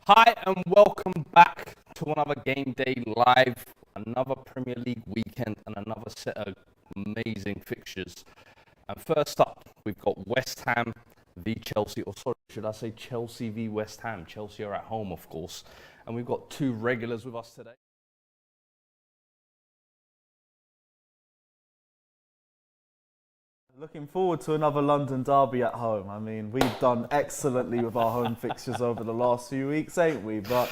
Hi and welcome back to another Game Day Live, another Premier League weekend and another set of amazing fixtures. And first up, we've got West Ham v Chelsea, or sorry, should I say Chelsea v West Ham? Chelsea are at home, of course. And we've got two regulars with us today. Looking forward to another London derby at home. I mean, we've done excellently with our home fixtures over the last few weeks, ain't we? But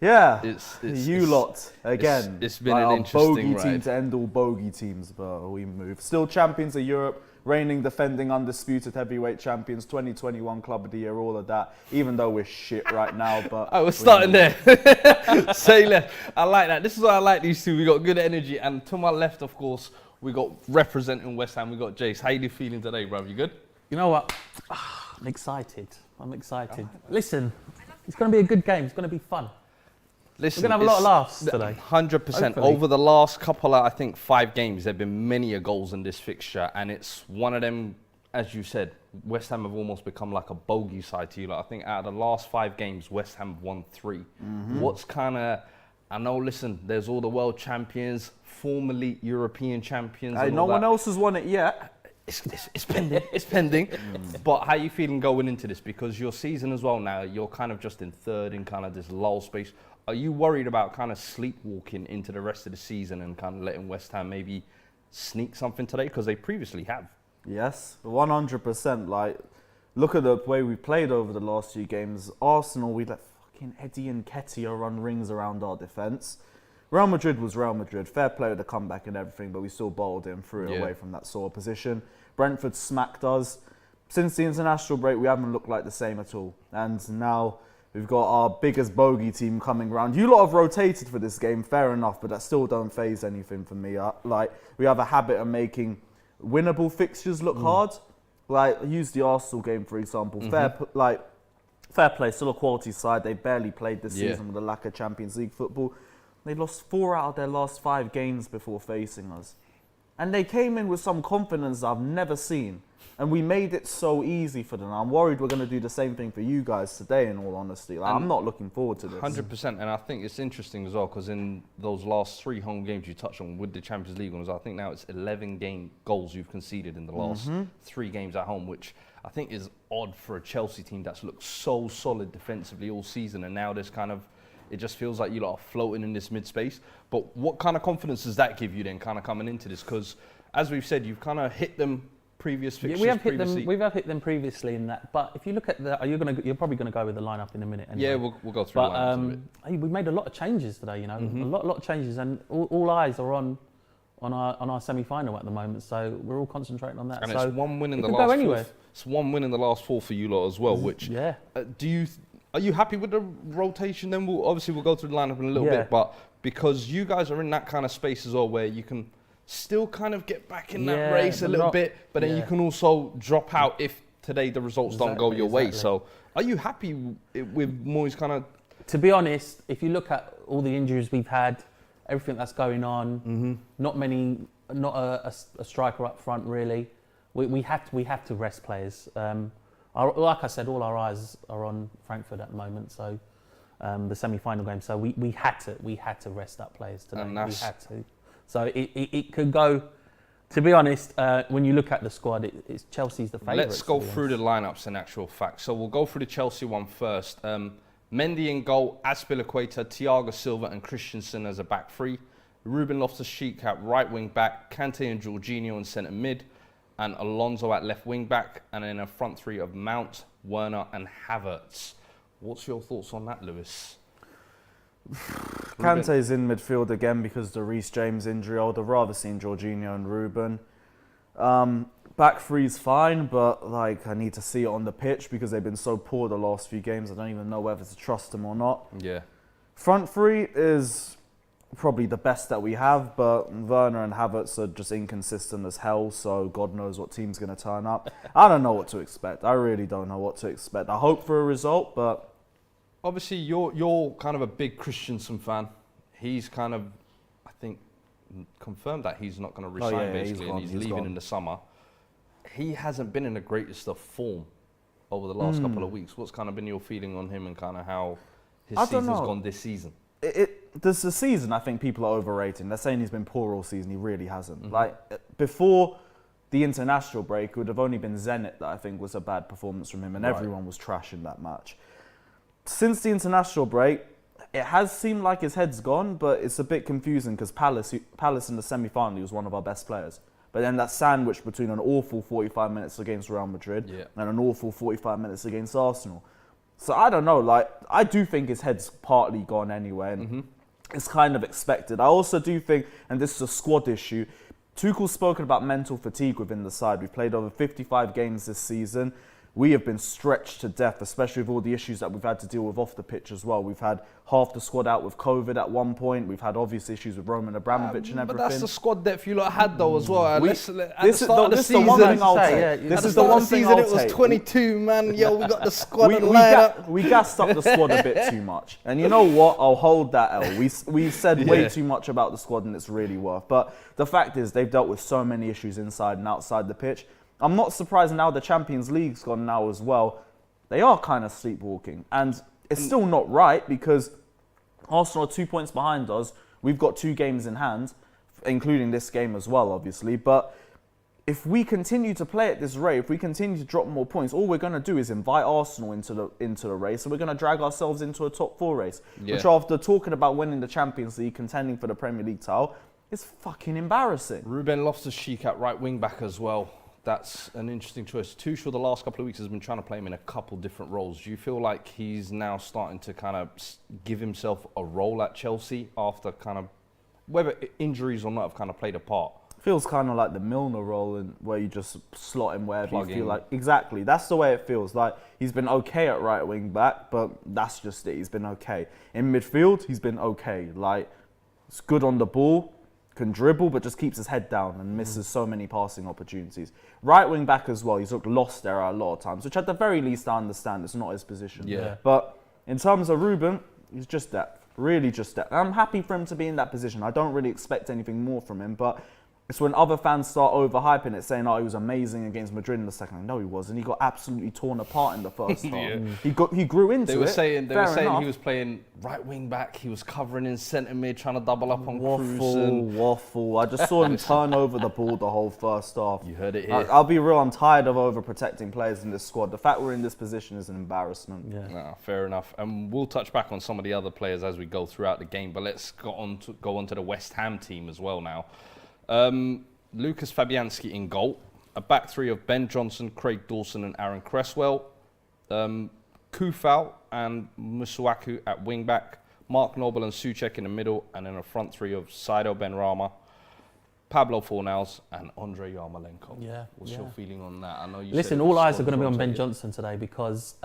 yeah, you lot again. It's been an interesting bogey team to end all bogey teams, but we move. Still champions of Europe, reigning, defending, undisputed heavyweight champions, 2021 Club of the Year, all of that. Even though we're shit right now, but we're starting there. Say left. I like that. This is why I like these two. We got good energy, and to my left, of course, we got representing West Ham. We got Jace. How you feeling today, bruv? You good? You know what? I'm excited. Listen, it's going to be a good game. It's going to be fun. Listen, we're going to have a lot of laughs today. 100%. Over the last couple of, I think, 5 games, there have been many goals in this fixture, and it's one of them, as you said, West Ham have almost become like a bogey side to you. Like, I think out of the last 5 games, West Ham have won 3. What's kind of... I know, listen, there's all the world champions, formerly European champions. Hey, no one else has won it yet. It's pending, it's pending. But how are you feeling going into this? Because your season as well now, you're kind of just in third in kind of this lull space. Are you worried about kind of sleepwalking into the rest of the season and kind of letting West Ham maybe sneak something today? Because they previously have. Yes, 100%. Like, look at the way we played over the last few games. Arsenal, we let Eddie and Nketiah run rings around our defence. Real Madrid was Real Madrid. Fair play with the comeback and everything, but we still bowled it and threw it away from that sort of position. Brentford smacked us. Since the international break, we haven't looked like the same at all. And now we've got our biggest bogey team coming round. You lot have rotated for this game, fair enough, but that still don't faze anything for me. Like, we have a habit of making winnable fixtures look hard. Like, use the Arsenal game, for example. Fair play, still a quality side. They barely played this season with the lack of Champions League football. They lost 4 out of their last 5 games before facing us. And they came in with some confidence I've never seen. And we made it so easy for them. I'm worried we're going to do the same thing for you guys today, in all honesty. Like, I'm not looking forward to this. 100%. And I think it's interesting as well, because in those last 3 home games you touched on with the Champions League ones, I think now it's 11 goals you've conceded in the last 3 games at home, which I think is odd for a Chelsea team that's looked so solid defensively all season, and now there's kind of, it just feels like you lot are floating in this mid-space. But what kind of confidence does that give you then, kind of coming into this? Because, as we've said, you've kind of hit them previous fixtures. Yeah, we have hit them previously in that. But if you look at you're probably going to go with the lineup in a minute. Anyway. Yeah, we'll go through the lineup in a bit. We made a lot of changes today. You know, a lot of changes, and all eyes are on our semi-final at the moment. So we're all concentrating on that. And so it's 1 win in the last 4. It's 1 win in the last 4 for you lot as well. Which are you happy with the rotation? Then we'll go through the lineup in a little bit, but because you guys are in that kind of space as well, where you can still kind of get back in that race a little bit, but then you can also drop out if today the results don't go your way. So are you happy with Moyes kind of? To be honest, if you look at all the injuries we've had, everything that's going on, not a striker up front really. We have to rest players. Like I said, all our eyes are on Frankfurt at the moment. So the semi-final game. So we had to rest up players today. We had to. So it could go. To be honest, when you look at the squad, it's Chelsea's the favourite. Let's go through the lineups in actual fact. So we'll go through the Chelsea one first. Mendy in goal, Azpilicueta, Thiago, Silva and Christensen as a back 3. Ruben Loftus-Cheek at right wing back, Kante and Jorginho in centre mid, and Alonso at left wing back, and then a front 3 of Mount, Werner and Havertz. What's your thoughts on that, Lewis? Kante's in midfield again because of the Reece James injury. I would have rather seen Jorginho and Ruben. Back 3's fine, but like, I need to see it on the pitch because they've been so poor the last few games. I don't even know whether to trust them or not. Yeah. Front 3 is probably the best that we have, but Werner and Havertz are just inconsistent as hell, so God knows what team's going to turn up. I don't know what to expect. I really don't know what to expect. I hope for a result, but... Obviously, you're kind of a big Christensen fan. He's kind of, I think, confirmed that he's not going to resign basically, and he's leaving in the summer. He hasn't been in the greatest of form over the last couple of weeks. What's kind of been your feeling on him and kind of how his I don't season's know. gone this season? There's a season I think people are overrating. They're saying he's been poor all season. He really hasn't. Like before the international break, it would have only been Zenit that I think was a bad performance from him, and everyone was trashing that match. Since the international break, it has seemed like his head's gone, but it's a bit confusing because Palace in the semi-final, he was one of our best players. But then that sandwich between an awful 45 minutes against Real Madrid and an awful 45 minutes against Arsenal. So I don't know, like, I do think his head's partly gone anyway, and it's kind of expected. I also do think, and this is a squad issue, Tuchel's spoken about mental fatigue within the side. We've played over 55 games this season. We have been stretched to death, especially with all the issues that we've had to deal with off the pitch as well. We've had half the squad out with COVID at one point. We've had obvious issues with Roman Abramovich and everything. But that's the squad depth you lot had though as well. This is the one thing I'll take. This is the one thing I'll take. It was 22, man. Yo, we got the squad and line up. We gassed up the squad a bit too much. And you know what? I'll hold that L. We've said way too much about the squad and it's really worth. But the fact is they've dealt with so many issues inside and outside the pitch. I'm not surprised now the Champions League's gone now as well. They are kind of sleepwalking. And it's still not right because Arsenal are 2 points behind us. We've got 2 games in hand, including this game as well, obviously. But if we continue to play at this rate, if we continue to drop more points, all we're going to do is invite Arsenal into the race, and we're going to drag ourselves into a top 4 race, which after talking about winning the Champions League, contending for the Premier League title, is fucking embarrassing. Ruben Loftus-Cheek at right wing back as well. That's an interesting choice. Tuchel the last couple of weeks has been trying to play him in a couple different roles. Do you feel like he's now starting to kind of give himself a role at Chelsea after kind of, whether injuries or not, have kind of played a part? Feels kind of like the Milner role, where you just slot him wherever you feel like. Exactly, that's the way it feels. Like he's been okay at right wing back, but that's just it. He's been okay in midfield. He's been okay. Like it's good on the ball, can dribble, but just keeps his head down and misses so many passing opportunities. Right wing back as well. He's looked lost there a lot of times, which at the very least I understand. It's not his position. Yeah. But in terms of Ruben, he's just depth. Really just depth. I'm happy for him to be in that position. I don't really expect anything more from him, but it's when other fans start overhyping it, saying, "Oh, he was amazing against Madrid in the second." No, he wasn't. He got absolutely torn apart in the first half. He grew into it. They were saying he was playing right wing back. He was covering in centre mid, trying to double up on Kroos. Waffle. I just saw him turn over the ball the whole first half. You heard it here. I'll be real. I'm tired of overprotecting players in this squad. The fact we're in this position is an embarrassment. Yeah. Nah, fair enough. And we'll touch back on some of the other players as we go throughout the game. But let's go on to the West Ham team as well now. Lucas Fabianski in goal, a back three of Ben Johnson, Craig Dawson and Aaron Cresswell, Kufal and Musuaku at wing back, Mark Noble and Souček in the middle, and then a front three of Saido Benrahma, Pablo Fornals and Andre Yarmolenko. What's your feeling on that? I know you Listen, all eyes are going to be on Ben Johnson today because,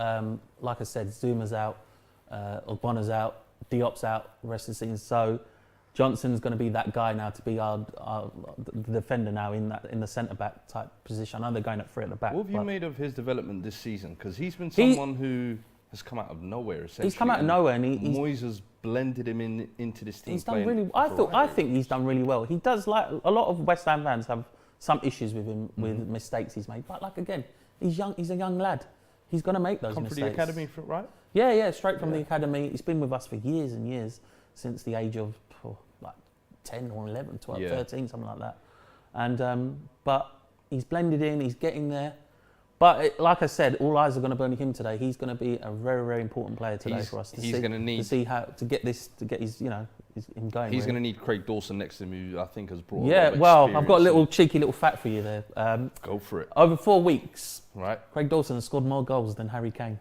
like I said, Zuma's out, Ogbona's out, Diop's out, the rest of the season. So Johnson's going to be that guy now to be our defender now in the centre back type position. I know they're going at 3 at the back. What have you made of his development this season? Because he's been someone who has come out of nowhere. Essentially, he's come out of nowhere, and Moyes has blended him into this team. He's done really. I think he's done really well. He does, like a lot of West Ham fans have some issues with him with mistakes he's made. But like again, he's young. He's a young lad. He's going to make those mistakes. Come from the academy, right? Yeah, straight from the academy. He's been with us for years and years, since the age of 10 or 11, 12, 13, something like that. And but he's blended in, he's getting there. But like I said, all eyes are going to be on him today. He's going to be a very, very important player today for us. He's going to need to see how to get his him going. He's going to need Craig Dawson next to him, who I think has brought. Yeah, well, I've got a cheeky little fact for you there. Go for it. Over 4 weeks, right? Craig Dawson has scored more goals than Harry Kane.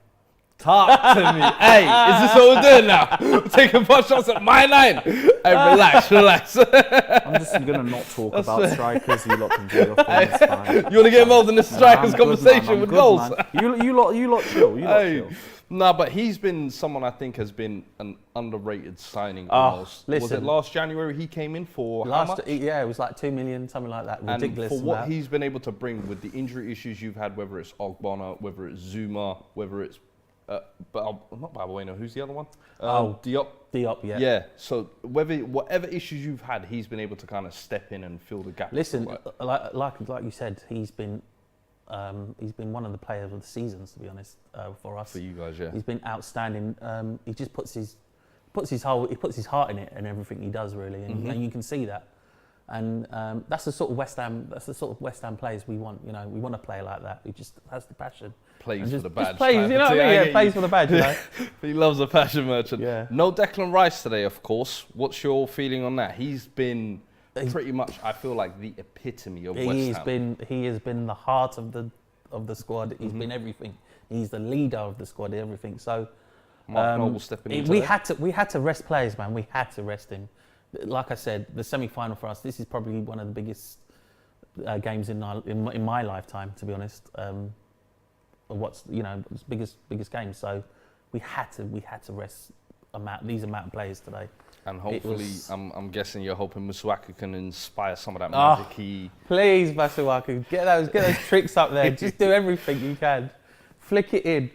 Talk to me. Hey, is this what we're doing now? We're taking 4 shots at my line. Hey, relax. I'm just going to not talk about strikers. You lot can do your thing. It's fine. You want to get involved in the strikers conversation with goals? You lot chill. Chill. No, but he's been someone I think has been an underrated signing almost. Listen, was it last January he came in for how much? Yeah, it was like 2 million, something like that. Ridiculous. And for what he's been able to bring with the injury issues you've had, whether it's Ogbonna, whether it's Zuma, whether it's not Balbuena, who's the other one? Diop. Diop, yeah. Yeah, so whatever issues you've had, he's been able to kind of step in and fill the gap. Listen, like you said, he's been He's been one of the players of the seasons, to be honest, for us. For you guys, yeah. He's been outstanding. He just puts his heart in it and everything he does, really, and you can see that. And that's the sort of West Ham players we want. You know, we want a player like that who just has the passion. Plays for the badge. Just plays, you know what I mean? Yeah, plays for the badge. You know? He loves a passion merchant. Yeah. No Declan Rice today, of course. What's your feeling on that? He's been pretty much, I feel like, the epitome of West Ham. He has been the heart of the squad. He's been everything. He's the leader of the squad. Everything. So Mark Noble stepping into we had to rest players, man. We had to rest him. Like I said, the semi-final for us. This is probably one of the biggest games in my lifetime, to be honest. Biggest game. So we had to rest these amount of players today. And hopefully, I'm guessing you're hoping Masuaku can inspire some of that magic. Please, Masuaku, get those tricks up there. Just do everything you can. Flick it in.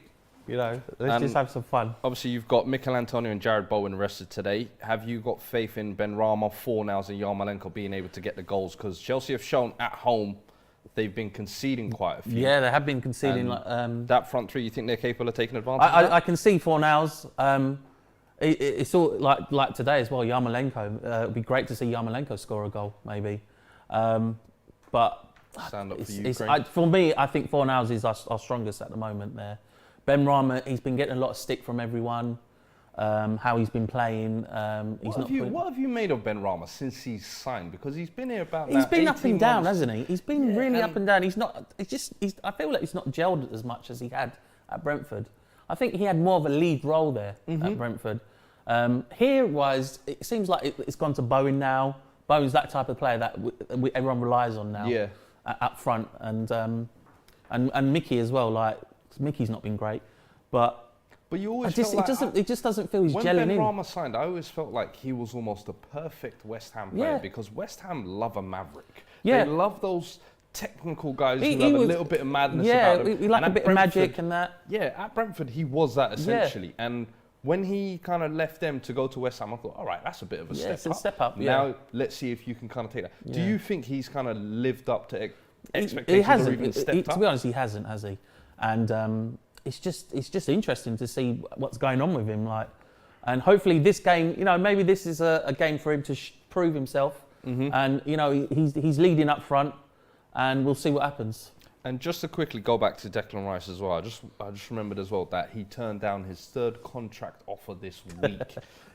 You know, let's just have some fun. Obviously, you've got Mikel Antonio and Jared Bowen rested today. Have you got faith in Benrahma, Fornals and Yarmolenko being able to get the goals? Because Chelsea have shown at home they've been conceding quite a few. Yeah, they have been conceding. That front three, you think they're capable of taking advantage of that? I can see Fornals. It's all like today as well, Yarmolenko. It would be great to see Yarmolenko score a goal, maybe. But stand up for Ukraine. For me, I think Fornals is our strongest at the moment there. Benrahma, he's been getting a lot of stick from everyone. How he's been playing. What have you made of Benrahma since he's signed? Because he's been here about. He's been up and down, months. hasn't he? He's been really up and down. He's not. I feel like he's not gelled as much as he had at Brentford. I think he had more of a lead role there at Brentford. It seems like it's gone to Bowen now. Bowen's that type of player that everyone relies on now. Yeah. Up front and Mickey as well. Like Mickey's not been great, but you always it just doesn't feel he's when gelling in. When Benrahma signed, I always felt like he was almost the perfect West Ham player because West Ham love a maverick. Yeah. They love those technical guys who have a little bit of madness about them. Yeah, he like a bit of magic and that. Yeah, at Brentford he was that essentially. And when he kind of left them to go to West Ham, I thought, all right, that's a bit of a step up. It's a step up. Now let's see if you can kind of take that. Yeah. Do you think he's kind of lived up to expectations he hasn't. or even stepped up? To be honest, he hasn't, has he? And it's just interesting to see what's going on with him. And hopefully this game, maybe this is a game for him to prove himself. And he's leading up front, and we'll see what happens. And just to quickly go back to Declan Rice as well, I just remembered as well that he turned down his third contract offer this week.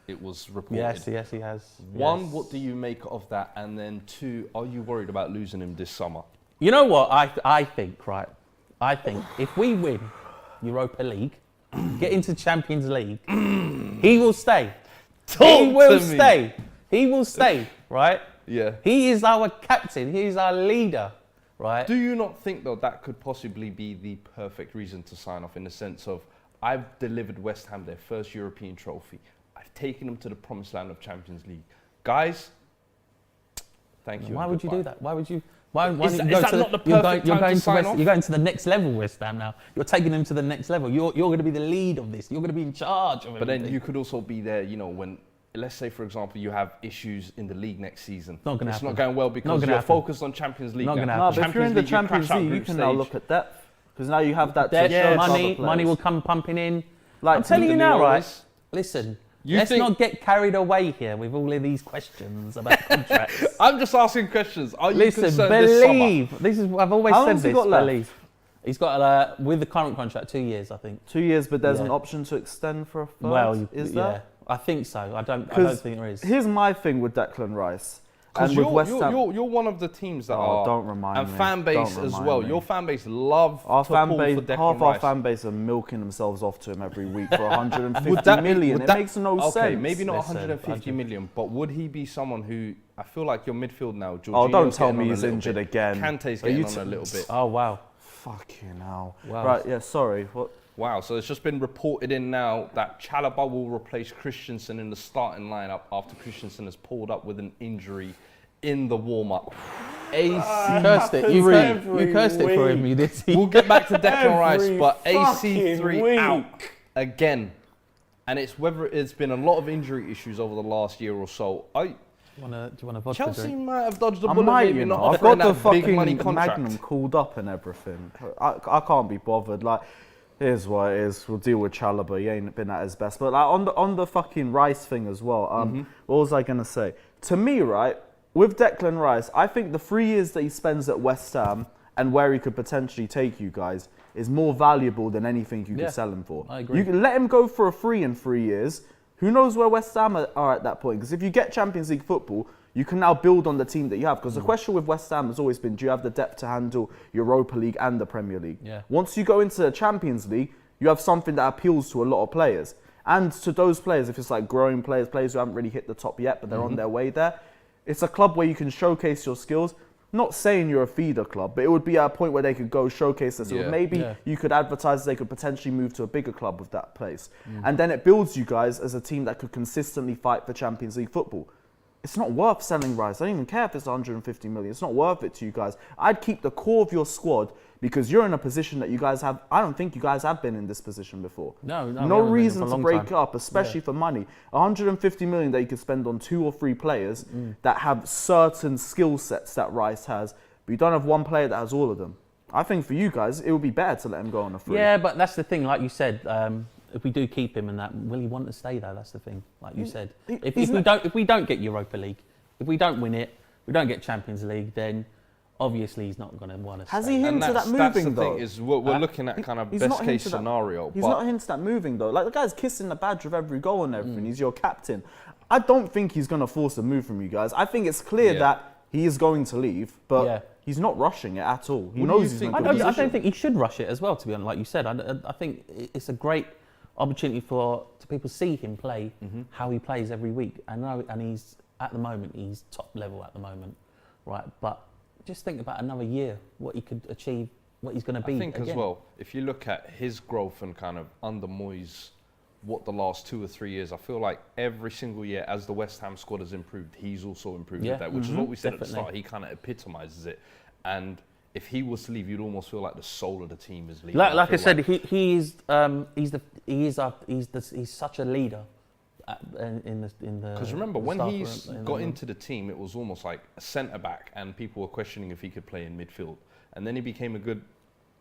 It was reported. Yes, he has. One, what do you make of that? And then two, are you worried about losing him this summer? You know what I think, right? I think if we win Europa League, get into Champions League, he will stay. He will stay, right? Yeah. He is our captain. He is our leader, right? Do you not think, though, that could possibly be the perfect reason to sign off in the sense of, I've delivered West Ham their first European trophy. I've taken them to the promised land of Champions League. Guys, thank you. Why would you do that? Why would you? Is that not the perfect time to sign off? You're going to the next level, West Ham now. You're taking them to the next level. You're going to be the lead of this. You're going to be in charge of it. But then you could also be there, when, let's say, for example, you have issues in the league next season. Not going to happen. It's not going well because you're focused on Champions League. Not going to happen. No, but if you're in the Champions League, you can now look at depth. Because now you have that depth, to show money will come pumping in. Like, I'm telling you now, right? Listen. Let's not get carried away here with all of these questions about contracts. I'm just asking questions. Are you concerned this summer? This is I've always How said long's this. He got left? Believe. He's got with the current contract 2 years, I think. 2 years, but there's an option to extend for a third. Well, is there? I think so. I don't think there is. Here's my thing with Declan Rice. Because you're one of the teams that are... don't remind me. And fan base as well. Your fan base love to pull for Declan Rice. Half our fan base are milking themselves off to him every week for 150 million. It makes no sense. Okay, maybe not 150 million, but would he be someone who... I feel like your midfield now, Jorginho's don't tell me he's injured again. Kante's getting on a little bit. Oh, wow. Fucking hell. Wow. Right, yeah, sorry. What? Wow, so it's just been reported in now that Chalobah will replace Christensen in the starting lineup after Christensen has pulled up with an injury in the warm-up. You cursed it for him, you did. We'll get back to Declan Rice, but AC3 out again. And it's whether it's been a lot of injury issues over the last year or so. Do you want a vodka Chelsea drink? might have dodged the I bullet, might, maybe you know. not I've got offering the that big fucking money contract. Magnum called up and everything. I can't be bothered. Like, here's what it is. We'll deal with Chalobah. He ain't been at his best. But like on the fucking Rice thing as well. What was I gonna say? To me, right, with Declan Rice, I think the 3 years that he spends at West Ham and where he could potentially take you guys is more valuable than anything you could sell him for. I agree. You can let him go for a free in 3 years. Who knows where West Ham are at that point? Because if you get Champions League football, you can now build on the team that you have. Because the question with West Ham has always been, do you have the depth to handle Europa League and the Premier League? Yeah. Once you go into the Champions League, you have something that appeals to a lot of players. And to those players, if it's like growing players, players who haven't really hit the top yet, but they're on their way there, it's a club where you can showcase your skills. Not saying you're a feeder club, but it would be at a point where they could go showcase this. Yeah. Maybe you could advertise they could potentially move to a bigger club with that place. And then it builds you guys as a team that could consistently fight for Champions League football. It's not worth selling Rice. I don't even care if it's 150 million. It's not worth it to you guys. I'd keep the core of your squad because you're in a position that you guys have. I don't think you guys have been in this position before. No, we No haven't been reason for a to long break time. it up, especially for money. 150 million that you could spend on 2 or 3 players that have certain skill sets that Rice has, but you don't have one player that has all of them. I think for you guys, it would be better to let him go on a free. Yeah, but that's the thing. Like you said, if we do keep him and that, will he want to stay there? That's the thing. Like you said, if we don't get Europa League, if we don't win it, we don't get Champions League, then obviously he's not going to want to stay. Has he hinted at moving that's the though? thing is we're looking at kind of He's best not case hinted at- scenario. He's but not hinted at moving though. Like the guy's kissing the badge with every goal and everything. He's your captain. I don't think he's going to force a move from you guys. I think it's clear that he is going to leave, but he's not rushing it at all. He What do knows you he's think? in a I good don't position. think he should rush it as well, to be honest. Like you said, I think it's a great opportunity to people see him play how he plays every week. And he's at the moment he's top level at the moment, right? But just think about another year, what he could achieve, what he's going to be. I think again. as well, if you look at his growth and kind of under Moyes, what the last 2 or 3 years, I feel like every single year as the West Ham squad has improved, he's also improved with that, which is what we said at the start. He kind of epitomises it. And if he was to leave, you'd almost feel like the soul of the team is leaving. Like I said, he's such a leader in the. Because remember, when staff he's in the got room. into the team, it was almost like a centre back, and people were questioning if he could play in midfield. And then he became a good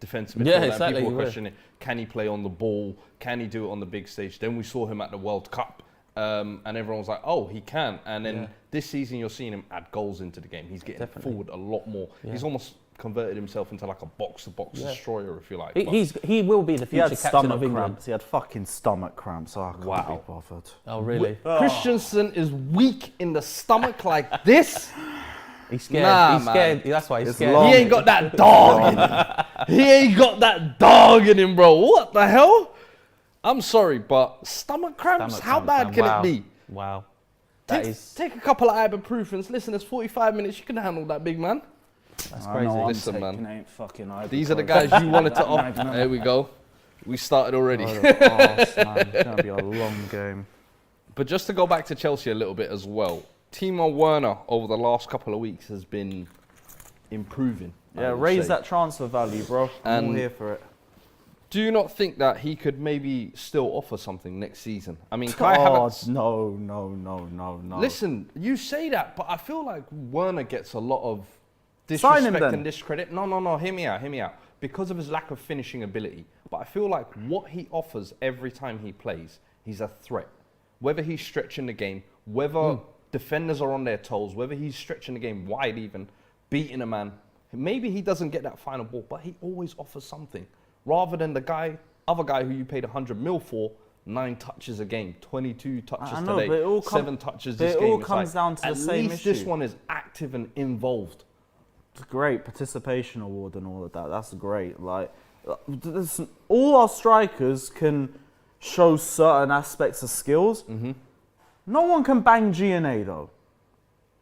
defensive midfielder. Yeah, And exactly, people he were was. questioning, can he play on the ball? Can he do it on the big stage? Then we saw him at the World Cup, and everyone was like, oh, he can. And then this season, you're seeing him add goals into the game. He's getting forward a lot more. Yeah. He's almost converted himself into like a box-to-box destroyer, if you like. He will be the He had future captain stomach of England. cramps. He had fucking stomach cramps. So I can't be bothered. Oh really? Christensen is weak in the stomach like this. He's scared. Nah, He's scared. man. That's why he's It's scared. long. He ain't got that dog in him. He ain't got that dog in him, bro. What the hell? I'm sorry, but stomach cramps? How bad can it be? Wow. Take a couple of ibuprofens. Listen, it's 45 minutes. You can handle that, big man. That's I crazy. know, I'm Listen, taking man. ain't fucking These are the guys you wanted to off. There we go. We started already. It's going to be a long game. But just to go back to Chelsea a little bit as well, Timo Werner over the last couple of weeks has been improving. I Yeah, would raise say. that transfer value, bro. I'm all And- here for it. Do you not think that he could maybe still offer something next season? I mean, Kai Havertz. No. Listen, you say that, but I feel like Werner gets a lot of Sign him disrespect then. and discredit. No, hear me out. Because of his lack of finishing ability. But I feel like what he offers every time he plays, he's a threat. Whether he's stretching the game, whether defenders are on their toes, whether he's stretching the game wide even, beating a man. Maybe he doesn't get that final ball, but he always offers something. Rather than the other guy who you paid 100 mil for, 9 touches a game, 22 touches I know, today, but it all 7 touches this it game. all It's comes like, down to the at same least this issue. one is active and involved. It's great participation award and all of that. That's great. Like, all our strikers can show certain aspects of skills. No one can bang G&A though.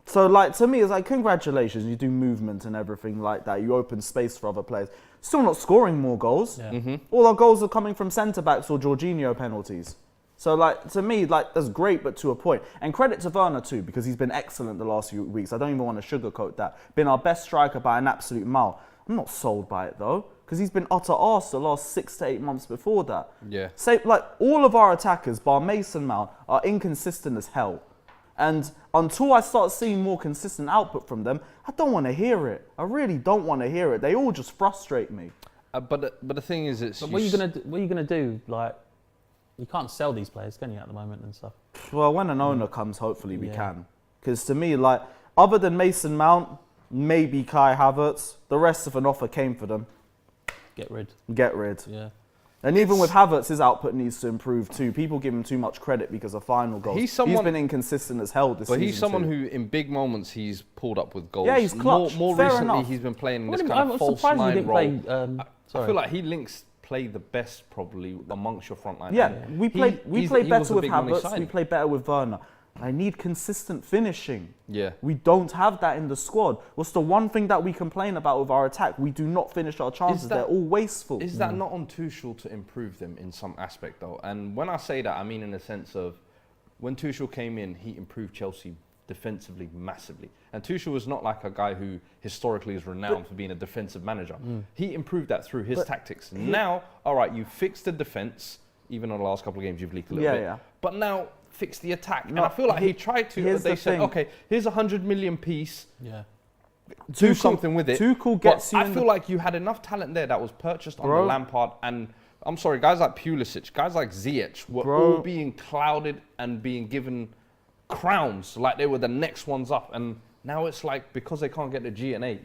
So, like, to me, it's like, congratulations, you do movement and everything like that. You open space for other players. Still not scoring more goals. Yeah. All our goals are coming from centre-backs or Jorginho penalties. So, like, to me, like, that's great, but to a point. And credit to Werner, too, because he's been excellent the last few weeks. I don't even want to sugarcoat that. Been our best striker by an absolute mile. I'm not sold by it, though, because he's been utter arse the last 6 to 8 months before that. Yeah. Say, like, all of our attackers, bar Mason Mount, are inconsistent as hell. And until I start seeing more consistent output from them, I don't want to hear it. I really don't want to hear it. They all just frustrate me. But the thing is, But what are you gonna do? Like, you can't sell these players, can you, at the moment and stuff? Well, when an owner comes, hopefully we can. Because to me, like, other than Mason Mount, maybe Kai Havertz, the rest of an offer came for them. Get rid. Yeah. And even with Havertz, his output needs to improve too. People give him too much credit because of final goals. He's been inconsistent as hell this season. But he's someone who, in big moments, he's pulled up with goals. Yeah, he's clutch. More Fair recently, enough. he's been playing this kind of false nine role. I feel like he play the best probably amongst your front line. Yeah, we play better with Havertz. We play better with Werner. I need consistent finishing. Yeah. We don't have that in the squad. What's the one thing that we complain about with our attack? We do not finish our chances. They're all wasteful. Is that not on Tuchel to improve them in some aspect though? And when I say that, I mean in the sense of when Tuchel came in, he improved Chelsea defensively massively. And Tuchel was not like a guy who historically is renowned for being a defensive manager. He improved that through his tactics. Now, all right, you fixed the defense. Even on the last couple of games, you've leaked a little bit. Yeah. But now fix the attack. And I feel like he tried to. They said, okay, here's 100 million piece. Yeah. Do something with it. Tuchel gets you. I feel like you had enough talent there that was purchased under Lampard. And I'm sorry, guys like Pulisic, guys like Ziyech were all being clouded and being given crowns like they were the next ones up. And now it's like because they can't get the G&A.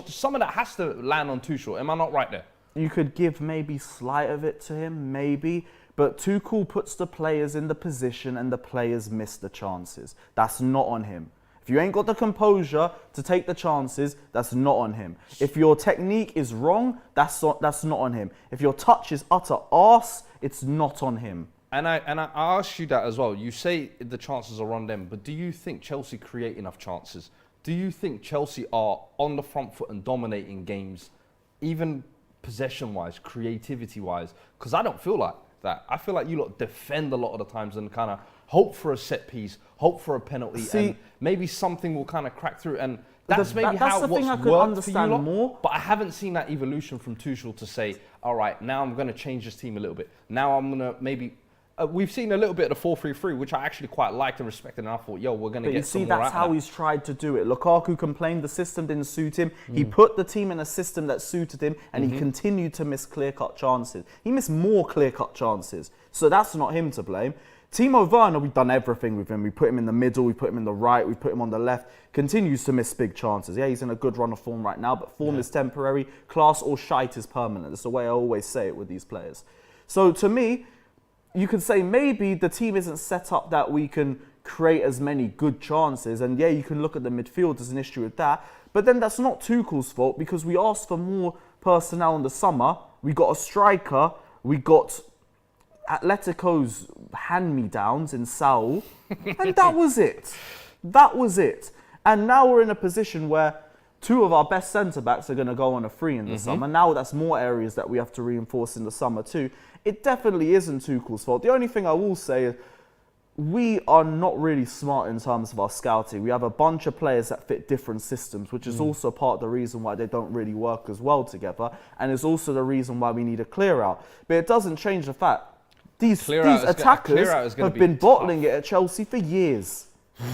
Some of that has to land on Tuchel. Am I not right there? You could give maybe slight of it to him, maybe. But Tuchel puts the players in the position and the players miss the chances. That's not on him. If you ain't got the composure to take the chances, that's not on him. If your technique is wrong, that's not on him. If your touch is utter arse, it's not on him. And I ask you that as well. You say the chances are on them, but do you think Chelsea create enough chances? Do you think Chelsea are on the front foot and dominating games, even possession-wise, creativity-wise? Because I don't feel like that. I feel like you lot defend a lot of the times and kind of hope for a set piece, hope for a penalty, and maybe something will kind of crack through. And that's maybe how what's worked for you lot. More. But I haven't seen that evolution from Tuchel to say, all right, now I'm going to change this team a little bit. Now I'm going to maybe... we've seen a little bit of the 4-3-3, which I actually quite liked and respected, and I thought, we're going to get some more out of that. That's how he's tried to do it. Lukaku complained the system didn't suit him. He put the team in a system that suited him, and he continued to miss clear-cut chances. He missed more clear-cut chances, so that's not him to blame. Timo Werner, we've done everything with him. We put him in the middle, we put him in the right, we put him on the left. Continues to miss big chances. Yeah, he's in a good run of form right now, but form is temporary. Class or shite is permanent. That's the way I always say it with these players. So to me, you could say maybe the team isn't set up that we can create as many good chances. And yeah, you can look at the midfield as an issue with that. But then that's not Tuchel's fault because we asked for more personnel in the summer. We got a striker. We got Atletico's hand-me-downs in Saul. And that was it. That was it. And now we're in a position where two of our best centre-backs are going to go on a free in the summer. Now that's more areas that we have to reinforce in the summer too. It definitely isn't Tuchel's fault. The only thing I will say is we are not really smart in terms of our scouting. We have a bunch of players that fit different systems, which is also part of the reason why they don't really work as well together. And it's also the reason why we need a clear-out. But it doesn't change the fact these attackers have been bottling it at Chelsea for years.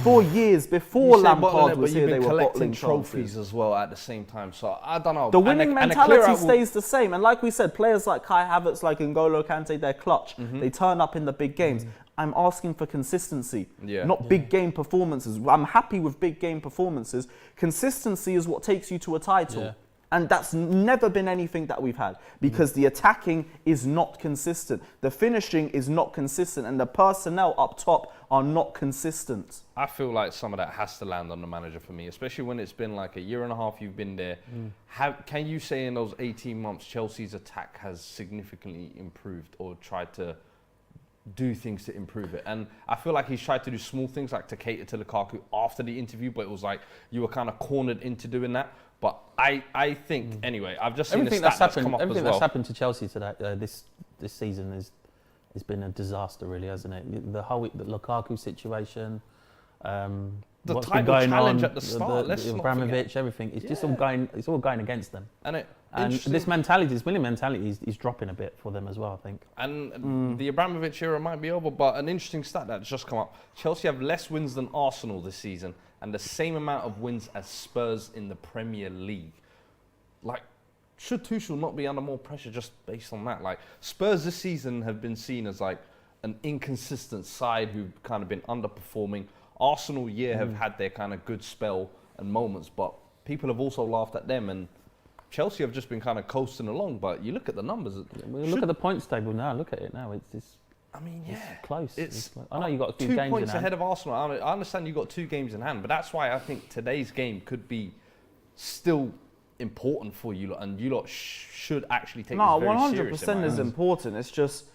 For years before Lampard was here, they were bottling trophies as well at the same time. So I don't know. The winning mentality stays the same. And like we said, players like Kai Havertz, like N'Golo Kante, they're clutch. They turn up in the big games. I'm asking for consistency, not big game performances. I'm happy with big game performances. Consistency is what takes you to a title. Yeah. And that's never been anything that we've had because the attacking is not consistent. The finishing is not consistent and the personnel up top are not consistent. I feel like some of that has to land on the manager for me, especially when it's been like a year and a half you've been there. Can you say in those 18 months Chelsea's attack has significantly improved or tried to do things to improve it? And I feel like he's tried to do small things like to cater to Lukaku after the interview, but it was like you were kind of cornered into doing that. But I think, anyway, I've just seen everything that's come up as well. Everything that's happened to Chelsea today, this season has been a disaster, really, hasn't it? The Lukaku situation, The what's title been going challenge on, at the start, let's not Abramovich, everything. It's just all going. It's all going against them. And this mentality, this winning mentality, is dropping a bit for them as well, I think. And the Abramovich era might be over, but an interesting stat that's just come up. Chelsea have less wins than Arsenal this season and the same amount of wins as Spurs in the Premier League. Like, should Tuchel not be under more pressure just based on that? Like, Spurs this season have been seen as like an inconsistent side who've kind of been underperforming. Arsenal have had their kind of good spell and moments, but people have also laughed at them, and Chelsea have just been kind of coasting along. But you look at the numbers. Look at the points table now. Look at it now. It's close. It's close. I know you got a few 2 games points in hand. ahead of Arsenal. I understand you got 2 games in hand, but that's why I think today's game could be still important for you lot, and you lot should actually take this very serious. 100% is important. It's just,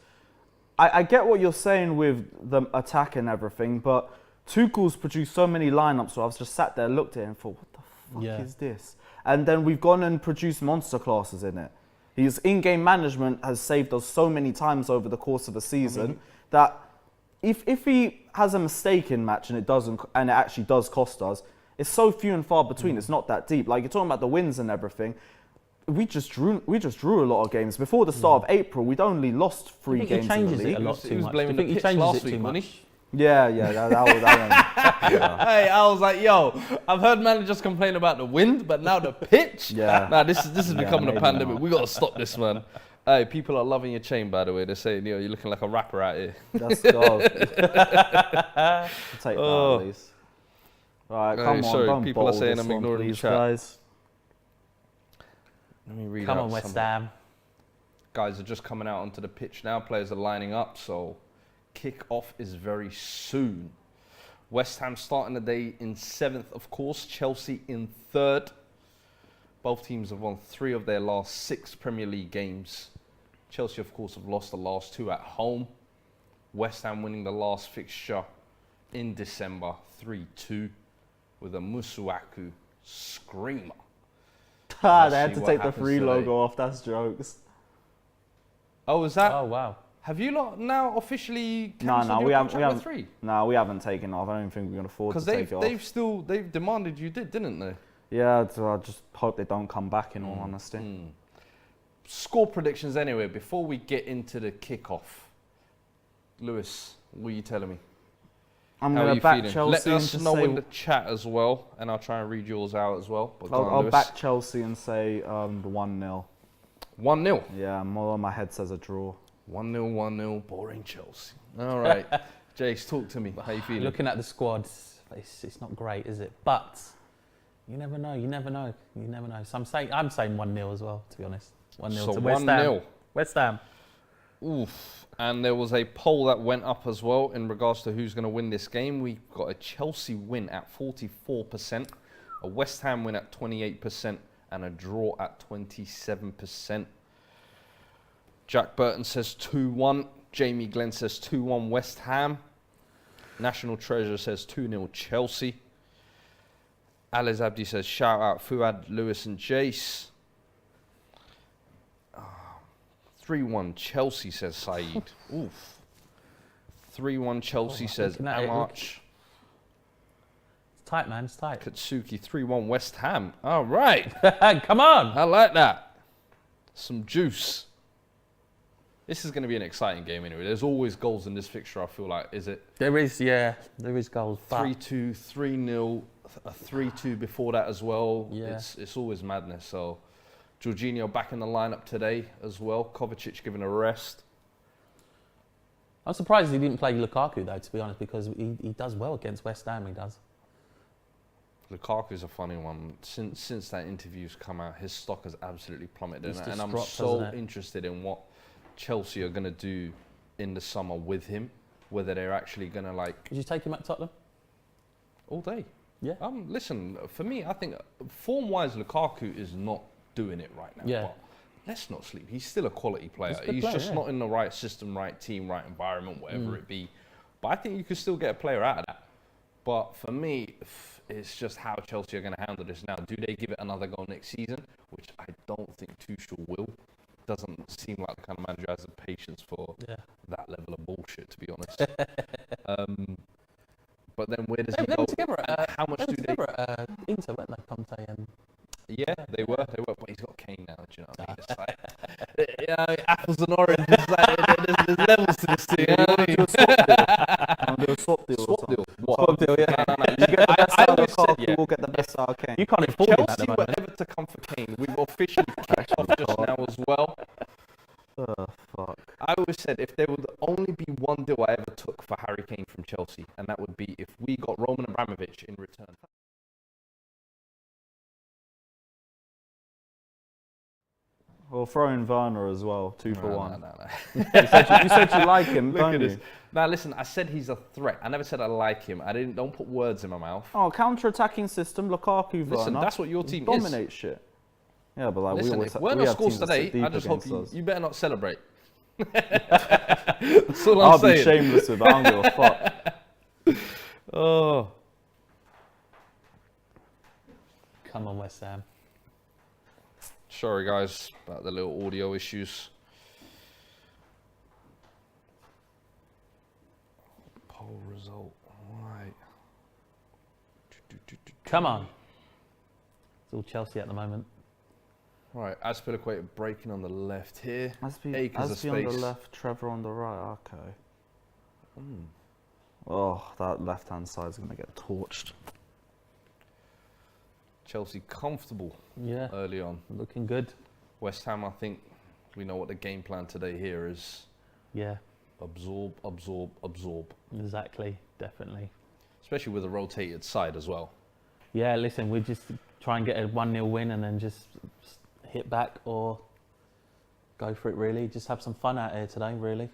I get what you're saying with the attack and everything, but Tuchel's produced so many lineups, so I've just sat there, looked at it and thought, what the fuck is this? And then we've gone and produced monster classes in it. His in-game management has saved us so many times over the course of a season that if he has a mistake in match and it actually does cost us, it's so few and far between. It's not that deep. Like, you're talking about the wins and everything. We just drew a lot of games. Before the start of April, we'd only lost 3 games in the league. It a lot too much. Blaming the pitch last week, wasn't he? Yeah, that was Hey, I was like, yo, I've heard managers complain about the wind, but now the pitch? Yeah. Nah, this is becoming a maybe pandemic. not. We got to stop this, man. Hey, people are loving your chain, by the way. They're saying, you're looking like a rapper out here. Let's go. I'll take that at least. Right, come on, sorry, don't people are bottle saying this I'm ignoring the please, chat. guys. Let me read Come out on, West some- Ham. Guys are just coming out onto the pitch now. Players are lining up, so kick-off is very soon. West Ham starting the day in 7th, of course. Chelsea in 3rd. Both teams have won 3 of their last 6 Premier League games. Chelsea, of course, have lost the last 2 at home. West Ham winning the last fixture in December 3-2 with a Musuaku screamer. They Let's had see to what take the happens free today. logo off. That's jokes. Oh, is that? Oh wow. Have you lot now officially No, cancelled your we contract haven't. with 3? No, we haven't taken it off. I don't think we can afford to Because take it off. they've demanded you did, didn't they? Yeah, so I just hope they don't come back. In all honesty. Score predictions anyway. Before we get into the kickoff, Lewis, what are you telling me? I'm How are gonna you back feeling? Chelsea Let and us just know say in the chat as well, and I'll try and read yours out as well. But go on, I'll Lewis. back Chelsea and say 1-0. 1-0. Yeah, more on my head says a draw. 1-0, 1-0, boring Chelsea. All right. Jace, talk to me. How you feeling? Looking at the squad, it's not great, is it? But you never know. You never know. So I'm saying 1-0 as well. To be honest, 1-0 So to West Ham. 1-0. West Ham. Oof. And there was a poll that went up as well in regards to who's going to win this game. We got a Chelsea win at 44%, a West Ham win at 28%, and a draw at 27%. Jack Burton says 2-1. Jamie Glenn says 2-1 West Ham. National Treasure says 2-0 Chelsea. Aliz Abdi says shout out Fuad, Lewis and Jace. 3-1 Chelsea, says Saeed. Oof. 3-1 Chelsea, says looking at it, Amarch. It's tight, man. It's tight. Katsuki, 3-1 West Ham. All right. Come on. I like that. Some juice. This is going to be an exciting game anyway. There's always goals in this fixture, I feel like. Is it? There is goals. But 3-2, 3-0, a 3-2 before that as well. Yeah. It's always madness. So, Jorginho back in the lineup today as well. Kovacic given a rest. I'm surprised he didn't play Lukaku though, to be honest, because he does well against West Ham. He does. Lukaku's a funny one. Since that interview's come out, his stock has absolutely plummeted, It's and I'm dropped, so hasn't it? interested in what Chelsea are going to do in the summer with him. Whether they're actually going to like Did you take him at Tottenham? all day. Yeah. Listen, for me, I think form-wise, Lukaku is not doing it right now. Yeah. But let's not sleep. He's still a quality player. He's a good He's player, just yeah. not in the right system, right team, right environment, whatever it be. But I think you could still get a player out of that. But for me, it's just how Chelsea are going to handle this now. Do they give it another go next season? Which I don't think Tuchel will. Doesn't seem like the kind of manager who has the patience for that level of bullshit, to be honest. But then where does he They go? were together at, How much do they? together at Inter, weren't they, Conte and... Yeah, they were. But he's got Kane now. Do you know what I mean? It's like, apples and oranges. There's levels to this thing. You know what I mean? Do a swap deal. Swap deal. What? Swap deal, yeah. No. You get the best out of always said, Lukaku, we'll get the best out of Kane. You can't If afford him at Chelsea the were moment. ever to come for Kane, we've officially kicked off just now as well. Oh, fuck. I always said if there would only be one deal I ever took for Harry Kane from Chelsea, and that would be if we got Roman Abramovich in return. We'll throw in Werner as well, 2 for 1. No. You said you like him, Look don't at you? this. Now listen, I said he's a threat. I never said I like him. Don't put words in my mouth. Oh, counter-attacking system, Lukaku, Werner. Listen, that's what your team dominate shit. Yeah, but like Listen, we always if we Werner have scores teams that sit today, I deep just hope against us. you better not celebrate. That's all I'm I'll saying. be shameless with it. I don't give a fuck. Oh. Come on, West Ham. Sorry guys about the little audio issues. Poll result. Right. Come on. It's all Chelsea at the moment. Right, Azpilicueta breaking on the left here. Azpi Acres of on the space. left, Trevor on the right. Okay. Oh, that left-hand side's going to get torched. Chelsea comfortable Yeah, early on. looking good. West Ham, I think we know what the game plan today here is. Yeah, Absorb, absorb, absorb. exactly, definitely. Especially with a rotated side as well. Yeah, listen, we just try and get a 1-0 win and then just hit back or go for it, really. Just have some fun out here today, really.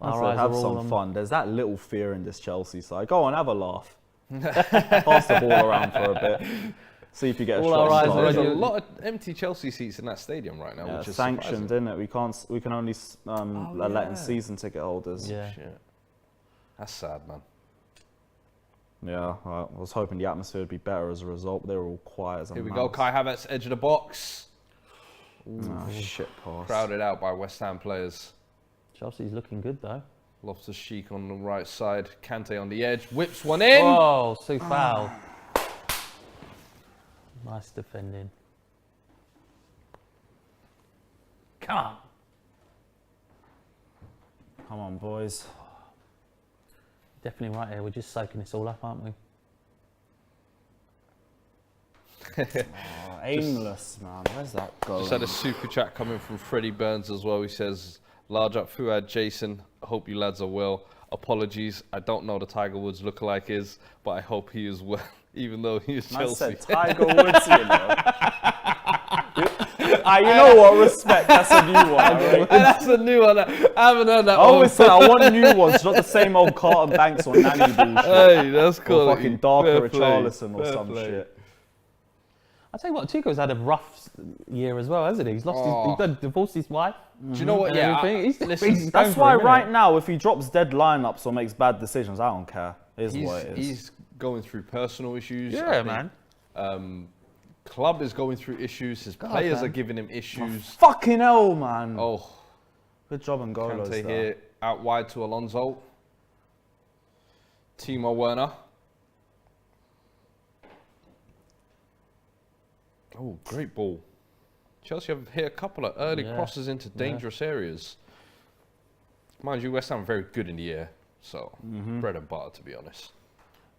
I Our said eyes have are all some on- fun. There's that little fear in this Chelsea side. Go on, have a laugh. Pass the ball around for a bit. See if you get a All shot. our eyes on are There's target. a lot of empty Chelsea seats in that stadium right now, Yeah, which is sanctioned, surprising. isn't it? We can only let yeah. in season ticket holders. Yeah. Shit. That's sad, man. Yeah, I was hoping the atmosphere would be better as a result, but they were all quiet as a Here we mouse. go, Kai Havertz, edge of the box. Oh, shit pass. Crowded out by West Ham players. Chelsea's looking good, though. Loftus-Cheek on the right side, Kante on the edge, whips one in. Oh, so foul. Nice defending. Come on. Come on, boys. Definitely right here. We're just soaking this all up, aren't we? Oh, aimless, man. Where's that going? Just had a super chat coming from Freddie Burns as well. He says, large up Fuad, Jason, I hope you lads are well. Apologies, I don't know the Tiger Woods lookalike is, but I hope he is well, even though he is Man Chelsea. said Tiger Woods, you know. You know what? Respect. That's a new one. Right? That's a new one. I haven't heard that I always one. say I want new ones, not the same old Carlton Banks or Nanny bullshit. Hey, that's cool. Or fucking Darker Fair play, Richarlison or fair some play. shit. I tell you what, Tuchel's had a rough year as well, hasn't he? He's lost Oh. he's done, divorced his wife. Do you know what? and Yeah, everything. He's listen, going That's for why it, right innit? now, if he drops dead lineups or makes bad decisions, I don't care. It is what it is. he's going through personal issues. Yeah, I think, man. Club is going through issues. His players are giving him issues. Fucking hell, man. Oh, Good job, N'Golo's Kante there. here out wide to Alonso. Timo Werner. Oh, great ball. Chelsea have hit a couple of early Yeah, crosses into dangerous areas. Mind you, West Ham are very good in the air, so bread and butter, to be honest.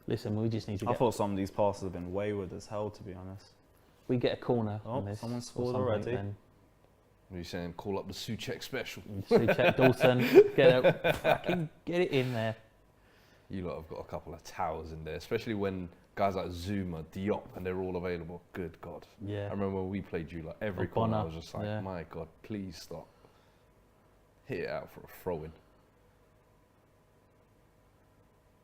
Listen, we just need to I get. thought some of these passes have been wayward as hell, to be honest. We get a corner. Oh, on this someone or scored something, already. then What are you saying? Call up the Suchek special. Suchek, Dawson, fucking get it in there. You lot have got a couple of towers in there, especially when guys like Zuma, Diop, and they're all available. Good God. Yeah. I remember when we played you, like every Or corner, I Bonner, was just like, yeah. my God, please stop. Hit it out for a throw-in.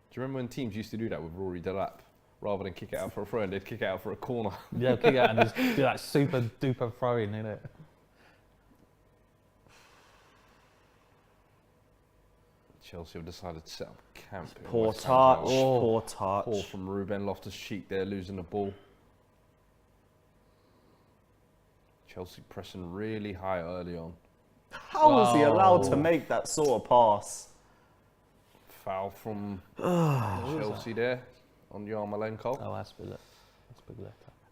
Do you remember when teams used to do that with Rory Delap? Rather than kick it out for a throw-in, they'd kick it out for a corner. Yeah, kick out and just do that super duper throw in, innit? Chelsea have decided to set up camp. in Poor West Ham touch. now. Poor touch. Poor from Ruben Loftus-Cheek there, losing the ball. Chelsea pressing really high early on. How was he allowed to Oh. make that sort of pass? foul from Chelsea there on Yarmolenko. Oh, Azpilicueta.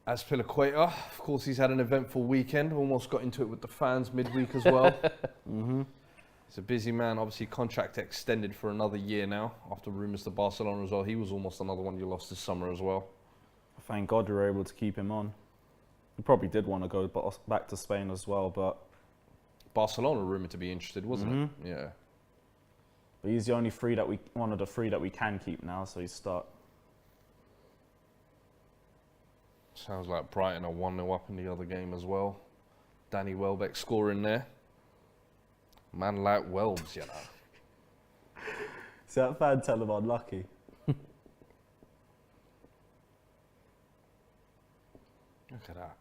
Azpilicueta, of course, he's had an eventful weekend. Almost got into it with the fans midweek as well. He's a busy man. Obviously, contract extended for another year now after rumours to Barcelona as well. He was almost another one you lost this summer as well. Thank God we were able to keep him on. He probably did want to go back to Spain as well, but Barcelona rumoured to be interested, wasn't it? Yeah. But he's the only one of the three that we can keep now, so he's stuck. Sounds like Brighton are 1-0 up in the other game as well. Danny Welbeck scoring there. Man like Welbs, you know. See that fan tell him unlucky. Look at that.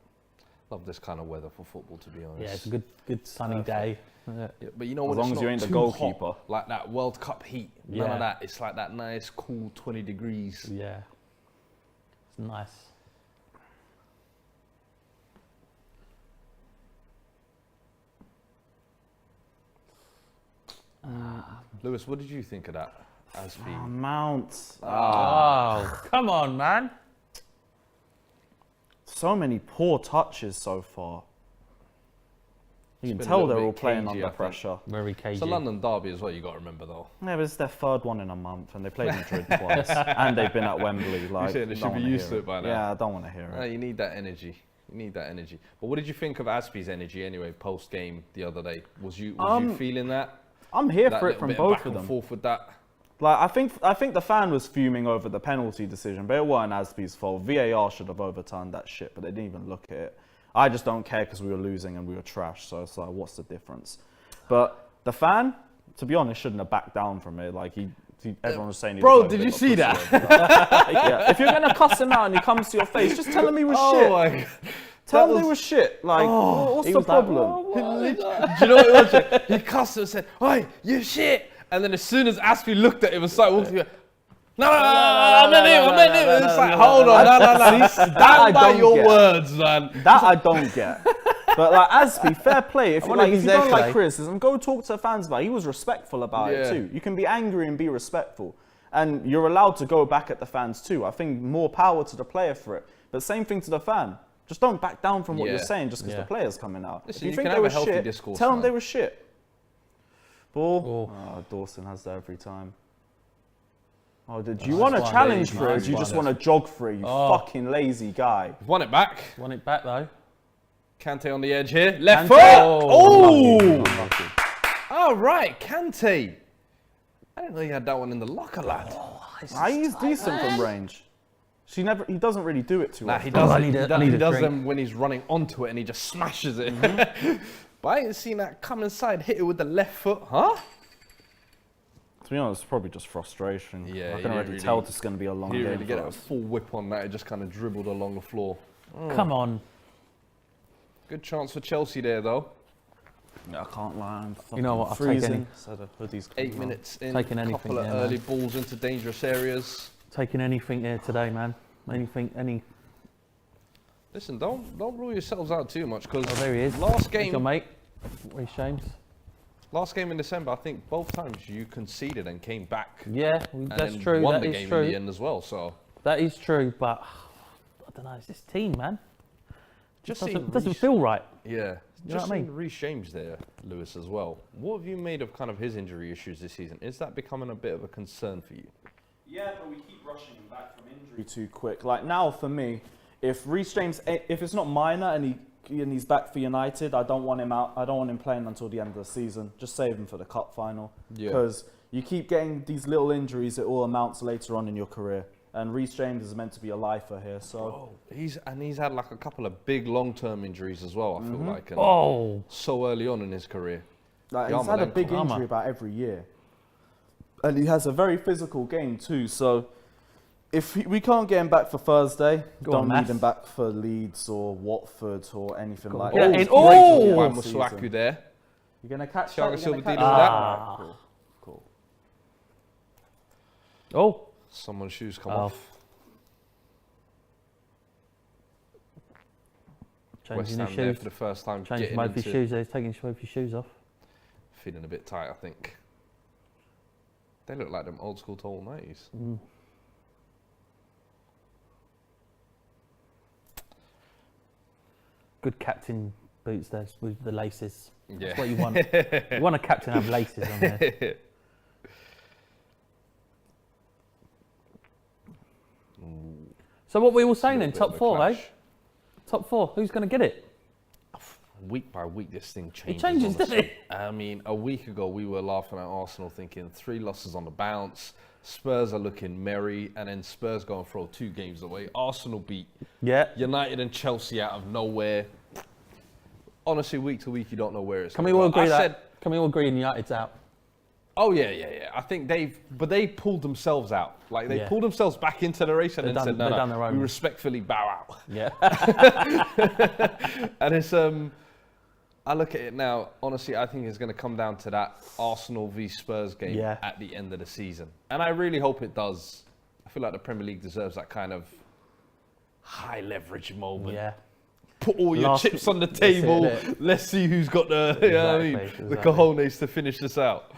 Love this kind of weather for football, to be honest. Yeah, it's a good sunny day. Yeah, but you know, as when long it's as you not ain't the too goalkeeper, hot, like that World Cup heat. None of that. It's like that nice, cool 20 degrees. Yeah, it's nice. Lewis, what did you think of that? Mount. Oh, come on, man. So many poor touches so far. You can been a tell little they're bit all playing cagey, I under think. pressure. Very cagey. It's a London derby as well, you got to remember though. Yeah, but it's their third one in a month, and they played Madrid twice, and they've been at Wembley. Like, saying they should don't be wanna used hear to it by now. Yeah, I don't want to hear No, it. you need that energy. You need that energy. But what did you think of Azpi's energy anyway, post game the other day? Was you feeling that? I'm here That for it little from bit both back of and them. forth with that. Like, I think the fan was fuming over the penalty decision, but it wasn't Azpi's fault. VAR should have overturned that shit, but they didn't even look at it. I just don't care because we were losing and we were trash, so it's like, what's the difference? But the fan, to be honest, shouldn't have backed down from it. Like, everyone was saying... Bro, did you see that? Yeah. If you're going to cuss him out and he comes to your face, just tell him he was shit. My God. Tell him they were shit. Like, what's the problem? Do you know what it was? He cussed and said, "Oi, you shit!" And then as soon as Azpi looked at him and started walking, no, I meant it. It's like, hold on, no. Stand by your words, man. That I don't get. But like, Azpi, fair play. If you don't like criticism, go talk to fans about it. He was respectful about it too. You can be angry and be respectful. And you're allowed to go back at the fans too. I think more power to the player for it. But same thing to the fan. Just don't back down from what you're saying just because the player's coming out. Listen, if you think can they have were a healthy shit, discourse, tell them man. they were shit. Ball. Oh, Dawson has that every time. Oh, did you want to challenge for it? Or do you just want to jog for it? You fucking lazy guy. Won it back. Won it back though. Kante on the edge here. Left Kante. foot. Oh! Unlucky. All right, Kante. I didn't know you had that one in the locker, lad. He's decent from range. He doesn't really do it too Nah, often. he doesn't. He He does drink. them when he's running onto it and he just smashes it. But I ain't seen that come inside, hit it with the left foot, huh? To be honest, it's probably just frustration. Yeah, I can already tell this is going to be a long He game. didn't really get for a us. full whip on that. It just kind of dribbled along the floor. Come on. Good chance for Chelsea there, though. Yeah, I can't lie. I'm fucking know what, I'll take freezing. any. So the hoodie's 8 coming on. minutes in, Taking anything, couple of yeah, early man. balls into dangerous areas. Taking anything here today, man. Any. Listen, don't rule yourselves out too much because Oh, there he is. last There's your game mate. Reece James. Last game in December, I think both times you conceded and came back. Yeah, And that's then true. won That the is game true. in the end as well. So That is true, but I don't know. It's this team, man. just Doesn't feel right. Yeah, You know just what I seeing Reece James there, Lewis, as well. What have you made of kind of his injury issues this season? Is that becoming a bit of a concern for you? Yeah, but we keep rushing him back from injury too quick. Like now, for me, if Reece James, if it's not minor and he's back for United, I don't want him out. I don't want him playing until the end of the season. Just save him for the cup final. Yeah. Because you keep getting these little injuries, it all amounts later on in your career. And Reece James is meant to be a lifer here, so. He's had like a couple of big long-term injuries as well. I feel like, and Oh, so early on in his career. Like, he's had a big Yarmolenko. injury about every year. And he has a very physical game too, so if we can't get him back for Thursday, don't need him back for Leeds or Watford or anything like Yeah, that. and- By Masuaku there. You're going to catch Thiago that? Silva You're gonna dealing catch with that? Alright, cool. oh. Someone's shoes come Oh. off. West Changing Ham his there shoes. for the first time. Changing Getting both his into, shoes. He's taking both his shoes off. feeling a bit tight, I think. They look like them old school total 90s. Good captain boots those with the laces. Yeah. That's what you want. You want a captain to have laces on there. So what we were saying then, top four, eh? Top four, who's going to get it? Week by week, this thing changes. It changes, doesn't it? I mean, a week ago, we were laughing at Arsenal thinking 3 losses on the bounce. Spurs are looking merry, and then Spurs go and throw 2 games away. Arsenal beat United and Chelsea out of nowhere. Honestly, week to week, you don't know where it's Can we all agree Can we all agree United's out? Oh, yeah. I think they pulled themselves out. Like, they pulled themselves back into the race and then said, no, we respectfully bow out. Yeah. And it's, I look at it now, honestly, I think it's going to come down to that Arsenal v Spurs game at the end of the season. And I really hope it does. I feel like the Premier League deserves that kind of high leverage moment. Yeah. Put all your chips on the table. Let's see who's got the, you know what I mean? The cojones to finish this out.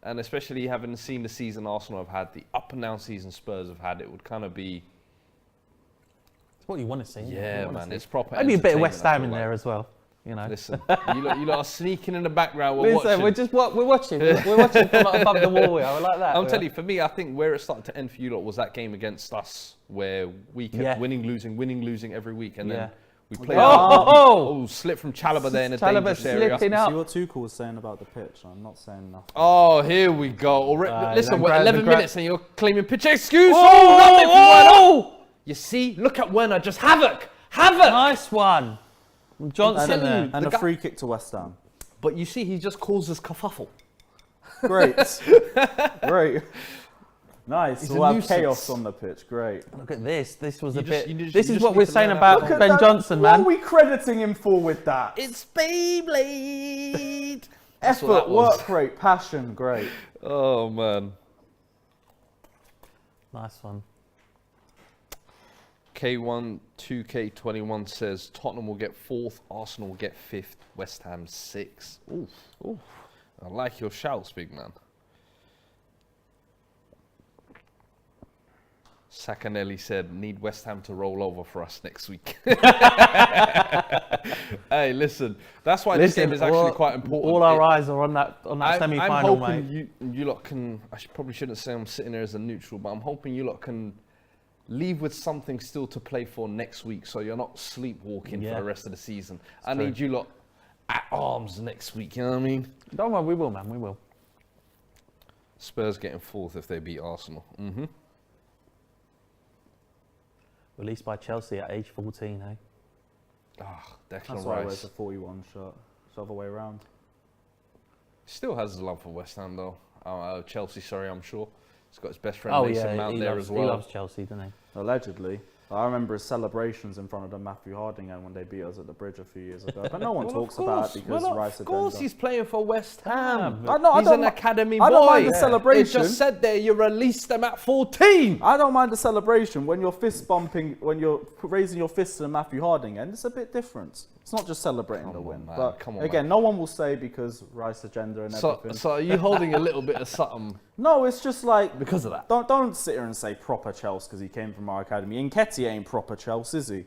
And especially having seen the season Arsenal have had, the up and down season Spurs have had, it would kind of be... It's what you want to see. Yeah, man, it's proper. Maybe a bit of West Ham in there as well. You know. Listen, you lot are sneaking in the background. We're watching. We're watching. We're watching from above the wall. I like that. I'm telling you, for me, I think where it started to end for you lot was that game against us, where we kept winning, losing every week, and then we played. Slip from Chalobah there in a dangerous area. See what Tuchel was saying about the pitch. I'm not saying nothing. Oh, here we go. Listen, we're 11 minutes and you're claiming pitch excuse. You see, look at Werner, just havoc. Nice one. Johnson and a free kick to West Ham. But you see, he just causes kerfuffle. Great. Nice. We'll have chaos on the pitch. Great. Look at this. This was this is what we're saying about Ben Johnson, man. What are we crediting him for with that? It's Beyblade. Effort, work rate, passion. Great. Oh, man. Nice one. K1 2K21 says Tottenham will get 4th, Arsenal will get 5th, West Ham 6th. Ooh. I like your shouts, big man. Sacanelli said, need West Ham to roll over for us next week. Hey, listen, that's why this game is actually quite important. All our eyes are on that semi-final, mate. I'm hoping you lot can, probably shouldn't say I'm sitting there as a neutral, but I'm hoping you lot can leave with something still to play for next week, so you're not sleepwalking for the rest of the season. I need you lot at arms next week, you know what I mean? Don't worry, we will, man, we will. Spurs getting 4th if they beat Arsenal. Released by Chelsea at age 14, eh? Declan That's Rice. why he wears a 41 shirt. It's the other way around. Still has the love for West Ham, though. Chelsea, sorry, I'm sure. He's got his best friend Mason Mount there as well. He loves Chelsea, doesn't he? Allegedly. I remember his celebrations in front of the Matthew Hardingham when they beat us at the Bridge a few years ago. But no one talks about it because Rice Of course he's playing for West Ham. He's an academy boy. I don't mind the celebration. It just said there you released them at 14. I don't mind the celebration when you're fist bumping, when you're raising your fists to Matthew Hardingham. It's a bit different. It's not just celebrating the win. But again, no one will say because Rice agenda and everything. So are you holding a little bit of something? No, it's just like because of that. Don't sit here and say proper Chelsea because he came from our academy. Nketiah ain't proper Chelsea, is he?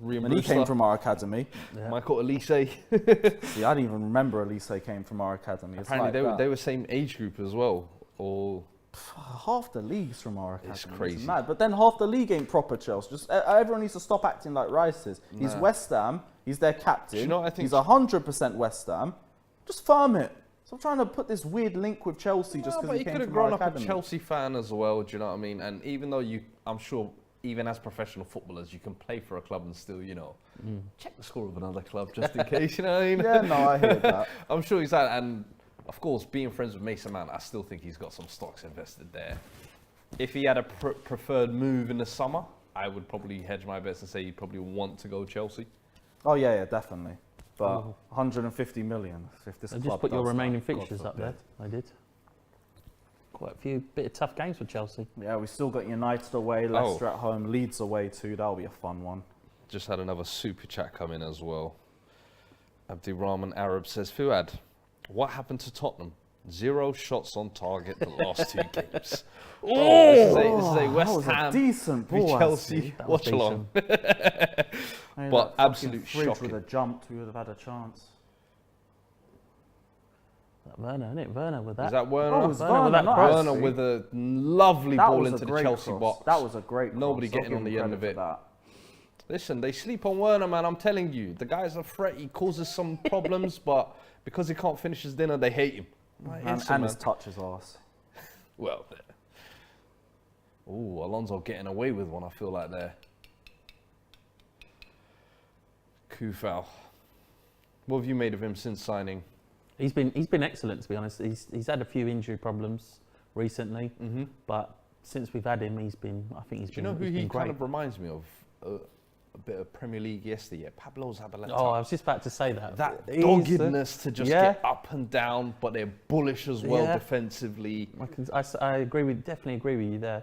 And he came from our academy. Yeah. Michael Elise. See, I didn't even remember Elise came from our academy. Apparently they were same age group as well. Or half the league's from our academy. It's crazy. It's mad. But then half the league ain't proper Chelsea. Just everyone needs to stop acting like Rice is. He's West Ham. He's their captain. You know what I think? He's 100% West Ham. Just firm it. Stop trying to put this weird link with Chelsea just because he came from our academy. But he could have grown up a Chelsea fan as well. Do you know what I mean? And even though I'm sure, even as professional footballers, you can play for a club and still, check the score of another club just in case. You know what I mean? Yeah, no, I hear that. I'm sure he's that, and of course, being friends with Mason Mount, I still think he's got some stocks invested there. If he had a preferred move in the summer, I would probably hedge my bets and say he'd probably want to go Chelsea. Oh yeah, definitely. But 150 million. If this I club just put your remaining that, fixtures up there. I did. Quite a few bit of tough games for Chelsea. Yeah, we still got United away, Leicester at home, Leeds away too. That'll be a fun one. Just had another super chat come in as well. Abdirahman Arab says, Fuad, what happened to Tottenham? 0 shots on target the last 2 games. This is a West Ham decent v ball, Chelsea That was watch along. Hey, But that absolute fucking fridge shocking. would have jumped, we would have had a chance. That Werner, isn't it? Werner with that. Is that Werner? Oh, it was Werner Werner, with that not cross. Werner Azpi. with a lovely That ball was a into the great Chelsea cross. box. That was a great cross. Nobody I'll getting give on the him end of credit it. for that. Listen, they sleep on Werner, man. I'm telling you. The guy's a threat. He causes some problems, but because he can't finish his dinner, they hate him. And his touch is arse. Well, ooh, Alonso getting away with one, I feel like there. Kufal. What have you made of him since signing? He's been excellent, to be honest. He's had a few injury problems recently, but since we've had him, I think he's Do you been. know who he's he been great. kind of reminds me of? A bit of Premier League yesterday. Pablo Zabaleta. Oh, I was just about to say that. That He is, doggedness to just yeah. get up and down, but they're bullish as well Yeah. defensively. I agree with, definitely agree with you there.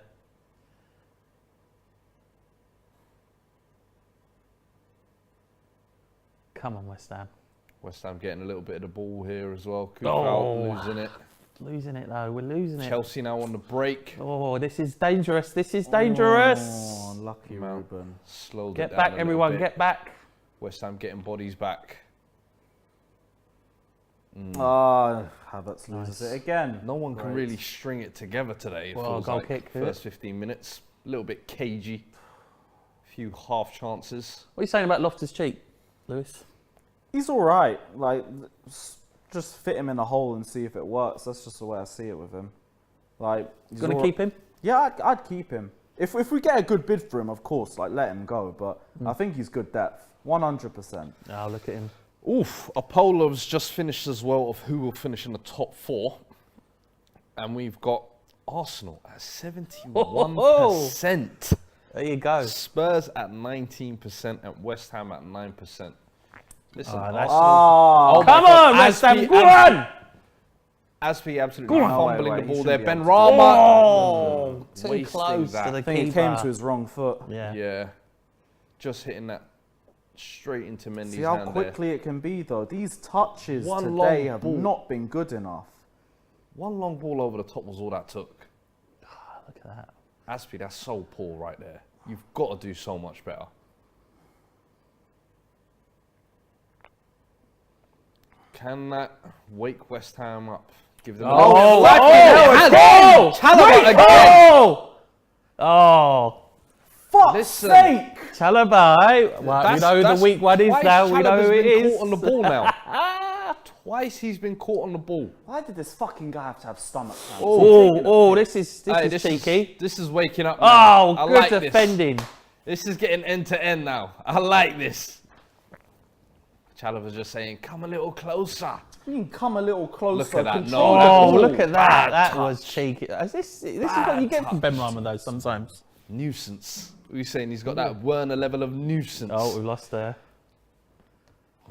Come on, West Ham. West Ham getting a little bit of the ball here as well. Oh. Kufal losing it. Losing it though, we're losing it. Chelsea now on the break. Oh, this is dangerous. This is dangerous. Oh, lucky Mount Ruben. slowed it Get down back, a little everyone, bit. get back. West Ham getting bodies back. Ah, Havertz loses Nice. it again. No one can Right. really string it together today. It Well, feels goal like kick, yeah. first 15 minutes, a little bit cagey. Few half chances. What are you saying about Loftus-Cheek, Lewis? He's all right. Like, just fit him in a hole and see if it works. That's just the way I see it with him. Like, he's Going to all- keep him? Yeah, I'd keep him. If we get a good bid for him, of course, like let him go. But I think he's good depth, 100%. Oh, look at him. Oof, Apollo's just finished as well of who will finish in the top 4. And we've got Arsenal at 71%. There you go. Spurs at 19% and West Ham at 9%. Listen, Oh, that's- Arsenal. Oh, my Come God, on, West Ham, Azpi- go on! Azpi absolutely Go on. fumbling Wait, the he ball should there. be Ben able to- Rama. Oh, too wasting close that. to the I think keeper. he came to his wrong foot. Yeah. Yeah, just hitting that straight into Mendy's See how hand quickly it can be, though. These touches One today long have ball. not been good enough. there. One long ball over the top was all that took. Look at that. Azpi, that's so poor right there. You've got to do so much better. Can that wake West Ham up? Give them Oh, fucking oh, hell, oh, Chalobah again. Oh! Oh! Fuck's Listen. sake! Chalobah. Well, we know who the weak one is twice now. We know Chalobah's who it been is. caught on the ball now. Twice he's been caught on the ball. Why did this fucking guy have to have stomach cancer? Oh, this is Hey, cheeky. This is waking up. Man. Oh, I good like defending. This is getting end to end now. I like this. Chalobah's just saying, come a little closer. You can come a little closer. Look at that. control No, the Oh, ball. look at that. Bad That touch. was cheeky. This is what you get from Ben Rama, though, sometimes. Nuisance. What are you saying? He's got that Werner level of nuisance. Oh, we lost there.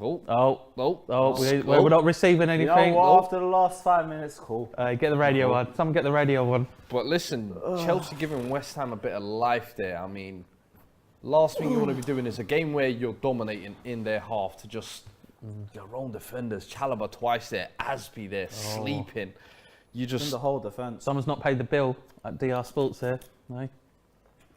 Oh. Oh, Oh. we're not receiving You anything. know what? After the last 5 minutes, cool. Get the radio on. Someone get the radio on. But listen, Chelsea giving West Ham a bit of life there. I mean, last thing you want to be doing is a game where you're dominating in their half to just your own defenders. Chalobah twice there, Azpi there, sleeping. You In just the whole defence. Someone's not paid the bill at DR Sports here. No.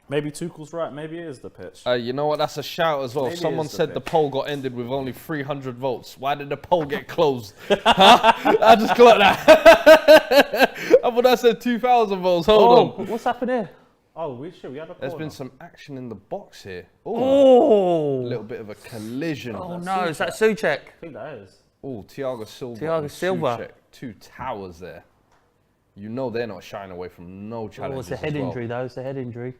Maybe Tuchel's right. Maybe it is the pitch. you know what? That's a shout as well. Maybe it Someone is the said the pitch. poll got ended with only 300 votes. Why did the poll get closed? Huh? I just got that. I thought I said 2,000 votes. Hold on. What's happened here? Oh, we had a There's corner. been some action in the box here. A Oh, little bit of a collision. oh no, is that Suchek? I think that is. Oh, Thiago Silva. Thiago and Silva. Souček. Two towers there. You know they're not shying away from no Oh, challenges. it's a head as well. injury though. It's a head injury.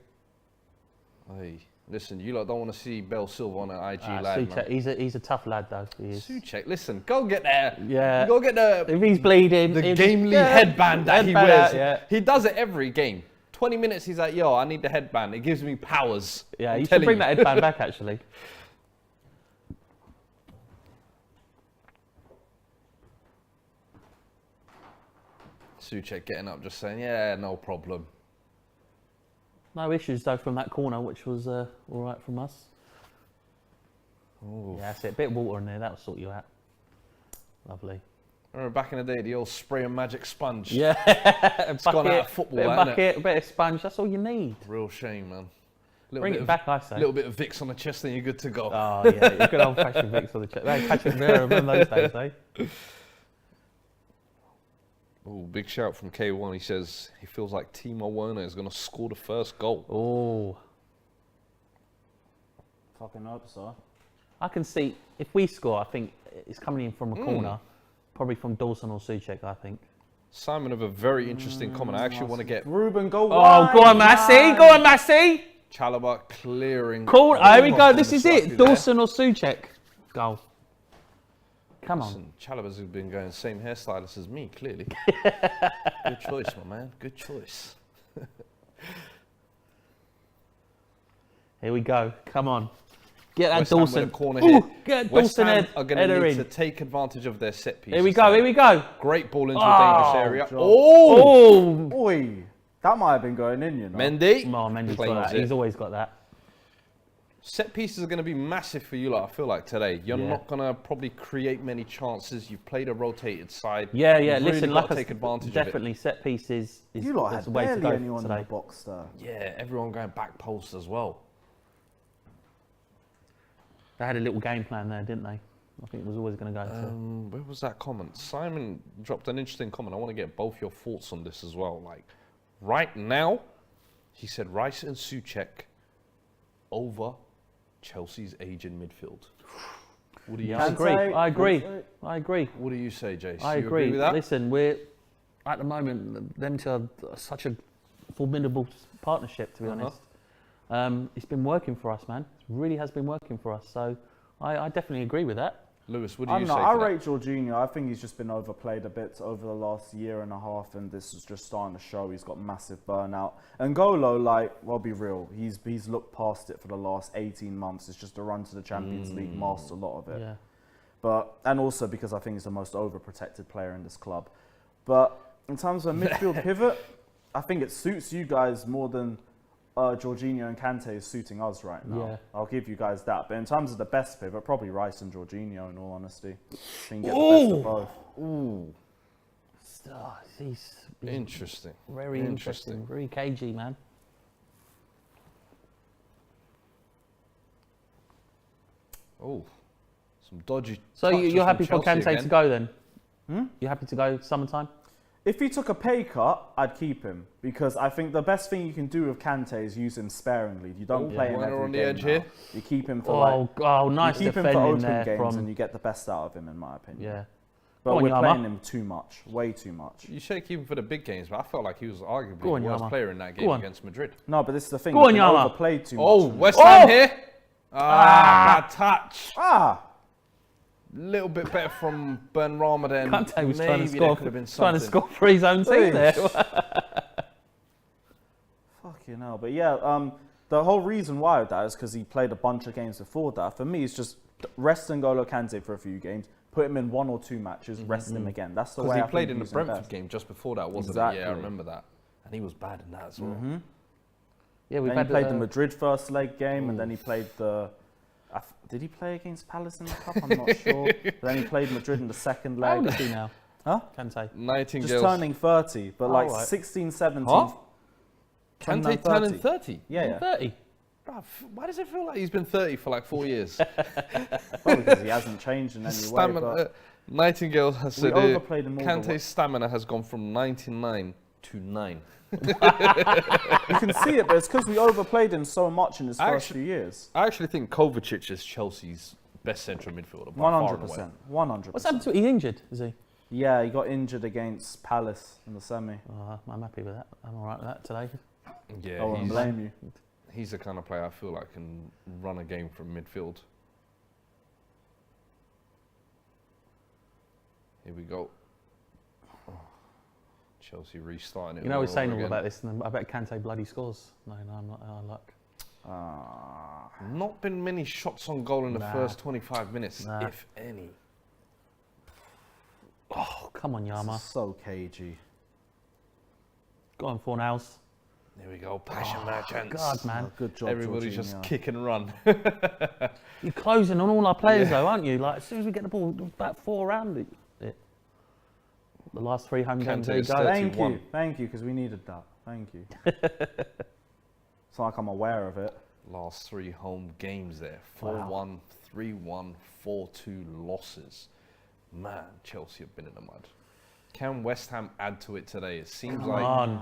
Hey, listen, you lot don't want to see Bell Silva on an IG live, Suchek, man. he's a tough lad though. He is. Souček, listen, go get there. Yeah. Go get the If he's bleeding, game league headband that he headband wears. out, yeah. He does it every game. 20 minutes, he's like, yo, I need the headband. It gives me powers. Yeah, I'm you should telling bring you. that headband back actually. Souček getting up, just saying, yeah, no problem. No issues though from that corner, which was all right from us. Ooh. Yeah, that's it. A bit of water in there, that'll sort you out. Lovely. Remember back in the day, the old spray and magic sponge. Yeah. It's gone out of football, bit of hasn't it? bucket, a bit of sponge. That's all you need. Real shame, man. Bring it back, I say. A little bit of Vicks on the chest and you're good to go. Oh, yeah. You're good old-fashioned Vicks on the chest. Hey, Patrick Vieira in those days, eh? Oh, big shout from K1. He says he feels like Timo Werner is going to score the first goal. Oh. Fucking hope so. I can see, if we score, I think it's coming in from a corner. Probably from Dawson or Souček, I think. Simon with a very interesting comment. I actually want to get Ruben, go Oh, wide, go on, Massey. man. Go on, Massey. Chalobah clearing. Cool. Here we go. Almost This on is the it. strike there. Dawson or Souček. Goal. Come on. Listen, Chalobah's been going same hairstylist as me, clearly. Good choice, my man. Good choice. Here we go. Come on. Get that West Ham with Dawson. a corner Ooh, here. get West Dawson Ham head. are going Header to need in. to take advantage of their set pieces. Here we go. Here we go. Great ball into Oh, a dangerous area. John. Oh! Oh. Oi, that might have been going in, you know. Mendy. Oh, Mendy's got claims that. it. He's always got that. Set pieces are going to be massive for you, like, I feel like, today. You're Yeah. not going to probably create many chances. You've played a rotated side. Yeah, You've really Listen, got like to take advantage definitely set pieces is You lot is had the way to barely go anyone in today. the box there. of it. Yeah, everyone going back post as well. They had a little game plan there, didn't they? I think it was always going to go to. Where was that comment? Simon dropped an interesting comment. I want to get both your thoughts on this as well. Like, right now, he said Rice and Souček over Chelsea's age in midfield. What do you I say? agree. I agree. Kante. I agree. What do you say, Jace? I You agree. with that? Listen, we're at the moment them two are such a formidable partnership. To be honest, it's been working for us, man. It really has been working for us. So I definitely agree with that. Lewis, what do you say? I for that? rate Jorginho. I think he's just been overplayed a bit over the last year and a half, and this is just starting to show. He's got massive burnout. And Golo, like, well, be real, he's looked past it for the last 18 months. It's just a run to the Champions League, masked a lot of it. Yeah. But and also because I think he's the most overprotected player in this club. But in terms of a midfield pivot, I think it suits you guys more than Jorginho and Kante is suiting us right now. Yeah. I'll give you guys that. But in terms of the best pivot, probably Rice and Jorginho, in all honesty. I think you get the best of both. Ooh, Oh, he's interesting. very interesting. Very cagey, man. Oh, some dodgy. So touches you're from happy for Chelsea Kante again. to go then? You happy to go summertime? If he took a pay cut, I'd keep him because I think the best thing you can do with Kante is use him sparingly. You don't play him Werner every on the game edge now. here. You keep him for Nice you keep him for defending open there games from. and you get the best out of him, in my opinion. Yeah. But Go on, we're Yama. playing him too much, way too much. You should keep him for the big games, but I felt like he was arguably Go on, the worst Yama. player in that Go game on. against Madrid. No, but this is the thing. Go He's on, been Yama. overplayed too Oh, much. West Ham here. Bad touch. Ah! Little bit better from Ben Rama then. Kante was trying to Maybe score. there could have been Trying to something. score for his own team there. Fucking hell. But yeah, the whole reason why of that is because he played a bunch of games before that. For me, it's just rest N'Golo Kante for a few games, put him in 1 or 2 matches, rest him again. That's the way Because he I played think in the he's Brentford best. game just before that, wasn't Exactly. it? Yeah, I remember that. And he was bad in that as well. Yeah, we've Then had he played the Madrid first leg game, and then he played the. Did he play against Palace in the cup? I'm not sure. Then he played Madrid in the second How old leg. is he now? Huh? Kante. Nightingale. Just turning 30, but like right. 16, 17. Huh? 29, Kante turning 30. 30. Yeah, yeah. 30. Bruv, why does it feel like he's been 30 for like 4 years? Well, because he hasn't changed in any way. Stamina. But Nightingale has we said overplayed him all the way. Kante's stamina has gone from 99 to 9. you can see it, but it's because we overplayed him so much in his first few years. I actually think Kovacic is Chelsea's best central midfielder. by far and away. 100%. 100%. What's happened to He's injured, is he? Yeah, he got injured against Palace in the semi. I'm happy with that. I'm all right with that today. Yeah, I won't blame you. he's the kind of player I feel like can run a game from midfield. Here we go. Oh, Chelsea restarting it. You know, all we're saying over all again. about this, and I bet Kante bloody scores. No, I'm not. I luck. Not been many shots on goal in the Nah. first 25 minutes, Nah. if any. Oh, come on, This Yama. is so cagey. Go on, Fornals. There we go, passion merchants. God, man. Oh, good job, Everybody's just Jorginho. kick and run. You're closing on all our players, though, aren't you? Like, as soon as we get the ball, about 4 around it. The last 3 home games, there you Kante's go. 31. Thank you, because we needed that. Thank you. It's like I'm aware of it. Last 3 home games there. 4-1, 3-1, 4-2 losses. Man, Chelsea have been in the mud. Can West Ham add to it today? It seems like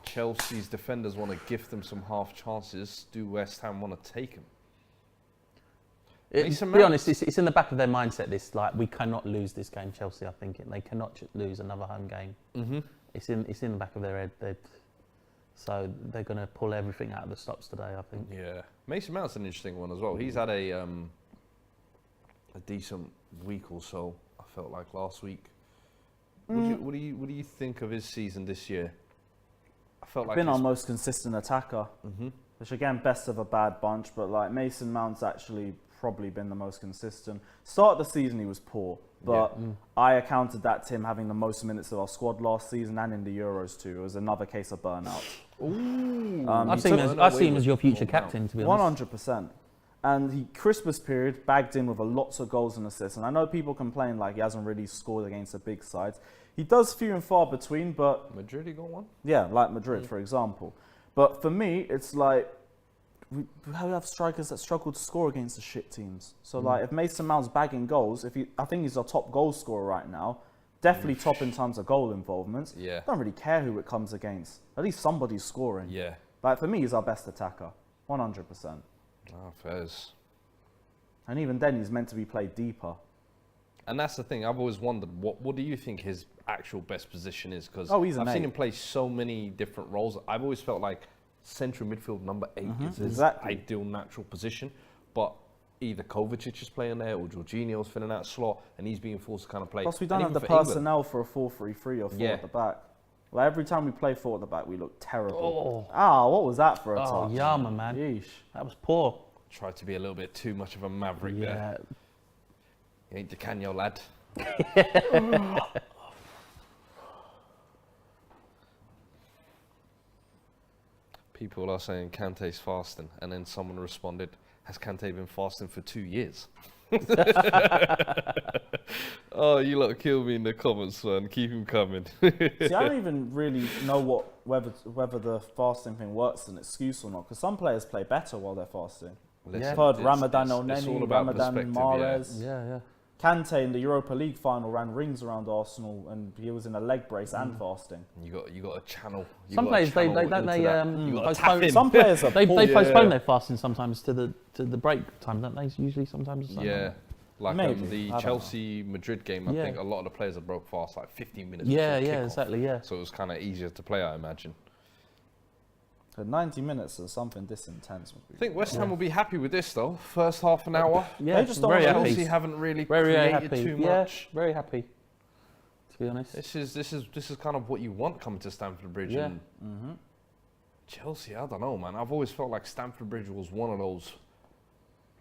Chelsea's defenders want to gift them some half chances. Do West Ham want to take them? To be honest, it's in the back of their mindset. This we cannot lose this game. Chelsea are thinking they cannot lose another home game. Mm-hmm. It's in the back of their head. So they're going to pull everything out of the stops today, I think. Yeah, Mason Mount's an interesting one as well. He's had a decent week or so. I felt like last week. What do you think of his season this year? I felt like Been our most consistent attacker, which again, best of a bad bunch. But like Mason Mount's actually probably been the most consistent. Start of the season he was poor, but I accounted that to him having the most minutes of our squad last season and in the Euros too. It was another case of burnout. I see him as your future captain, to be honest. 100%. And he Christmas period bagged in with lots of goals and assists. And I know people complain like he hasn't really scored against the big sides. He does few and far between, but Madrid, he got one. yeah, like Madrid, for example. But for me, it's like we have strikers that struggle to score against the shit teams. So like if Mason Mount's bagging goals, I think he's our top goal scorer right now. Definitely top in terms of goal involvements. Yeah. Don't really care who it comes against. At least somebody's scoring. Yeah. Like for me, he's our best attacker, 100%. Ah, fairs. And even then, he's meant to be played deeper. And that's the thing. I've always wondered, what do you think his actual best position is? Because he's I've seen him play so many different roles. I've always felt like central midfield number 8 is his ideal natural position. But either Kovacic is playing there or Jorginho's filling that slot, and he's being forced to kind of play. Plus, we don't have the for personnel for a 4-3-3 or 4 Yeah. at the back. Like every time we play 4 at the back, we look terrible. Oh. What was that for a touch? Yama, man. Yeesh. That was poor. Tried to be a little bit too much of a maverick there. You ain't Declan, lad. People are saying Kante's fasting, and then someone responded, has Kante been fasting for 2 years? Oh, you lot kill me in the comments, man. Keep him coming. See, I don't even really know whether the fasting thing works as an excuse or not, because some players play better while they're fasting. Listen, I've heard it's Ramadan all Elneny, about Ramadan perspective, Mahrez. Yeah. Kante in the Europa League final ran rings around Arsenal, and he was in a leg brace and fasting. You got a channel. Some players they Some players are they poor. postpone their fasting sometimes to the break time, don't they? Usually, sometimes. Yeah, like Maybe. the I don't Chelsea Madrid game. I think a lot of the players have broke fast like 15 minutes. Yeah, before kickoff. exactly. Yeah. So it was kind of easier to play, I imagine. 90 minutes is something this intense. I think West Ham will be happy with this though. First half an hour. Yeah, They just don't very want happy. Chelsea haven't really Very created happy. too Yeah, much. very happy. To be honest. This is kind of what you want coming to Stamford Bridge. Yeah. And Chelsea, I don't know, man. I've always felt like Stamford Bridge was one of those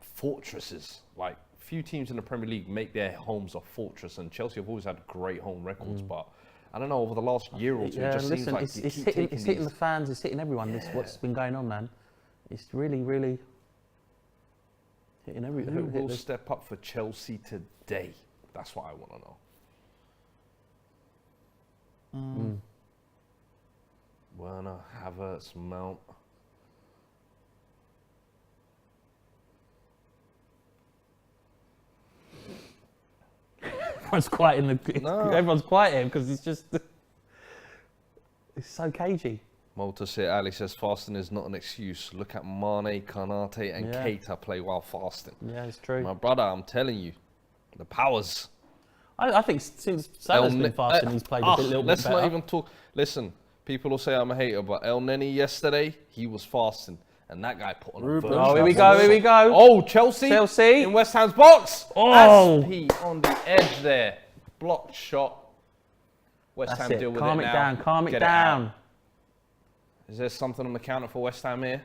fortresses. Like few teams in the Premier League make their homes a fortress, and Chelsea have always had great home records. But I don't know, over the last year or two, it just seems like it's hitting the fans, it's hitting everyone. This what's been going on, man. It's really, really hitting everyone. Who will step up for Chelsea today? That's what I want to know. Werner, Havertz, Mount. Everyone's quiet everyone's quiet here because it's just it's so cagey. Malta Ali says fasting is not an excuse. Look at Mane, Kanate and Keita play while fasting. Yeah, it's true. My brother, I'm telling you, the powers. I think since Salah's been fasting, he's played a little bit let's better. not even talk. Listen, people will say I'm a hater, but El Neni yesterday, he was fasting. And that guy put on a version. Oh, here we go. Oh, Chelsea in West Ham's box. Oh. Aspi on the edge there. Blocked shot. West Ham deal with Calm it it now. down. Calm it Get down. out. Is there something on the counter for West Ham here?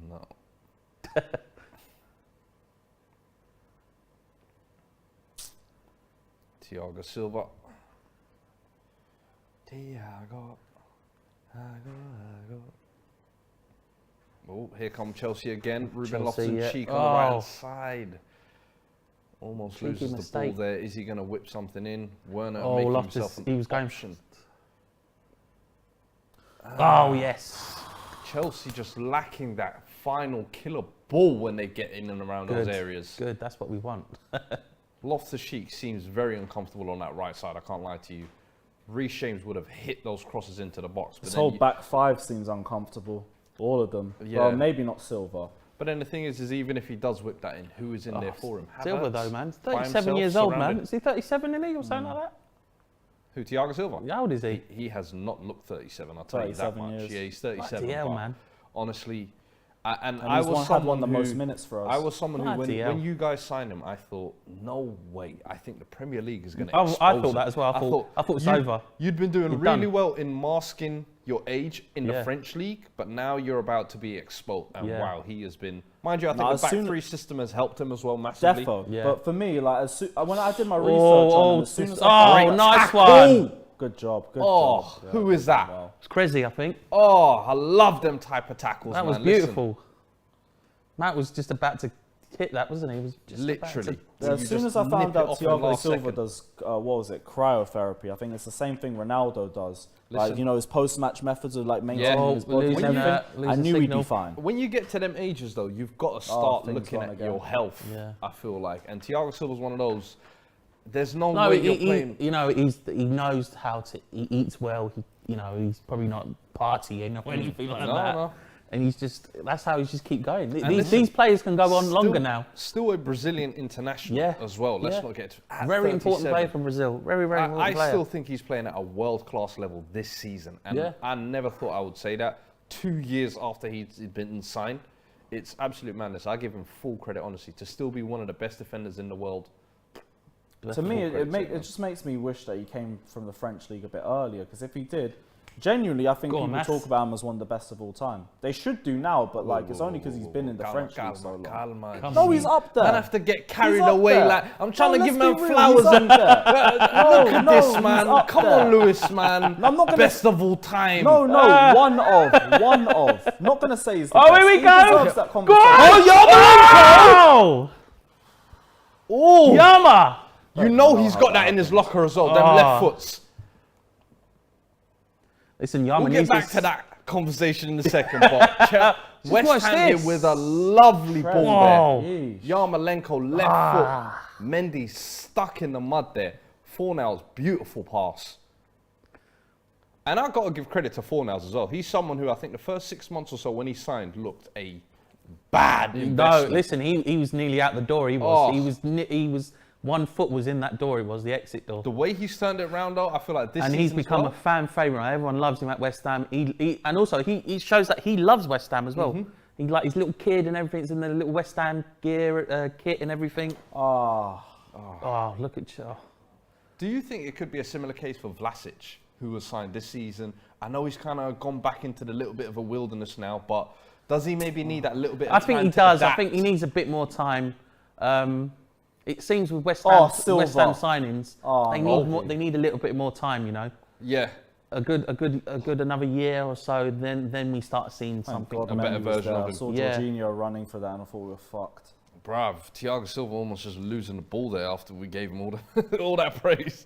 No. Thiago Silva. Thiago. Oh, here come Chelsea again. Ruben Chelsea, Loftus-Cheek on the right hand side. Almost Cheeky loses the mistake. ball there. Is he going to whip something in? Werner Oh, making Loftus, himself an he was going. option. Oh yes. Chelsea just lacking that final killer ball when they get in and around those areas. Good, that's what we want. Loftus-Cheek seems very uncomfortable on that right side, I can't lie to you. Reece James would have hit those crosses into the box. But This then whole back five seems uncomfortable. All of them. Yeah. Well, maybe not Silva. But then the thing is even if he does whip that in, who is in there for him? Silva Havertz, though, man. by 37 himself, years old, man. surrounded. Is he 37 nearly or something like that? Who, Thiago Silva? How old is he? He has not looked 37, I'll tell you that 37 much. years. Yeah, he's 37. Bloody hell, but man. honestly, And I he's was had someone one of the who, most minutes for us. I was someone who, Bloody hell. when you guys signed him, I thought, no way. I think the Premier League is going to I expose thought him. that as well. I thought it's over. You'd been doing You're really done. well in masking your age in the Yeah. French league, but now you're about to be exposed. And Yeah. wow, he has been. Mind you, I think No, the as back soon- three system has helped him as well massively. Defo. Yeah. But for me, like, when I did my research on him, as soon as I found nice one. Good job. Good Oh, job. Yeah, who is that? well. It's crazy, I think. Oh, I love them type of tackles, That man. was Listen, beautiful. Matt was just about to hit that, wasn't he? He was just literally. Yeah, as soon as I found out Thiago Silva does, what was it, cryotherapy, I think it's the same thing Ronaldo does. Like, Listen. you know, his post-match methods of like maintaining Yeah. his body and Losing everything. that, losing I knew he'd signal. be fine. When you get to them ages, though, you've got to start things looking gone at again. your health. Yeah. I feel like, and Thiago Silva's one of those. There's no, No, way you're playing. you know, he knows how to. He eats well. He's probably not partying or anything like that. No. And he's just. That's how he's just keep going. listen, These players can go on Still- longer now. Still a Brazilian international Yeah. as well. Let's Yeah. not get at Very important 37. player from Brazil. Very important I player. still think he's playing at a world-class level this season. And Yeah. I never thought I would say that. 2 years after he'd been signed, it's absolute madness. I give him full credit, honestly, to still be one of the best defenders in the world. To me, Full credit to it him. just makes me wish that he came from the French league a bit earlier. Because if he did, genuinely, I think Go on, people Matt. talk about him as one of the best of all time. They should do now, but like it's only because he's been in the Calma, French league so long. calma. No, he's up there. Man, have to get carried He's up away. there. Like I'm trying No, to give let's man be real, flowers he's up and there. look at No, this, he's man. up Come there. on, Lewis, man. I'm not gonna Best of all time. No, one of. Not gonna say he's the Oh, best. here we He go. deserves that Go conversation. on! Oh! Oh, Yama! you know he's got that in his locker as well. Them Ah. left foots. Listen, Yama We'll get needs back to to that conversation in a second, but West watch Ham here this. with a lovely ball Whoa. there. Yeesh. Yarmolenko left foot. Mendy stuck in the mud there. Fornals, beautiful pass. And I've got to give credit to Fornals as well. He's someone who I think the first 6 months or so when he signed looked a bad No, investment. listen, he was nearly out the door. He was. Oh. He was. 1 foot was in that door. It was the exit door. The way he's turned it around though, I feel like this And season he's as become well, a fan favourite. Everyone loves him at West Ham. And also he shows that he loves West Ham as well. Mm-hmm. He like his little kid and everything's in the little West Ham gear kit and everything. Ah, Oh, look at you. Do you think it could be a similar case for Vlasic, who was signed this season? I know he's kind of gone back into the little bit of a wilderness now, but does he maybe need that little bit of I time think he to does. I adapt? think he needs a bit more time. It seems with West Oh, Ham, Silva. West Ham signings, Oh, they need okay. more. They need a little bit more time. You know, Yeah, a good another year or so. Then we start seeing thank something. God A better Mendy was version there. of I him. saw Yeah. Jorginho running for that and I thought we were fucked. bruv, Thiago Silva almost just losing the ball there after we gave him all the, all that praise.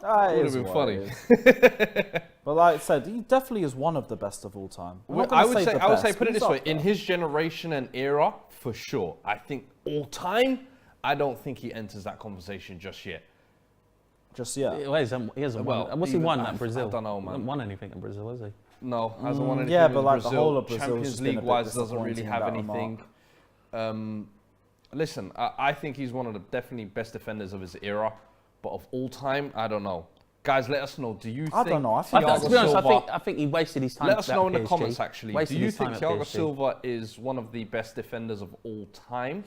It Would is have been what it is. But like I said, he definitely is one of the best of all time. I'm not I gonna would say, the I would best, say, put but it he's this way: up in there. his generation and era, for sure. I think all time, I don't think he enters that conversation just yet. Just yeah. He hasn't Well, won. What's he even- won I at Brazil? don't know, man. He hasn't won anything in Brazil, has he? No, hasn't won anything yeah, with but like the Brazil. whole of Brazil's Champions just been a League bit wise doesn't really disappointing have in that anything. Listen, I think he's one of the definitely best defenders of his era, but of all time, I don't know. Guys, let us know. Do you think I don't know. I think Thiago To be honest, Silva? I think he wasted his time. Let us at know in the PSG. comments. Actually, do Wasted you his think time at Thiago PSG. Silva is one of the best defenders of all time,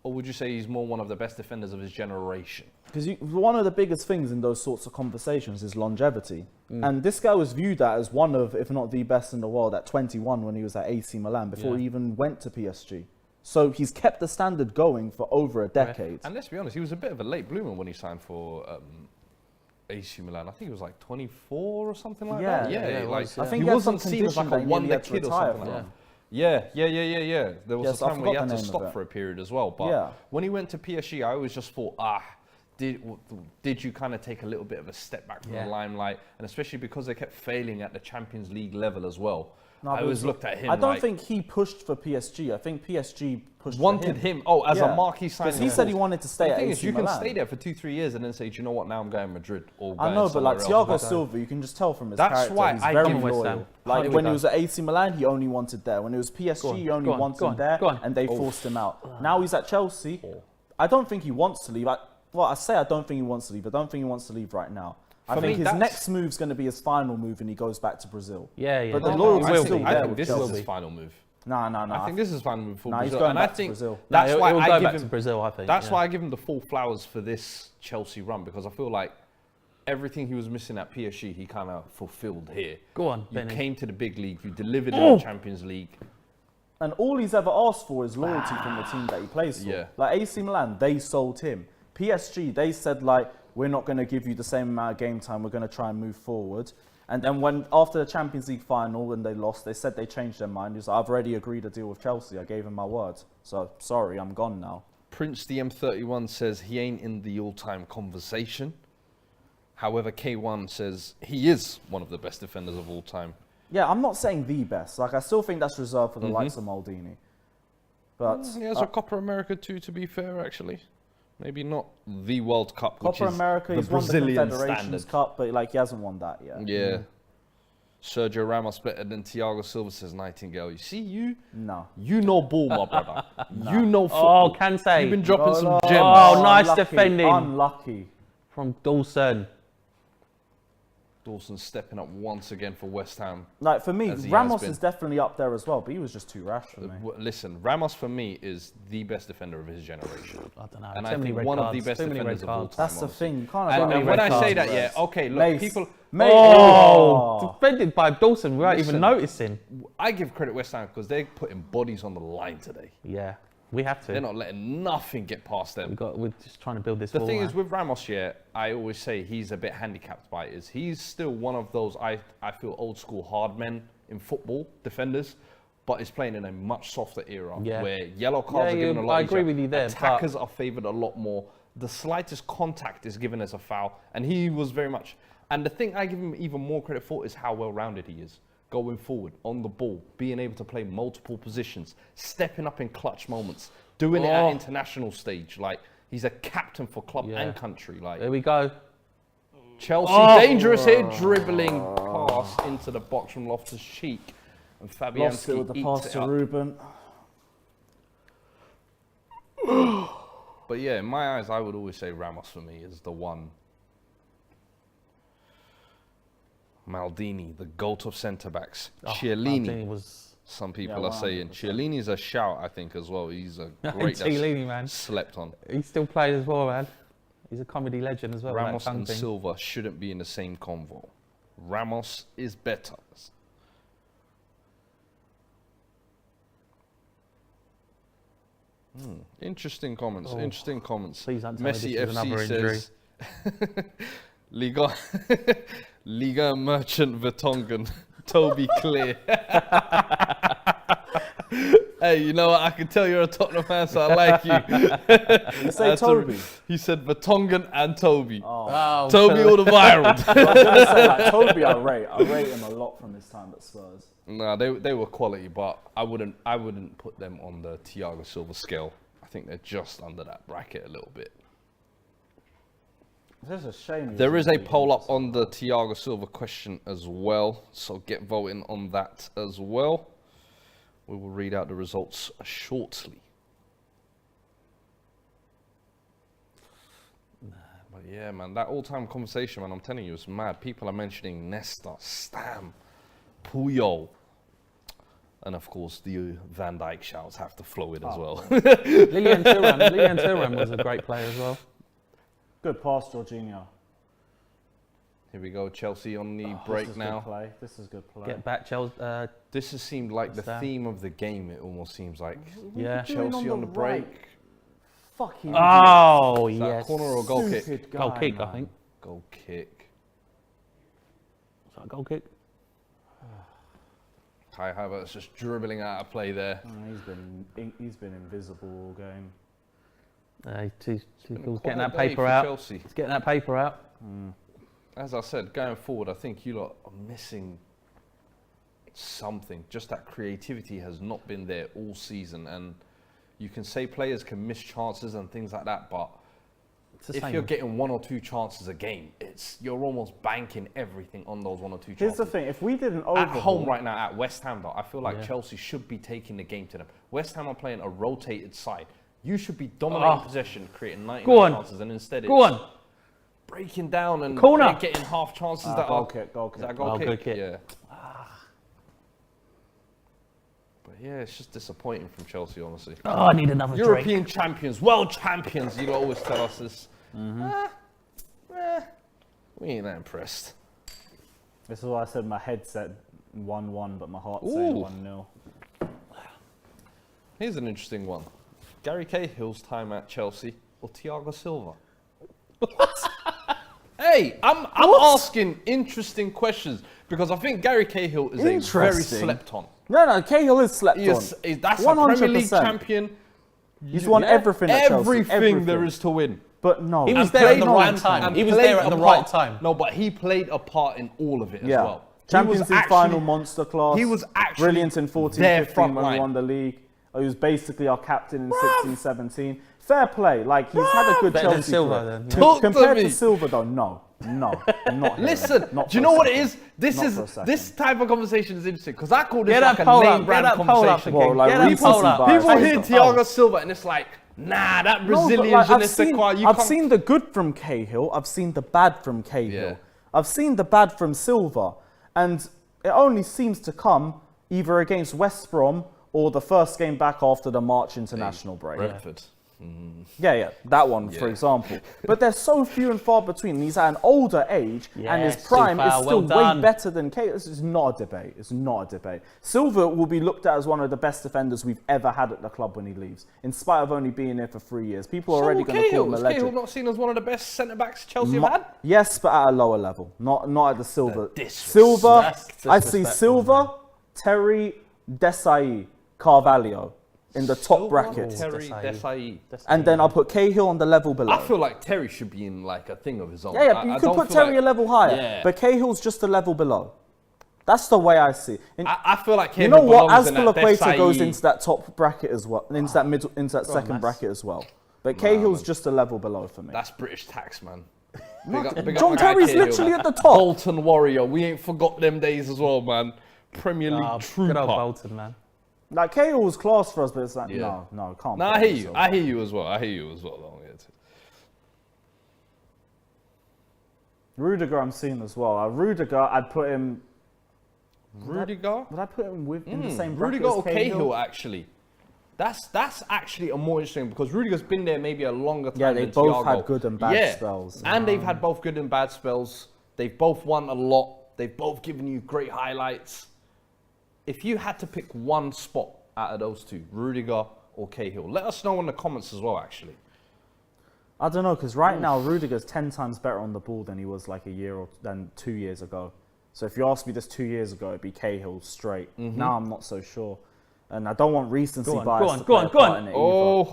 or would you say he's more one of the best defenders of his generation? Because one of the biggest things in those sorts of conversations is longevity. And this guy was viewed as one of, if not the best in the world, at 21 when he was at AC Milan before he even went to PSG. So he's kept the standard going for over a decade. And let's be honest, he was a bit of a late bloomer when he signed for AC Milan. I think he was like 24 or something like that. Yeah, Yeah, it like was, yeah. I think he he had some wasn't seen as like condition a that he nearly wonder had to kid or retire something like from. that. Yeah. There was Yes, a I time where he forgot had the to name of stop it. for a period as well. But Yeah. when he went to PSG, I always just thought, did you kind of take a little bit of a step back from the limelight? And especially because they kept failing at the Champions League level as well. No, I but always looked at him I don't like, think he pushed for PSG. I think PSG pushed wanted for him. as a marquee signing. Because he said he wanted to stay The at thing AC is, you Milan. can stay there for 2-3 years and then say, do you know what, now I'm going to Madrid. Or I going know, but like somewhere else. Thiago Silva, you can just tell from his That's character, why he's I very give him West loyal. Ham. Like Here we when go. he was at AC Milan, he only wanted there. When it was PSG, he only wanted him there, and they forced him out. Now he's at Chelsea. I don't think he wants to leave. I don't think he wants to leave. I don't think he wants to leave right now. I think his next move's going to be his final move, and he goes back to Brazil. Yeah. But the No, loyalty I is think, still I there think with this is Chelsea. his final move. No. I think this is his final move for Brazil. He's going and back I to think Brazil. that's why he'll I go give back him to Brazil, I think. That's why I give him the full flowers for this Chelsea run, because I feel like everything he was missing at PSG, he kind of fulfilled here. Go on, You Benny. came to the big league, you delivered in the Champions League. And all he's ever asked for is loyalty from the team that he plays for. Yeah. Like AC Milan, they sold him. PSG, they said like, we're not going to give you the same amount of game time. We're going to try and move forward. And then after the Champions League final, when they lost, they said they changed their mind. He was like, I've already agreed a deal with Chelsea. I gave him my word. So sorry, I'm gone now. Prince DM31 says he ain't in the all-time conversation. However, K1 says he is one of the best defenders of all time. Yeah, I'm not saying the best. Like, I still think that's reserved for the likes of Maldini. But He has a Copa America too, to be fair, actually. Maybe not the World Cup, which Copa is America, the he's won the Brazilian Confederations standard. Cup, but like he hasn't won that yet. Yeah. Sergio Ramos better than Thiago Silva, says Nightingale. You see, you know ball, my brother. You know football. Oh, can say. You've been dropping some gems. Oh, nice unlucky, defending. Unlucky. From Dawson. Dawson stepping up once again for West Ham. Like for me, As he Ramos has been. is definitely up there as well, but he was just too rash for me. Listen, Ramos for me is the best defender of his generation. I don't know. And too I many think red one cards. of the best Too many defenders red of all cards. time. That's the honestly. thing. You can't And, have and any when red I say cards that, for yeah, Reds. okay, look, Mace. people. Oh, defended by Dawson without even noticing. I give credit West Ham because they're putting bodies on the line today. Yeah, we have to. They're not letting nothing get past them. We're just trying to build this. The wall, thing man. is with Ramos, yeah, I always say he's a bit handicapped by it. He's still one of those, I feel, old school hard men in football, defenders, but is playing in a much softer era where yellow cards are given a lot I agree easier. with you there. Attackers are favoured a lot more. The slightest contact is given as a foul, and he was very much. And the thing I give him even more credit for is how well-rounded he is. Going forward, on the ball, being able to play multiple positions, stepping up in clutch moments, doing it at international stage. Like, he's a captain for club and country. Like, There we go. Chelsea, dangerous here, dribbling pass into the box from Loftus-Cheek. And Lost it with Fabianski the eats pass it to up. Ruben. But yeah, in my eyes, I would always say Ramos for me is the one. Maldini, the GOAT of centre-backs. Chiellini, Maldini was some people are saying. Chiellini's a shout, I think, as well. He's a great Chiellini, man. slept on. He still plays as well, man. He's a comedy legend as well. Ramos that and thing. Silva shouldn't be in the same convo. Ramos is better. Interesting comments. Interesting comments. Please don't tell me Messi this is another injury. says Liga Liga Merchant Vertonghen. Toby Clear. Hey, you know what? I can tell you're a Tottenham fan, so I like you. You say Toby? He said Vertonghen and Toby. Oh, Toby or the viral. I was gonna say like Toby, I rate him a lot from his time at Spurs. No, they were quality, but I wouldn't put them on the Thiago Silva scale. I think they're just under that bracket a little bit. It's just a shame. There is a poll up on the Thiago Silva question as well, so get voting on that as well. We will read out the results shortly. But yeah, man, that all-time conversation, man, I'm telling you, it's mad. People are mentioning Nesta, Stam, Puyol. And of course, the Van Dijk shouts have to flow in as well. Lilian Thuram was a great player as well. Good pass, Jorginho. Here we go, Chelsea on the This break is now. Good play. This is good play. Get back, Chelsea. This has seemed like the What's that? theme of the game, it almost seems like. Yeah. Chelsea on the break. Fucking. Oh, Is that yes. corner or goal kick? Stupid guy, Goal kick, I man. think. Goal kick. Was that a goal kick? Kai Havertz just dribbling out of play there. He's been invisible all game. Tuchel's Quite getting a that day paper for out. Chelsea. He's getting that paper out. As I said, going forward, I think you lot are missing something. Just that creativity has not been there all season. And you can say players can miss chances and things like that, but if you're getting 1 or 2 chances a game, you're almost banking everything on those 1 or 2 chances. Here's the thing, if we didn't overhaul... At home right now, at West Ham, though, I feel like Chelsea should be taking the game to them. West Ham are playing a rotated side. You should be dominating possession, creating 99 chances, and instead it's breaking down and getting half chances that goal are... kick. Is that a goal kick? Good kick. Yeah. But yeah, it's just disappointing from Chelsea, honestly. Oh, I need another European champions, world champions, you always tell us this. We ain't that impressed. This is why I said my head said 1-1, but my heart's saying 1-0. Here's an interesting one. Gary Cahill's time at Chelsea or Thiago Silva? Hey, I'm asking interesting questions because I think Gary Cahill is a very slept on. No, Cahill is slept on. That's 100%. A Premier League champion. He's won everything at Chelsea. Everything there is to win. But no. He was there at the right time. He was there at the right time. No, but he played a part in all of it as well. Champions League final monster class. He was actually brilliant in 14-15 when we won the league. He was basically our captain in 16-17. Fair play. Like, he's had a good Chelsea Silva, then. Compared to Silva, though, no, not Listen, do you know what it is? This type of conversation is interesting because I call this like a name brand conversation. Well, like people hear Thiago Silva and it's like, nah, that Brazilian I've seen the good from Cahill. I've seen the bad from Cahill. Yeah. I've seen the bad from Silva, and it only seems to come either against West Brom or the first game back after the March international break. Brentford. Yeah, that one, for example. But they're so few and far between. He's at an older age, and his prime is still way better than Kate. This is not a debate. It's not a debate. Silva will be looked at as one of the best defenders we've ever had at the club when he leaves, in spite of only being here for 3 years. People are already going to call him a legend. Cahill not seen as one of the best centre-backs Chelsea have had? Yes, but at a lower level. Not at the Silva. Silva, I see Silva, Terry, Desai, Carvalho in the top bracket. Terry, Desai. And then I'll put Cahill on the level below. I feel like Terry should be in like a thing of his own. Yeah, you could put Terry a level higher, but Cahill's just a level below. That's the way I see it. I feel like Cahill, you know what? Azpilicueta goes into that top bracket as well, into that second bracket as well. But Cahill's just a level below for me. That's British tax, man. John Terry's literally at the top. Bolton Warrior. We ain't forgot them days as well, man. Premier League trooper. Good old Bolton, man. Like, Cahill was class for us, but it's like, no, can't. No, I hear you as well. Rudiger, I'm seeing as well. Rudiger, I'd put him... Rudiger? Would I put him in the same bracket Rudiger as or Cahill, actually? That's actually a more interesting because Rudiger's been there maybe a longer time than Thiago. Yeah, they both had good and bad spells. And they've had both good and bad spells. They've both won a lot. They've both given you great highlights. If you had to pick one spot out of those two, Rudiger or Cahill, let us know in the comments as well, actually. I don't know, because right now, Rudiger's 10 times better on the ball than he was like than 2 years ago. So if you asked me this 2 years ago, it'd be Cahill straight. Now I'm not so sure. And I don't want recency bias to play a part in it either.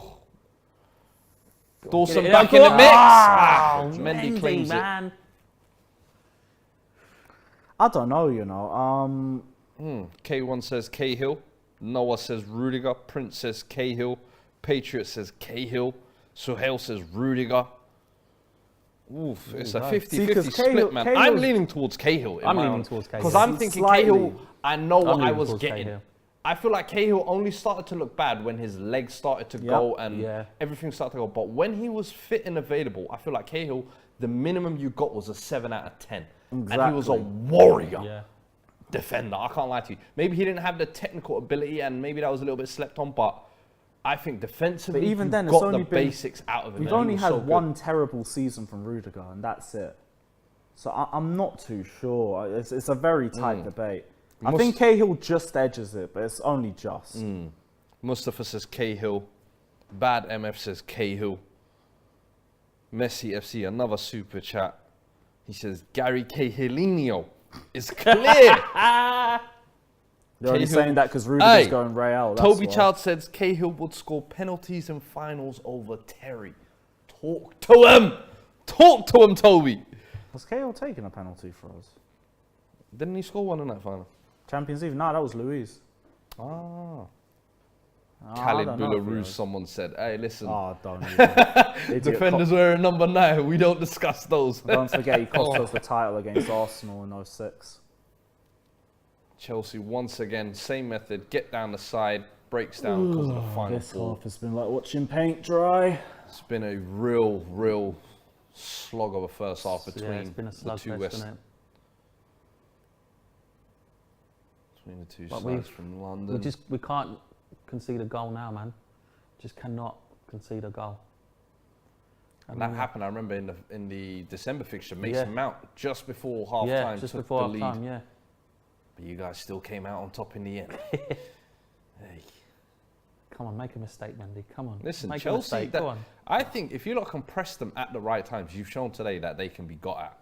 Dawson back in the mix. Mendy claims it. I don't know, you know. K1 says Cahill. Noah says Rudiger. Prince says Cahill. Patriot says Cahill. Suhail says Rudiger. Oof, it's a 50-50 split, man. I'm leaning towards Cahill. I'm leaning towards Cahill. Because I'm thinking Cahill, I know what I was getting. Cahill. I feel like Cahill only started to look bad when his legs started to go and everything started to go. But when he was fit and available, I feel like Cahill, the minimum you got was a 7 out of 10. Exactly. And he was a warrior defender. I can't lie to you. Maybe he didn't have the technical ability and maybe that was a little bit slept on, but I think defensively, but even then, got the basics out of him. We've only had one terrible season from Rudiger, and that's it. So I'm not too sure. It's a very tight debate. I think Cahill just edges it, but it's only just. Mustafa says Cahill. Bad MF says Cahill. Messi FC, another super chat. He says Gary Cahillinho is clear. They're only Cahill- saying that because Rudiger's Hey, going Real. That's Toby why. Child says Cahill would score penalties in finals over Terry. Talk to him! Talk to him, Toby! Was Cahil taking a penalty for us? Didn't he score one in that final? Champions League? No, that was Luis. Ah. Oh, Khalid I don't know if he Belarus, was. someone said. Hey, listen. Oh, don't even. Defenders wearing number 9. We don't discuss those. Don't forget he cost us the title against Arsenal in 06. Chelsea once again, same method. Get down the side, breaks down because of the final This ball. half has been like watching paint dry. It's been a real slog of a first half between it's been a the two slugfest, West. isn't it? Between the two But sides from London. We can't concede a goal now, man. Just cannot concede a goal. And that happened, I remember, in the December fixture. Yeah. Mason Mount just before half Yeah, time just took before the half lead. time, yeah. But you guys still came out on top in the end. Hey. Come on, make a mistake, Mendy. Come on. Listen, make Chelsea, a mistake. Go on. I think if you lot can press them at the right times, you've shown today that they can be got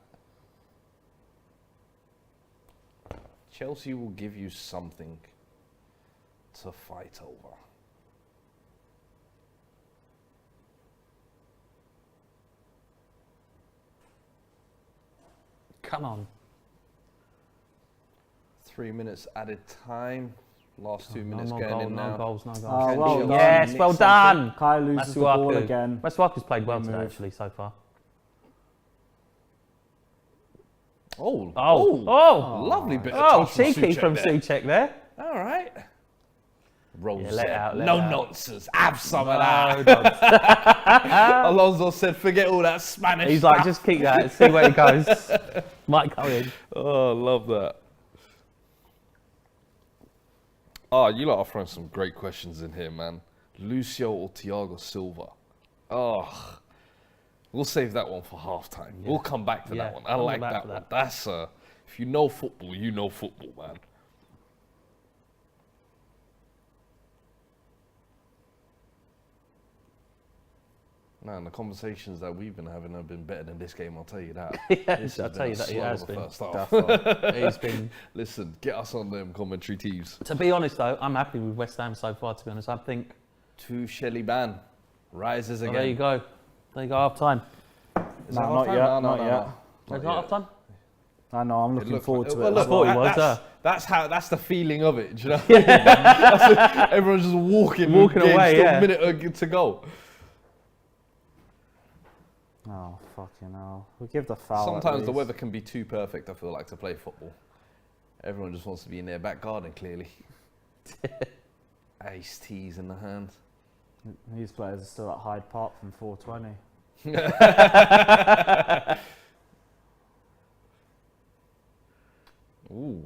at. Chelsea will give you something to fight over. Come on. 3 minutes added time. Last 2 minutes no going goal, in no now. goals, no goals. Oh, Can well Chelsea done. Yes, nick well something? done. Kai loses the ball Masuaku. again. Masuaku's played well Good today, move. actually, so far. Oh, lovely bit of Oh, touch from cheeky Souček from there. Souček there. All right. Rose Yeah, let it said, out, let no it out. nonsense, have some of No, that. Alonso said, forget all that Spanish He's like, stuff. just keep that, see where it goes. Might go in. Oh, I love that. Oh, you lot are throwing some great questions in here, man. Lucio or Thiago Silva? Oh, we'll save that one for halftime. Yeah. We'll come back to Yeah, that one. I come like back that to one. that. That's if you know football, you know football, man. Man, the conversations that we've been having have been better than this game, I'll tell you that. This I'll has tell been you a that, it slog has of a been. first half. He's been. Listen, get us on them commentary teams. To be honest, though, I'm happy with West Ham so far, to be honest. I think. Tuchel Ban rises again. There you go. There you go, half time. Is No, that not half-time? yet, No, not yet. no. Is Not it yet. half time? I know, I'm looking looked forward to well, it. look, as well. thought it was, that's the feeling of it. Do you know? Everyone's just walking Walking away, still yeah. a minute to go. Oh, fucking hell. We'll give the foul. Sometimes at the least. weather can be too perfect, I feel like, to play football. Everyone just wants to be in their back garden, clearly. Iced teas in the hand. These players are still at Hyde Park from 420. Ooh.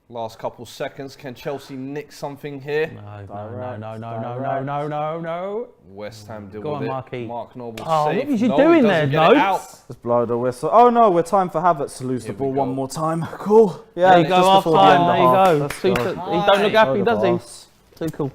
Last couple seconds. Can Chelsea nick something here? No. West Ham deal Go with on, it. Marquis. Mark Noble Oh, safe. what was you No, doing he there, doesn't get it out. Notes? Let's blow the whistle. Oh no, we're time for Havertz to lose Here the we ball go. one more time. Cool. Yeah, There you go, just half before the end time. of There you half. go. Let's He go. don't look happy, Load of does he? arse. Too cool.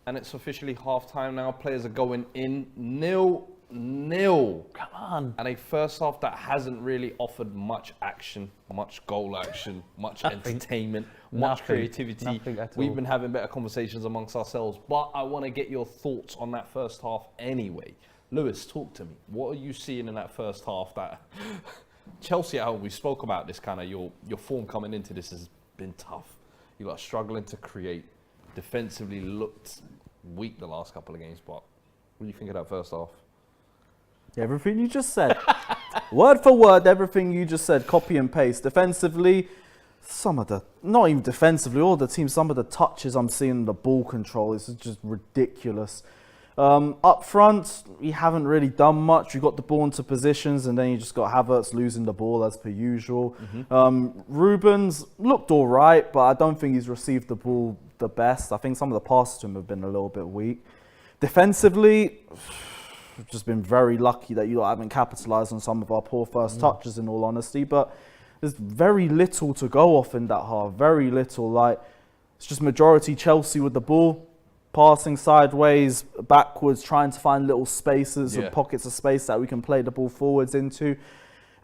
And it's officially half time now. Players are going in 0-0. Come on. And a first half that hasn't really offered much action, much goal action, much entertainment, much Nothing. creativity. Nothing at We've all. been having better conversations amongst ourselves, but I want to get your thoughts on that first half anyway. Lewis, talk to me. What are you seeing in that first half that Chelsea at home, we spoke about this kind of your form coming into this has been tough. You lot struggling to create. Defensively looked weak the last couple of games, but what do you think of that first half? Everything you just said. Word for word, everything you just said, copy and paste. Defensively, not even defensively, all the teams, some of the touches I'm seeing, the ball control is just ridiculous. Up front, we haven't really done much. We got the ball into positions and then you just got Havertz losing the ball as per usual. Rubens looked all right, but I don't think he's received the ball the best. I think some of the passes to him have been a little bit weak. Defensively, we've just been very lucky that you haven't capitalised on some of our poor first touches, in all honesty. But there's very little to go off in that half. Very little. Like, it's just majority Chelsea with the ball, passing sideways, backwards, trying to find little spaces or Yeah. pockets of space that we can play the ball forwards into.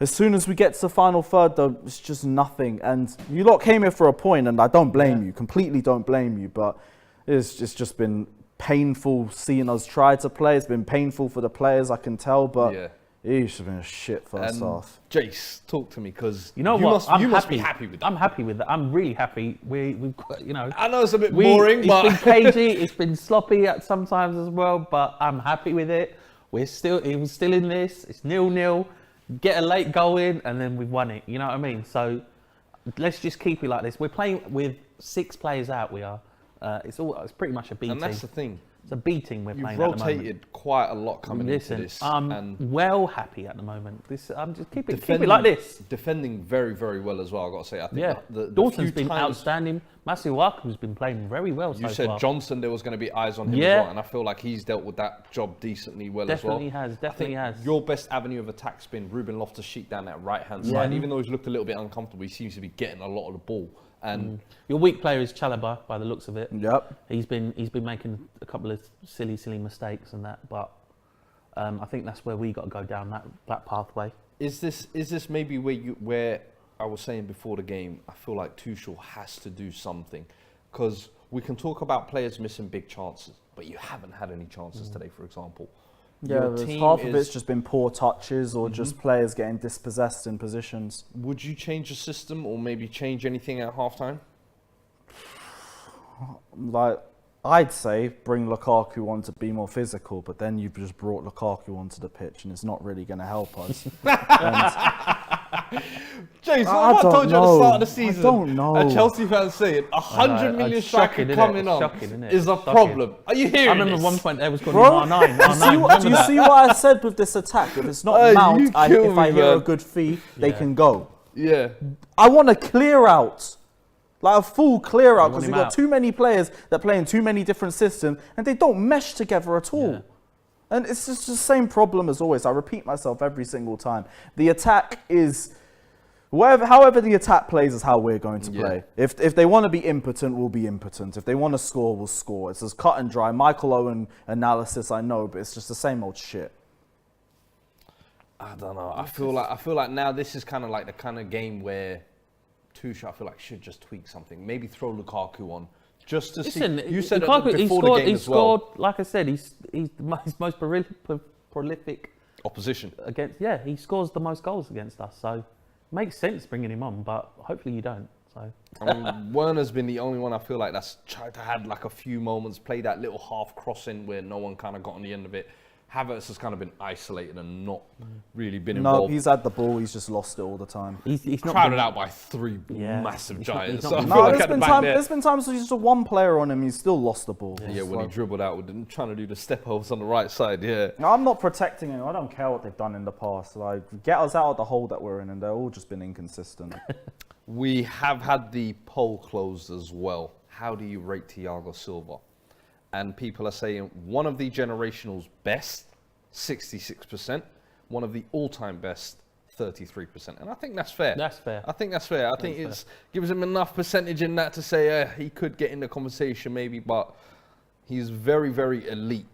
As soon as we get to the final third, though, it's just nothing. And you lot came here for a point, and I don't blame you. Completely don't blame you. But it's just been painful seeing us try to play. It's been painful for the players, I can tell. But it's been a shit first half. Jace, talk to me, because you know what? You must be happy with that. I'm happy with that. I'm really happy. We've got, you know. I know it's a bit boring, but it's been cagey. It's been sloppy at sometimes as well. But I'm happy with it. It was still in this. It's 0-0. Get a late goal in, and then we've won it. You know what I mean? So let's just keep it like this. We're playing with 6 players out. We are. It's pretty much a B team. And that's the thing. It's a B team we're playing. You've rotated quite a lot coming into this. I'm well happy at the moment. I'm just keep it like this. Defending very, very well as well. I got to say, I think Dalton's been outstanding. Matthew Walker's been playing very well. You said Johnson, there was going to be eyes on him as well, and I feel like he's dealt with that job decently well as well. Definitely has. Your best avenue of attack's been Ruben Loftus-Cheek down that right-hand side. Even though he's looked a little bit uncomfortable, he seems to be getting a lot of the ball. And your weak player is Chalobah, by the looks of it. Yep. He's been making a couple of silly mistakes and that, but I think that's where we got to go down that pathway. Is this maybe where I was saying before the game? I feel like Tuchel has to do something, because we can talk about players missing big chances, but you haven't had any chances today, for example. Yeah, half of it's just been poor touches or just players getting dispossessed in positions. Would you change the system or maybe change anything at halftime? Like, I'd say bring Lukaku on to be more physical, but then you've just brought Lukaku onto the pitch and it's not really going to help us. James, what have I told you at the start of the season? I don't know. A Chelsea fan saying 100 million striker coming on is a problem. Are you hearing I remember this? one point there was called R9. Do you see what I said with this attack? If it's not Mount, if I hear a good fee, they can go. Yeah. I want a clear out. Like a full clear out, because we've got too many players that play in too many different systems and they don't mesh together at all. Yeah. And it's just the same problem as always. I repeat myself every single time. The attack is, however the attack plays is how we're going to play. If they want to be impotent, we'll be impotent. If they want to score, we'll score. It's as cut and dry. Michael Owen analysis, I know, but it's just the same old shit. I don't know. I feel like now this is kind of like the kind of game where Tuchel, I feel like, should just tweak something. Maybe throw Lukaku on. Just to see. You said Lukaku, before the game as well. He scored, like I said, he's his most prolific opposition against. Yeah, he scores the most goals against us. So makes sense bringing him on, but hopefully you don't. So I mean, Werner's been the only one I feel like that's tried to have like a few moments, play that little half crossing where no one kind of got on the end of it. Havertz has kind of been isolated and not really been involved. No, he's had the ball. He's just lost it all the time. He's not crowded out by 3 massive giants. There's been times where he's just one player on him. He's still lost the ball. Yeah, when he dribbled out, trying to do the step overs on the right side. Yeah. No, I'm not protecting him. I don't care what they've done in the past. Like, get us out of the hole that we're in, and they're all just been inconsistent. We have had the poll closed as well. How do you rate Thiago Silva? And people are saying one of the generational's best, 66%. One of the all-time best, 33%. And I think that's fair. That's fair. I think that's fair. I think it gives him enough percentage in that to say he could get in the conversation maybe, but he's very, very elite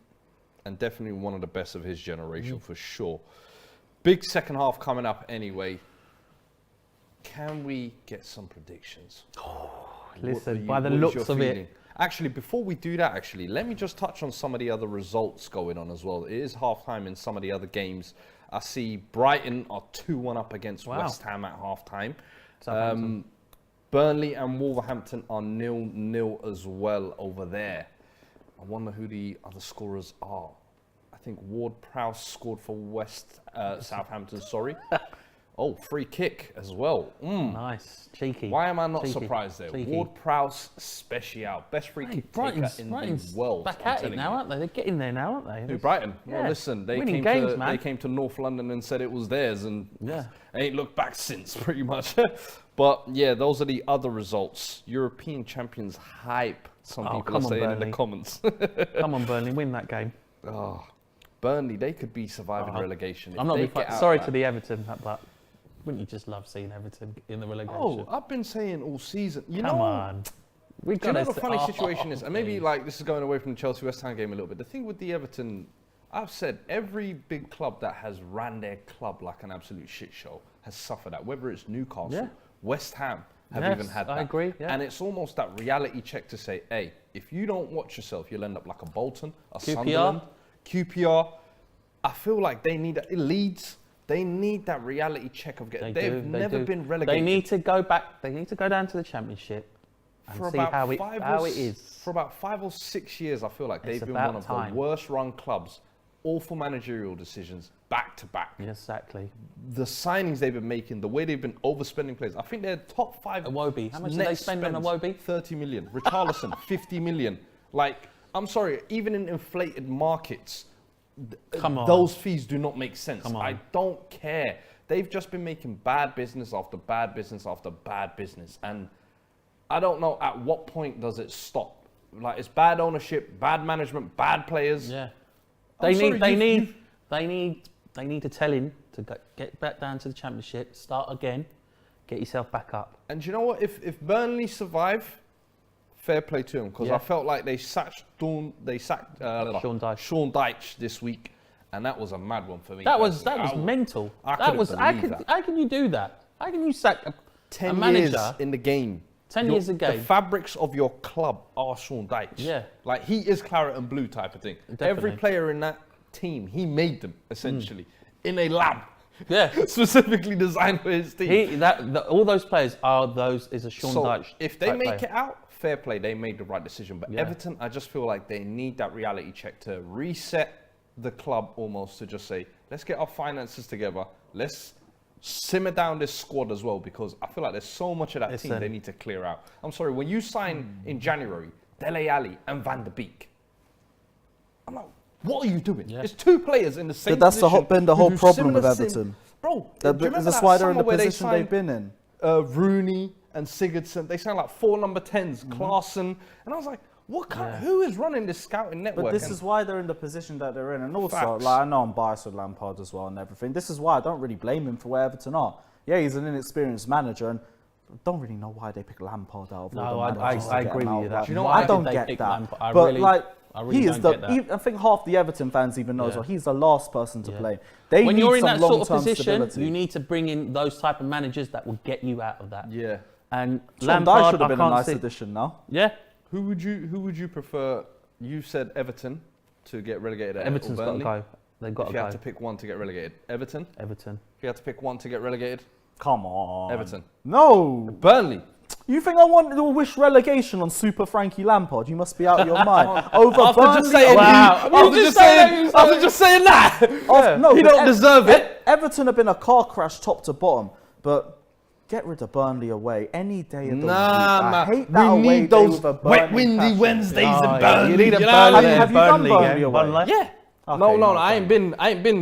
and definitely one of the best of his generation for sure. Big second half coming up anyway. Can we get some predictions? Listen, by the looks of it. Actually, before we do that, let me just touch on some of the other results going on as well. It is half-time in some of the other games. I see Brighton are 2-1 up against West Ham at half-time. Burnley and Wolverhampton are 0-0 as well over there. I wonder who the other scorers are. I think Ward-Prowse scored for Southampton, sorry. Oh, free kick as well. Nice, cheeky. Why am I not surprised there? Ward-Prowse special, best free kick taker in the world. Back at it now, aren't they? They're getting there now, aren't they? Who, Brighton? Yeah. Well, listen, they came to North London and said it was theirs, and ain't looked back since, pretty much. But yeah, those are the other results. European champions hype. Some people are saying in the comments. Come on, Burnley, win that game. Oh, Burnley, they could be surviving relegation. I'm not sorry to the Everton, but. Wouldn't you just love seeing Everton in the relegation? Oh, I've been saying all season. Come on. Do you know the funny situation is, and maybe like this is going away from the Chelsea West Ham game a little bit. The thing with the Everton, I've said every big club that has ran their club like an absolute shit show has suffered that. Whether it's Newcastle, West Ham have even had that. I agree. Yeah. And it's almost that reality check to say, hey, if you don't watch yourself, you'll end up like a Bolton, a Sunderland, QPR. I feel like they need Leeds. They need that reality check of getting. They've never been relegated. They need to go back. They need to go down to the Championship and see how it is. For about 5 or 6 years, I feel like they've been one of the worst run clubs. Awful managerial decisions, back to back. Exactly. The signings they've been making, the way they've been overspending players. I think they're top 5. Iwobi. How much did they spend on Iwobi? 30 million. Richarlison, 50 million. Like, I'm sorry, even in inflated markets, those fees do not make sense. I don't care. They've just been making bad business after bad business after bad business. And I don't know at what point does it stop. Like, it's bad ownership, bad management, bad players. Yeah. They need to tell him to get back down to the Championship, start again, get yourself back up. And do you know what? If Burnley survive, fair play to them, because I felt like they sacked Sean Dyche this week, and that was a mad one for me. That was mental. How can you do that? How can you sack a manager 10 years in the game? 10 years ago. The fabrics of your club are Sean Dyche. Yeah. Like, he is claret and blue type of thing. Definitely. Every player in that team, he made them, essentially, in a lab. Yeah. Specifically designed for his team. All those players is a Sean Dyche. If they make it out, fair play, they made the right decision. But Everton, I just feel like they need that reality check to reset the club almost, to just say, let's get our finances together. Let's simmer down this squad as well, because I feel like there's so much of that team they need to clear out. I'm sorry, when you sign in January, Dele Alli and Van der Beek, I'm like, what are you doing? Yeah. It's 2 players in the same But that's position. Been the whole problem with Everton. Bro, that's why they're in the position they've been in. Rooney and Sigurdsson, they sound like 4 number 10s, Klaassen, and I was like, who is running this scouting network? But this is why they're in the position that they're in. And also, like, I know I'm biased with Lampard as well and everything. This is why I don't really blame him for where Everton are. Yeah, he's an inexperienced manager, and I don't really know why they pick Lampard out. I agree with you. You know, I don't get that. I think half the Everton fans even know as well. He's the last person to play. When you're in that sort of position, you need to bring in those type of managers that will get you out of that. Yeah. And Lampard should have been a nice addition now. Yeah. Who would you prefer? You said Everton to get relegated. Everton's got to go. They've got to go. If you had to pick one to get relegated, Everton. If you had to pick one to get relegated, come on. Everton. No. Burnley. You think I want to wish relegation on Super Frankie Lampard? You must be out of your mind. Over after Burnley. After just saying that. No, he don't deserve it. Everton have been a car crash top to bottom, but. Get rid of Burnley away any day of the week. I hate that we away need those day with wet, windy Wednesdays in Burnley. You need a Burnley. Have you done Burnley away? Yeah. Okay, no, I ain't been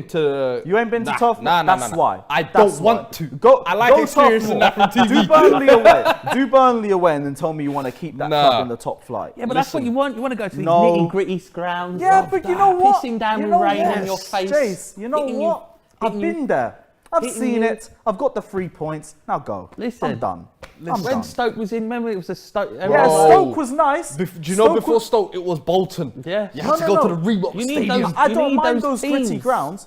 to. You ain't been to Tough? That's why. I don't want to. I like experiencing that from TV. Do Burnley away and then tell me you want to keep that club in the top flight. Yeah, but that's what you want. You want to go to these nitty-gritty grounds. Yeah, but you know what? Pissing down with rain on your face. Jace, you know what? I've been there. I've seen it. I've got the 3 points. Now go. Listen, I'm done. When Stoke was in, remember it was a Stoke. Yeah, Stoke was nice. Do you know before Stoke it was Bolton? Yeah. You had to go to the Reebok Stadium. I don't mind those gritty grounds.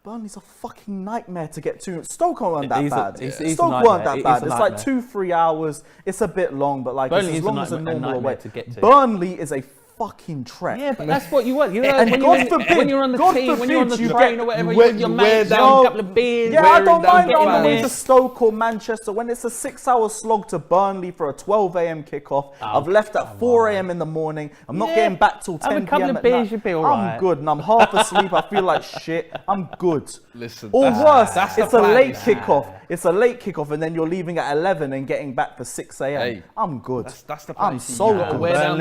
Burnley's a fucking nightmare to get to. Stoke weren't that bad. Stoke weren't that bad. It's like 2-3 hours. It's a bit long, but like it's as long as a normal away. Burnley is a fucking trek. Yeah, but that's what you want. You know, when you're on the team, when you're on the train or whatever, you're with your mates, a couple of beers. Yeah, I don't mind getting away to Stoke or Manchester. When it's a 6-hour slog to Burnley for a 12 a.m. kickoff, I've left at 4 a.m. in the morning. I'm not getting back till 10 p.m. Have a couple of beers, you'll be all right. I'm good, and I'm half asleep. I feel like shit. I'm good. Listen, or worse, it's a late kickoff. It's a late kickoff, and then you're leaving at 11 and getting back for 6 a.m. Hey, I'm good. That's the plan. I'm so good. Wear down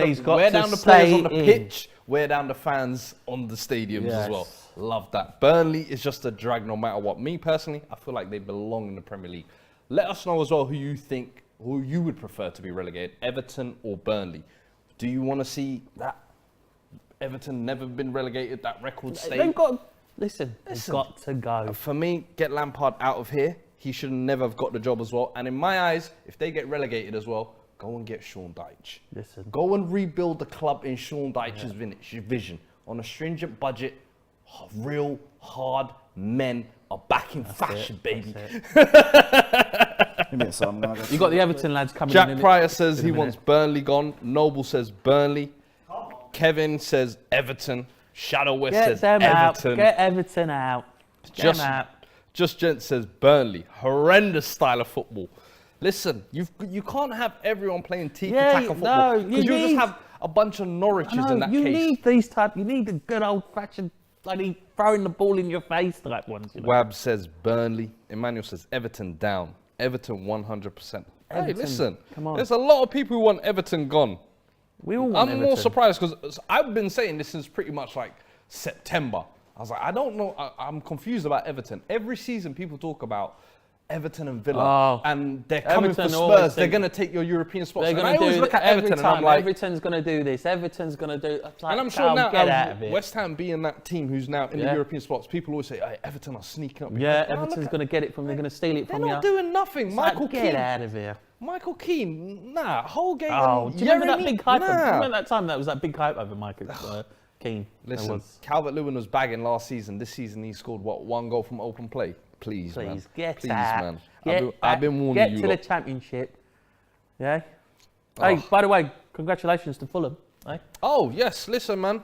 the players on the pitch, wear down the fans on the stadiums as well. Love that. Burnley is just a drag no matter what. Me personally, I feel like they belong in the Premier League. Let us know as well who you would prefer to be relegated, Everton or Burnley. Do you want to see that Everton never been relegated, that record stay? They've got to go. For me, get Lampard out of here. He should never have got the job as well. And in my eyes, if they get relegated as well, go and get Sean Dyche. Go and rebuild the club in Sean Dyche's vision on a stringent budget, real hard men are back in fashion, baby. Give me a sec, I'm gonna go You got the Everton lads coming Jack in. Pryor says he wants Burnley gone. Noble says Burnley. Kevin says Everton. Shadow West Get says them Everton. out. Get Everton out. Get them out. Just Gent says Burnley. Horrendous style of football. Listen, you can't have everyone playing tiki-taka football. no, Because you you just need- have a bunch of Norwiches in that you case. need these type. You need the good old-fashioned bloody throwing the ball in your face type ones. You know? Wab says Burnley. Emmanuel says Everton down. Everton 100%. Hey, Everton, listen. come on. There's a lot of people who want Everton gone. We all want I'm Everton. more surprised because I've been saying this since pretty much like September. I was like, I don't know. I'm confused about Everton. Every season, people talk about Everton and Villa, and they're coming Everton for always Spurs. They're think going to take your European spots. They're And going I to always do look at every Everton, time. and I'm like, Everton's going to do this. Everton's going to do. It's like, and I'm sure now, get out of it. West Ham being that team who's now in the Yeah. European spots, people always say, hey, Everton are sneaking up. Yeah, Now look Everton's at- going to get it from. They're going to steal it They're from you. not doing nothing. It's Michael like, get Keane. out of here. Michael Keane, nah, whole game. Oh, and do you remember that Yeremy? big hype? Do you Nah. remember that time that was that big hype over Michael Keane? There Listen, was. Calvert-Lewin was bagging last season. This season he scored, what, 1 goal from open play? Please, man. Please get Please, out. man. Get I've been warning Get you to lot. the championship. Yeah. Hey, by the way, congratulations to Fulham. Hey? Oh, yes, listen, man.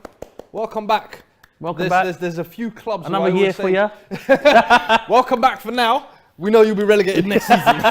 Welcome back. Welcome back. There's a few clubs. who Another I year always for say, you. Welcome back for now. We know you'll be relegated next season.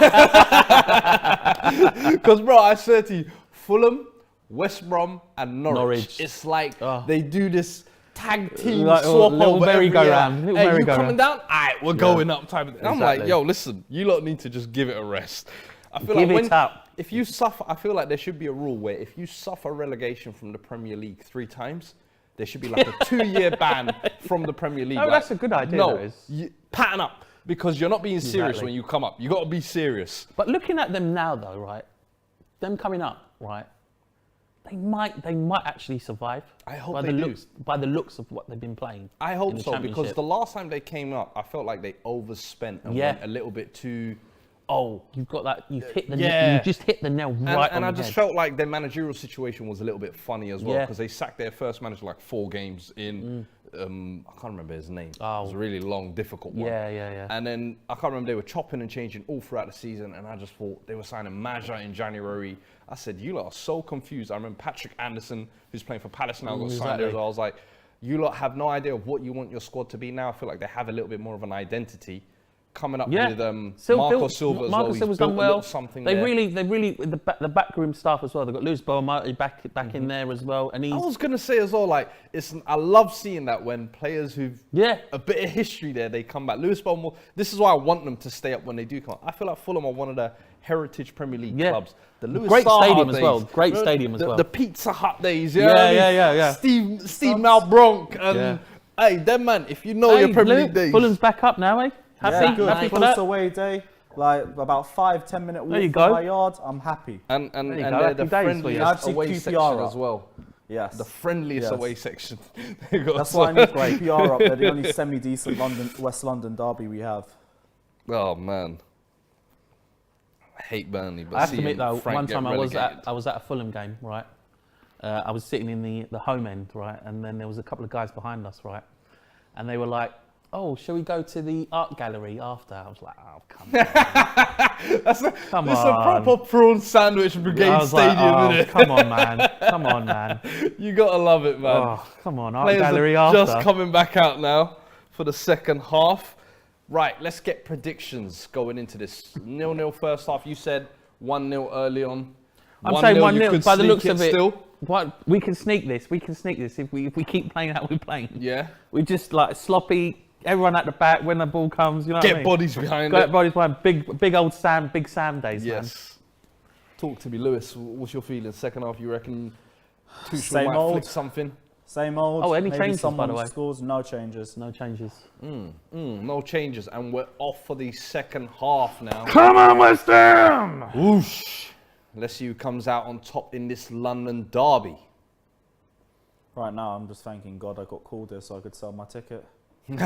Because, bro, I swear to you, Fulham, West Brom, and Norwich. It's like they do this tag team Like, swap little over every year. merry-go-round, little Hey, you merry-go-round. coming down? All right, we're going up type of thing. I'm like, Exactly. yo, listen, you lot need to just give it a rest. I feel Give like it up. if you suffer, I feel like there should be a rule where if you suffer relegation from the Premier League 3 times, there should be like a 2-year ban from the Premier League. Oh, Like, that's a good idea, No, that is. you, pattern up because you're not being serious Exactly. when you come up. You got to be serious. But looking at them now, though, right? Them coming up, right? They might actually survive. I hope by they the do. looks, by the looks of what they've been playing. I in hope the so because Championship. the last time they came up, I felt like they overspent and Yeah. went a little bit too. You've got that. You've hit the. Yeah. You just hit the nail right on And I the just head. felt like their managerial situation was a little bit funny as well Yeah. because they sacked their first manager like 4 games in. I can't remember his name. It was a really long, difficult one. Yeah. And then I can't remember, they were chopping and changing all throughout the season, and I just thought they were signing Maja in January. I said, you lot are so confused. I remember Patrick Anderson, who's playing for Palace now, got signed there as well. I was like, you lot have no idea of what you want your squad to be now. I feel like they have a little bit more of an identity. Coming up with Marco Silva as well. Marco He's Silva's built done a little well. something They there. really the backroom staff as well. They've got Luis Boamati back in there as well, and he's. I was gonna say as well, like I love seeing that when players who've a bit of history there, they come back. Lewis Bowman, this is why I want them to stay up when they do come up. I feel like Fulham are one of the heritage Premier League clubs. The Lewis Great Saha stadium days, as well. Great stadium as well. The Pizza Hut days, yeah. Steve Malbronk and hey, them man, if you know your Premier League days. Fulham's back up now, eh? Happy, good. happy for Close that. away day, like about 5-10 minute walk There you from go. my yard. I'm happy. And There you they're go, the happy days for you. friendliest I've seen away QPR section up. as well. Yes. The friendliest Yes. away section. They got That's so- why I need great PR up there. The only semi-decent West London derby we have. Oh man, I hate Burnley, but I have to seeing admit though, Frank one get time I relegated. was at a Fulham game, right? I was sitting in the home end, right, and then there was a couple of guys behind us, right, and they were like, "Oh, shall we go to the art gallery after?" I was like, "Oh, come on, That's a on." proper prawn sandwich brigade I was like, stadium, "Oh, isn't it? come on, man, come on, man, You gotta love it, man. oh, come on, art Players gallery are after." just coming back out now for the second half. Right, let's get predictions going into this. 0-0 first half. You said 1-0 early on. I'm saying 1-0 you could by the sneak looks of it. Still. What we can sneak this. We can sneak this if we keep playing how we're playing. Yeah. We just like sloppy. Everyone at the back when the ball comes. You know what I Get mean? bodies behind Get it. bodies behind. Big old Sam. Big Sam days, man. Yes. Talk to me, Lewis. What's your feeling? Second half, you reckon Tuchel Same might old. flick something? Same old. Oh, any maybe changes, by someone the way? scores, no changes. No changes. No changes, and we're off for the second half now. Come on, West Ham! Whoosh! Let's see who comes out on top in this London derby. Right now, I'm just thanking God I got called here so I could sell my ticket. You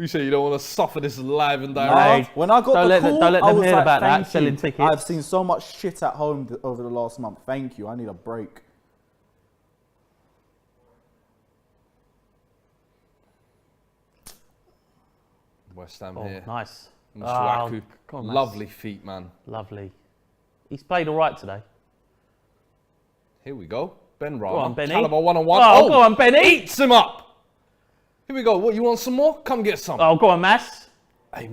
say you don't want to suffer this live and Hey, direct. When I got don't the let call, don't let I them was hear like, about that, thank you. selling tickets. I've seen so much shit at home over the last month. Thank you. I need a break. West Ham Oh, here. nice. Masuaku. come on, Mas. Lovely feet, man. Lovely. He's played all right today. Here we go. Ben Rama. Go on, Benny. Caliber 1-on-1. Oh, go on, Benny. Eats him up. Here we go. What, you want some more? Come get some. Oh, go on, Mas. Hey,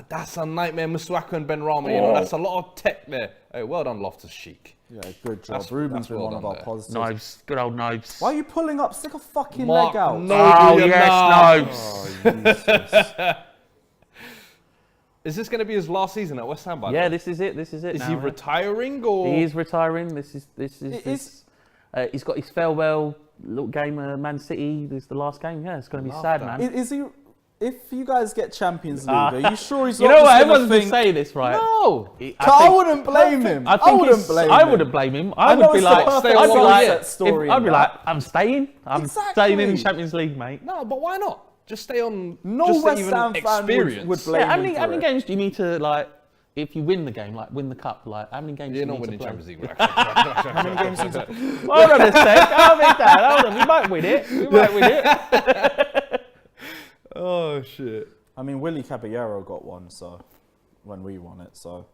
that's a nightmare. Masuaku and Ben Rama, you know, that's a lot of tech there. Hey, well done, Loftus-Cheek. Yeah, good job. That's Ruben's been well one of done our there. positives. Knives. Good old knives. Why are you pulling up? Stick a fucking Mark, leg out. no, Oh, you're yes, not. knives. Is this going to be his last season at West Ham, by the way? Yeah, this is it. This is it. Is now, he yeah. retiring or? He is retiring. This is. Is- He's got his farewell little game. Man City. This is the last game. Yeah, it's going to be Love sad, that. man. Is he? If you guys get Champions League, are you sure he's You not know just what? gonna Everyone's been think, saying this, right? No. I wouldn't blame him. I wouldn't blame him. I wouldn't blame him. I know would be it's the like, perfect I'd be like, sunset story I'd in be that. like, I'm staying. I'm Exactly. staying in the Champions League, mate. No, but why not? Just stay on. No just West even Ham fan experience. would blame Yeah, him how for many it. games do you need to like? If you win the game, like win the cup, like how many games do You're you not need winning to play? Champions League. How many games do you Hold on a sec. Hold on. We might win it. We might win it. Oh shit. I mean, Willie Caballero got one, so when we won it, so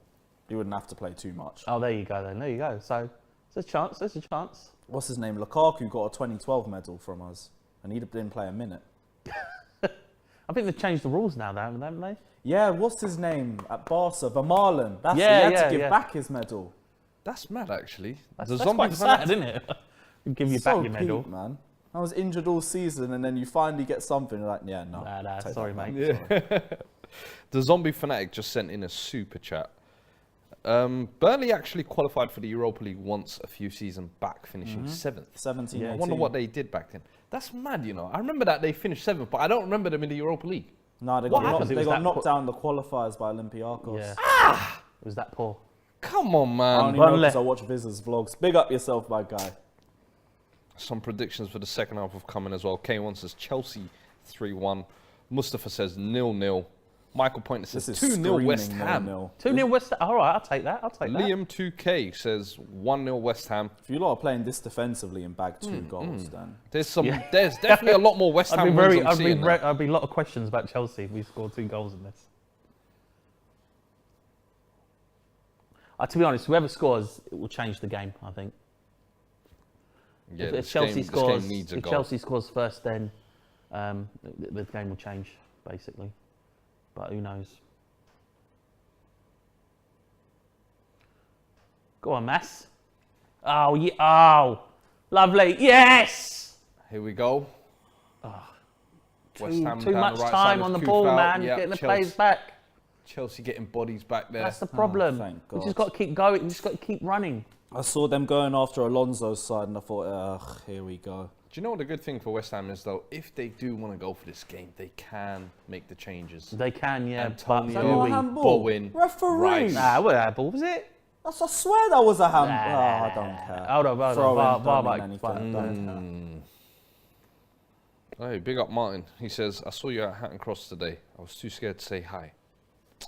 he wouldn't have to play too much. Oh, there you go. Then there you go. So there's a chance. There's a chance. What's his name? Lukaku got a 2012 medal from us, and he didn't play a minute. I think they've changed the rules now, haven't they? Yeah, what's his name at Barca? Vermaelen. That's Yeah, it. He had yeah, to give yeah. back his medal. That's mad, actually. That's the quite zombie sad, isn't it? Give you So back your medal. peak, man. I was injured all season, and then you finally get something. You're like, yeah, no. Nah, take sorry, that, mate. Yeah. The zombie fanatic just sent in a super chat. Burnley actually qualified for the Europa League once a few seasons back, finishing seventh. 17, Yeah. I 18. wonder what they did back then. That's mad, you know. I remember that they finished seventh, but I don't remember them in the Europa League. No, they What got, happened? knocked, It they was got that knocked down the qualifiers by Olympiacos. Yeah. It was that poor. Come on, I man. only know Burnley. because I watch Viz's vlogs. Big up yourself, my guy. Some predictions for the second half have come in as well. K1 says Chelsea 3-1. Mustafa says 0-0. Michael Pointer says This is 2-0 West screaming Ham. 0-0. 2-0 West Ham. All right, I'll take that. Liam 2K says 1-0 West Ham. If you lot are playing this defensively and bag 2 goals, then There's there's definitely a lot more West I'd Ham be wins very, I'm seeing now. I'd be a lot of questions about Chelsea if we scored 2 goals in this. To be honest, whoever scores, it will change the game. I think. Yeah, If this Chelsea game scores, needs a if goal. Chelsea scores first, then the game will change basically. But who knows? Go on, Mass. Oh yeah! Oh, lovely! Yes. Here we go. West Ham Too down much the right time side on the with ball, Kufal. man. Yep, Getting the Chelsea, players back. Chelsea getting bodies back there. That's the problem. thank We God. just got to keep going. We just got to keep running. I saw them going after Alonso's side, and I thought, ugh, here we go. Do you know what the good thing for West Ham is, though? If they do want to go for this game, they can make the changes. They can, yeah. Antonio, but Is that not a Louis- handball? Bowen, Referee. Rice. Nah, what that ball was it? That's, I swear that was a handball. Nah, I don't care. Hold on. Throw in, VAR don't might mean anything, fine. don't care. Hey, big up Martin. He says, I saw you at Hatton Cross today. I was too scared to say hi.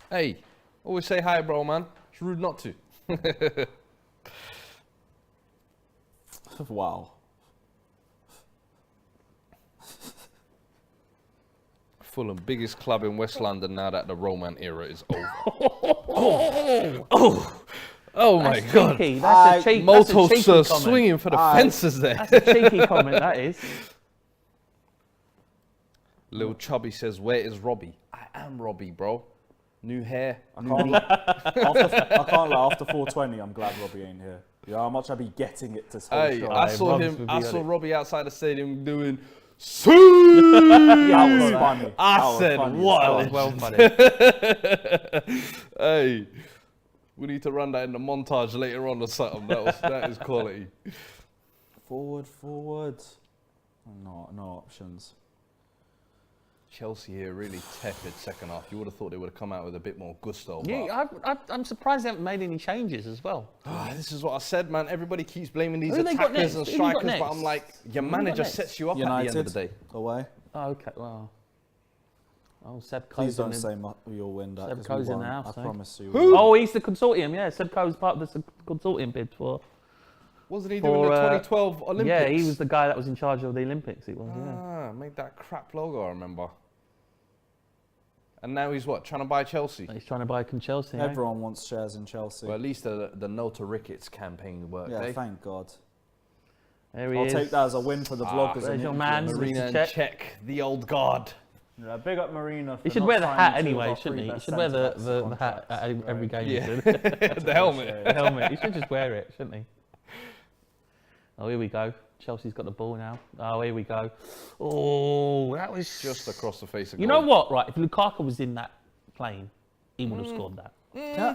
Hey, always say hi, bro, man. It's rude not to. Wow. Fulham, biggest club in West London now that the Roman era is over. Oh my That's God. cheeky. That's a cheeky Motos comment. swinging for the fences there. That's a cheeky comment, that is. Lil Chubby says, where is Robbie? I am Robbie, bro. New hair. I can't lie, after 420, I'm glad Robbie ain't here. You know how much I'd be getting it to Hey, show. I saw Rob's him. would be I on saw it. Robbie outside the stadium doing. That was funny. I That was said, funny as what? hell. That was well funny. Hey, we need to run that in the montage later on or something. That is quality. Forward. No options. Chelsea here really tepid second half. You would have thought they would have come out with a bit more gusto. but- Yeah, I'm surprised they haven't made any changes as well. This is what I said, man. Everybody keeps blaming these Who they got attackers next? and Who they got strikers, but next? I'm like, your Who they got manager next? sets you up at the United, end of the day. away. Oh, okay, well. Oh, Seb Please Coe's don't in. say you'll win that. Seb 'cause Coe's we in the won't. house, I eh? promise you. Who? Oh, he's the consortium, yeah. Seb Coe's part of the consortium bid for. Wasn't he doing the 2012 Olympics? Yeah, he was the guy that was in charge of the Olympics. It was, yeah. Made that crap logo, I remember. And now he's what? Trying to buy Chelsea? He's trying to buy Chelsea. Everyone wants shares in Chelsea. Well, at least the No to Rickets campaign worked. Yeah, eh? thank God. There he I'll is. take that as a win for the vloggers. There's and your man. Marina Mr. and Czech. Czech, the old guard. Yeah, big up Marina. He should wear the hat anyway, shouldn't he? He should wear the hat at every game. Yeah. He should. The helmet. The helmet. He should just wear it, shouldn't he? Oh, here we go. Chelsea's got the ball now. Oh, here we go. Oh, that was Just across the face of You goal. know what, right? If Lukaku was in that plane, he would have scored that.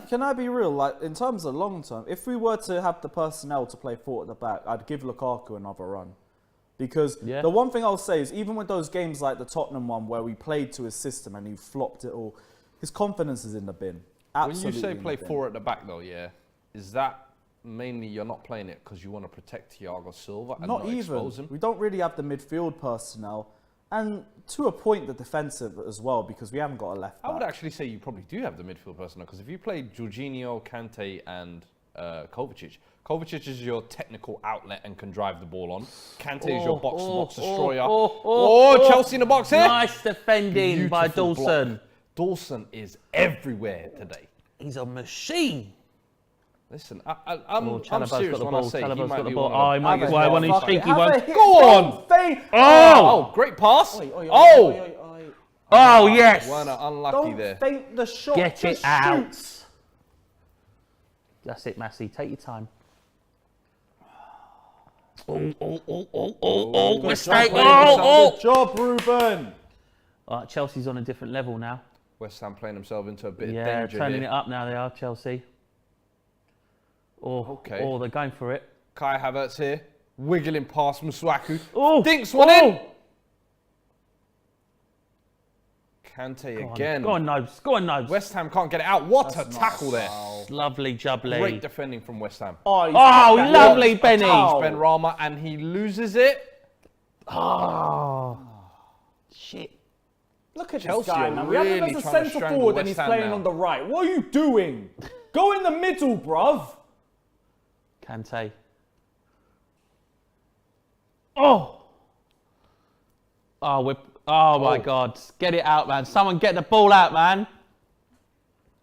Can I be real? Like, in terms of long term, if we were to have the personnel to play forward at the back, I'd give Lukaku another run. Because the one thing I'll say is, even with those games like the Tottenham one where we played to his system and he flopped it all, his confidence is in the bin. Absolutely. When you say in the play bin. four at the back, though, yeah, is that mainly you're not playing it because you want to protect Thiago Silva and not expose him? We don't really have the midfield personnel. And to a point, the defensive as well, because we haven't got a left back. I would actually say you probably do have the midfield personnel because if you play Jorginho, Kante, and Kovacic, Kovacic is your technical outlet and can drive the ball on. Kante is your box-to-box destroyer. Chelsea in the box here. Nice defending by Beautiful Dawson. block. Dawson is everywhere today. He's a machine. Listen, I'm Chalobah's serious got the when ball. I say he Chalobah's might got be the ball. one Oh, of he the might get best one of these cheeky ones. Go on! Oh, great pass. Oh, yes. We're unlucky Don't there. feint the shot. Get it just out. shoot. That's it, Massey. Take your time. Mistake. Good job, Ruben. All right, Chelsea's on a different level now. West Ham playing themselves into a bit of Yeah, danger turning here. it up now. They are Chelsea. Okay. Oh, they're going for it. Kai Havertz here, wiggling past Masuaku. Oh, Dinks one in. Kante again. Go on, Nobes. Go on, Nobes. West Ham can't get it out. What a tackle there. Lovely jubbly. Great defending from West Ham. Oh, lovely, Benny. Ben Rama, and he loses it. Oh, shit. Look at Chelsea this guy, are man. We have him really as a trying to centre strangle forward and West he's Ham playing now. on the right. What are you doing? Go in the middle, bruv. Kante. Oh. Oh, my God. Get it out, man. Someone get the ball out, man.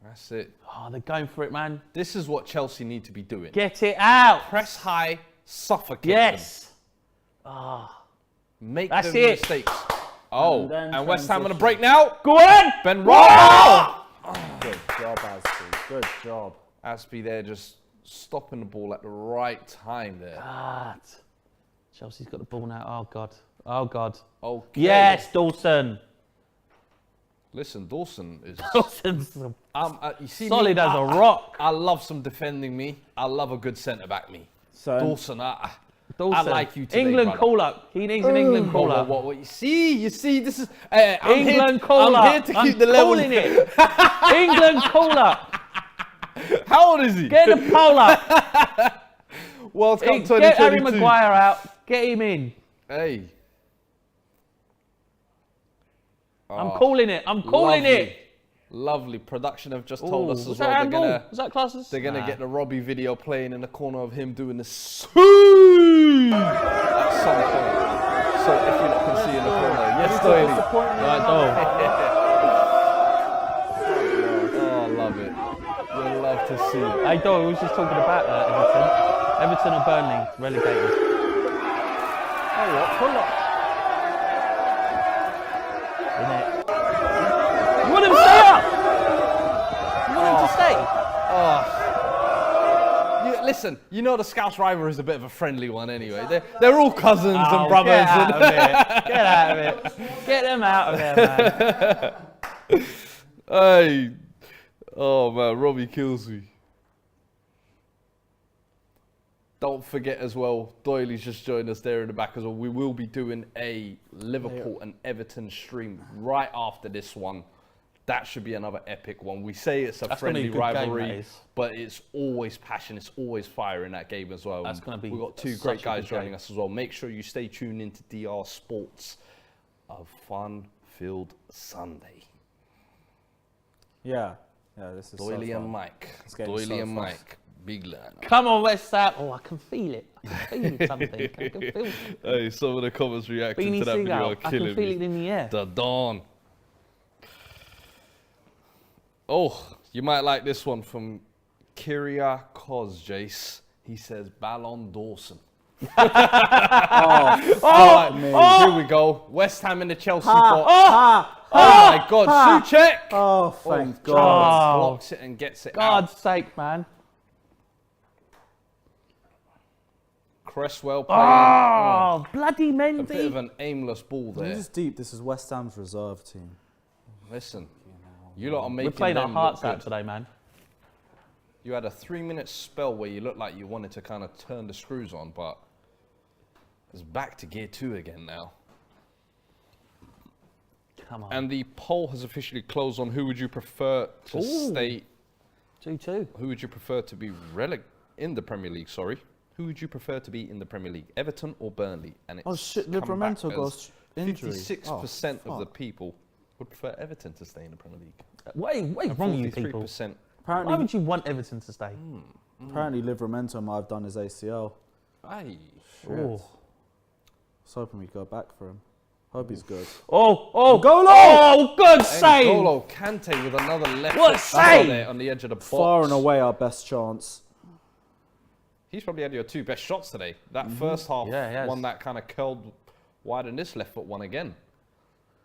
That's it. Oh, they're going for it, man. This is what Chelsea need to be doing. Get it out. Press high, suffocate them. Yes. Make That's them it. mistakes. Oh, then and West Ham on a transition. break now. Go on. Ben Rama. Good job, Azpi. Good job. Azpi there just stopping the ball at the right time there. God. Chelsea's got the ball now. Oh, God. Oh, God. Okay. Yes, Dawson. Listen, Dawson is Dawson's you see solid me, as a rock. I love some defending me. I love a good centre back me. So, Dawson, I Dawson. like you today, England brother. call up. He needs an England call up. What? You see, this is England call up. I'm here to keep the levels. Calling it. England call up. How old is he? Get the pole up. World Cup Get 2022. Harry Maguire out. Get him in. Hey. I'm calling it. I'm calling it. Lovely. Production have just told us as Was well that they're handball? gonna Was that classes? they're gonna Nah. get the Robbie video playing in the corner of him doing the swing at some point. So if you're not gonna see in the corner, yes, Doyle. Right, oh. Oh, I love it. We love to see it. Hey, Doyle, we was just talking about Everton. Everton or Burnley relegated. oh, what? Pull up. Innit? You want him to stay up? You want him to stay? Listen, you know the Scouse rivalry is a bit of a friendly one anyway. They're all cousins and brothers. Get out of it. Get out of it. Get them out of there, man. Hey. Oh man, Robbie kills me. Don't forget as well, Doyley's just joined us there in the back as well. We will be doing a Liverpool and Everton stream right after this one. That should be another epic one. We say it's a That's gonna be friendly a good game, rivalry, that is. but it's always passion. It's always fire in that game as well. That's gonna be We've got two such great a guys good joining game. us as well. Make sure you stay tuned into DR Sports, a fun-filled Sunday. Yeah. Yeah, this is Doyley so and fun. Mike. getting Doyley so and fun. Mike. Big line. Come on, West Ham. Oh, I can feel it. I can feel something. I can feel something. Hey, some of the comments reacting Beanie to that video Seagull. are I can killing feel me. it in the air. The dawn. Oh, you might like this one from Kyriakos, Jace. He says Ballon Dawson. Here we go. West Ham in the Chelsea box. Oh my God, Suchek. Oh, thank God. Jarvis blocks it and gets it God's out. sake, man. Cresswell playing. Oh, bloody A Mendy. bit of an aimless ball This there. is deep. This is West Ham's reserve team. Listen, you lot are making We're playing our them hearts look out good. today, man. You had a 3-minute spell where you looked like you wanted to kind of turn the screws on, but it's back to gear 2 again now. Come on. And the poll has officially closed on who would you prefer to stay. 2-2. Who would you prefer to be in the Premier League? Sorry, who would you prefer to be in the Premier League, Everton or Burnley? And it's Oh shit, come back Livramento as got injury. 56% Oh, of the fuck. people would prefer Everton to stay in the Premier League. What is wrong with you people? 43%. Why Apparently, would you want Everton to stay? apparently Livramento might have done his ACL. Aye. Oh. Was hoping we go back for him. Hope he's good. Oh, Golo! Oh, good save! N'Golo Kante with another left What foot save! there on the edge of the box. Far and away our best chance. He's probably had your 2 best shots today. That first half, Yeah, he has. one that kind of curled wide, and this left foot one again.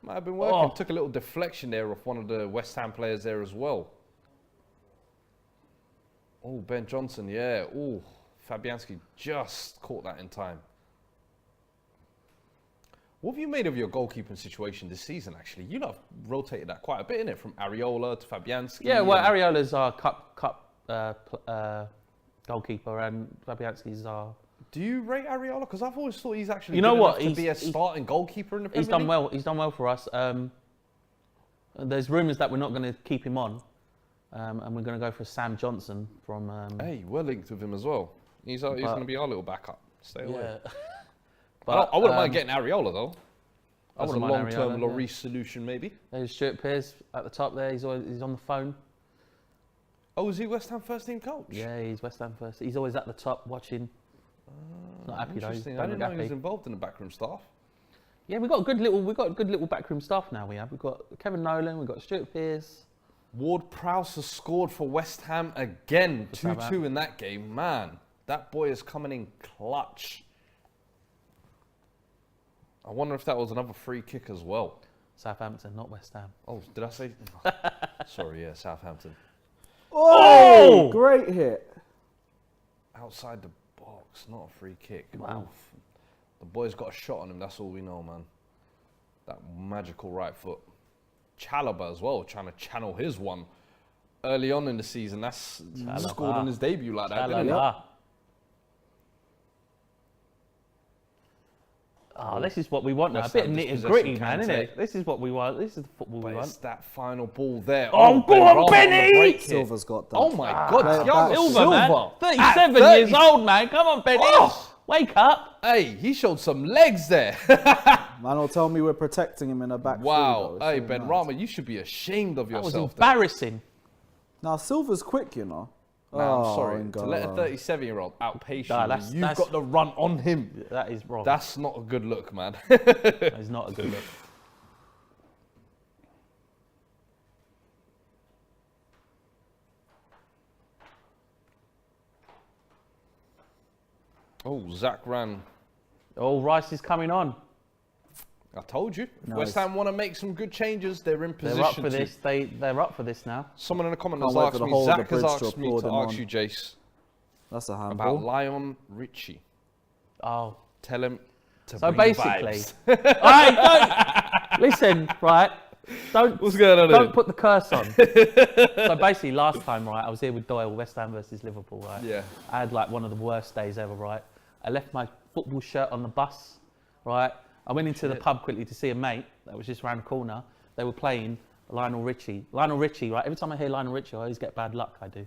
Might have been working. Oh. Took a little deflection there off one of the West Ham players there as well. Oh, Ben Johnson, yeah. Oh, Fabianski just caught that in time. What have you made of your goalkeeping situation this season, actually? You lot have rotated that quite a bit, innit? From Areola to Fabianski. Yeah, well, and- Areola's our cup goalkeeper, and Fabianski's our. Do you rate Areola? Because I've always thought he's actually You know good what? enough to be a He's- starting goalkeeper in the Premier He's done League. well. He's done well for us. There's rumours that we're not going to keep him on, and we're going to go for Sam Johnson from. Hey, we're linked with him as well. He's going to be our little backup. Stay away. Yeah. I wouldn't mind getting Areola though. I As a wouldn't mind long-term Areola, Lloris solution, maybe. There's Stuart Pearce at the top there. He's on the phone. Oh, is he West Ham first team coach? Yeah, he's West Ham first. He's always at the top watching. Not happy though. Interesting. Don't I didn't look know he was happy. involved in the backroom staff. Yeah, we've got a good little backroom staff now. We've got Kevin Nolan. We've got Stuart Pearce. Ward Prowse has scored for West Ham again. What's that 2-2 in that game. Man, that boy is coming in clutch. I wonder if that was another free kick as well. Southampton, not West Ham. Oh, did I say? Sorry, yeah, Southampton. Oh! Great hit. Outside the box, not a free kick. Wow. Oof. The boy's got a shot on him, that's all we know, man. That magical right foot. Chalobah as well, trying to channel his one early on in the season. That's scored on his debut like that, didn't he? Chalobah. Oh, this is what we want now. A West bit of Ham nitty dispossessing gritty, man, isn't Kante. it? This is what we want. This is the football we But want. it's that final ball there. Oh, go on, Benrahma Benny! the break here. Silva's got that. Oh my God, Play it Thiago back. Silva, man. Silva. 37 At years 30. old, man. Come on, Benny. Oh. Wake up. Hey, he showed some legs there. Man will tell me we're protecting him in the back. Wow. three, though. Hey, It's really Benrahma, mad. you should be ashamed of That was yourself. there. embarrassing. Now Silva's quick, you know. Nah, I'm sorry. N'Golo. To let a 37-year-old outpace Nah, you, that's- you've got the run on him. That is wrong. That's not a good look, man. That is not a good look. Oh, Zach ran. Oh, Rice is coming on. I told you. If Nice. West Ham want to make some good changes, they're in position They're up for to. this. They're up for this now. Someone in the comment Can't has wait asked for the me, whole of the Zach has bridge to asked me applaud to him ask on. you, Jace, That's a about handball. Lion Richie. Oh. Tell him to So bring basically, vibes. don't listen, right? What's going on Don't here? put the curse on. So basically, last time, right, I was here with Doyle, West Ham versus Liverpool, right? Yeah. I had like one of the worst days ever, right? I left my football shirt on the bus, right? I went into the pub quickly to see a mate that was just around the corner. They were playing Lionel Richie. Lionel Richie, right? Every time I hear Lionel Richie, I always get bad luck, I do.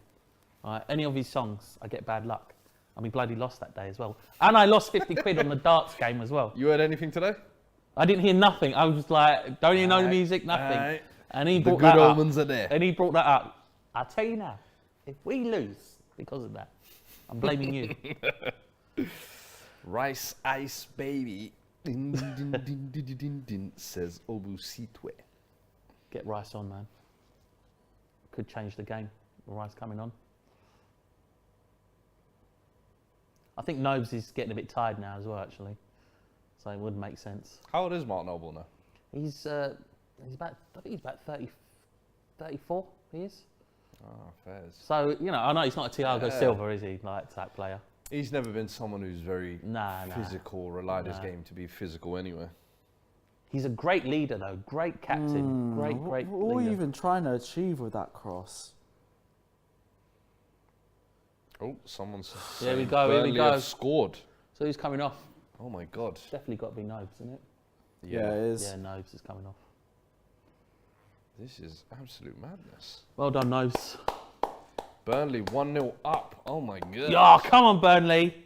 Right? Any of his songs, I get bad luck. And we bloody lost that day as well. And I lost 50 quid on the darts game as well. You heard anything today? I didn't hear nothing. I was just like, don't even know the Aight, music, nothing. aight. And he The brought good that up. omens are there. And he brought that up. I'll tell you now, if we lose because of that, I'm blaming you. Rice ice baby. Din, din, din, din, din, din, din, says Obusitwe. Get Rice on, man. could change the game. Rice coming on. I think Nobes is getting a bit tired now as well, actually. So it would make sense. How old is Mark Noble now? He's about, I think he's about 30, 34, he is. Oh, fairs. So, you know, I know he's not a Thiago Silva, is he, like, type player? He's never been someone who's very physical, relied his game to be physical anyway. He's a great leader, though. Great captain. Great What leader. are we even trying to achieve with that cross? Oh, someone's Here we go, Burnley here we go. have scored. So who's coming off? Oh my God. Definitely got to be Nobes, isn't it? Yeah, it is. Yeah, Nobes is coming off. This is absolute madness. Well done, Nobes. Burnley 1-0 up. Oh my God. Yeah, come on, Burnley.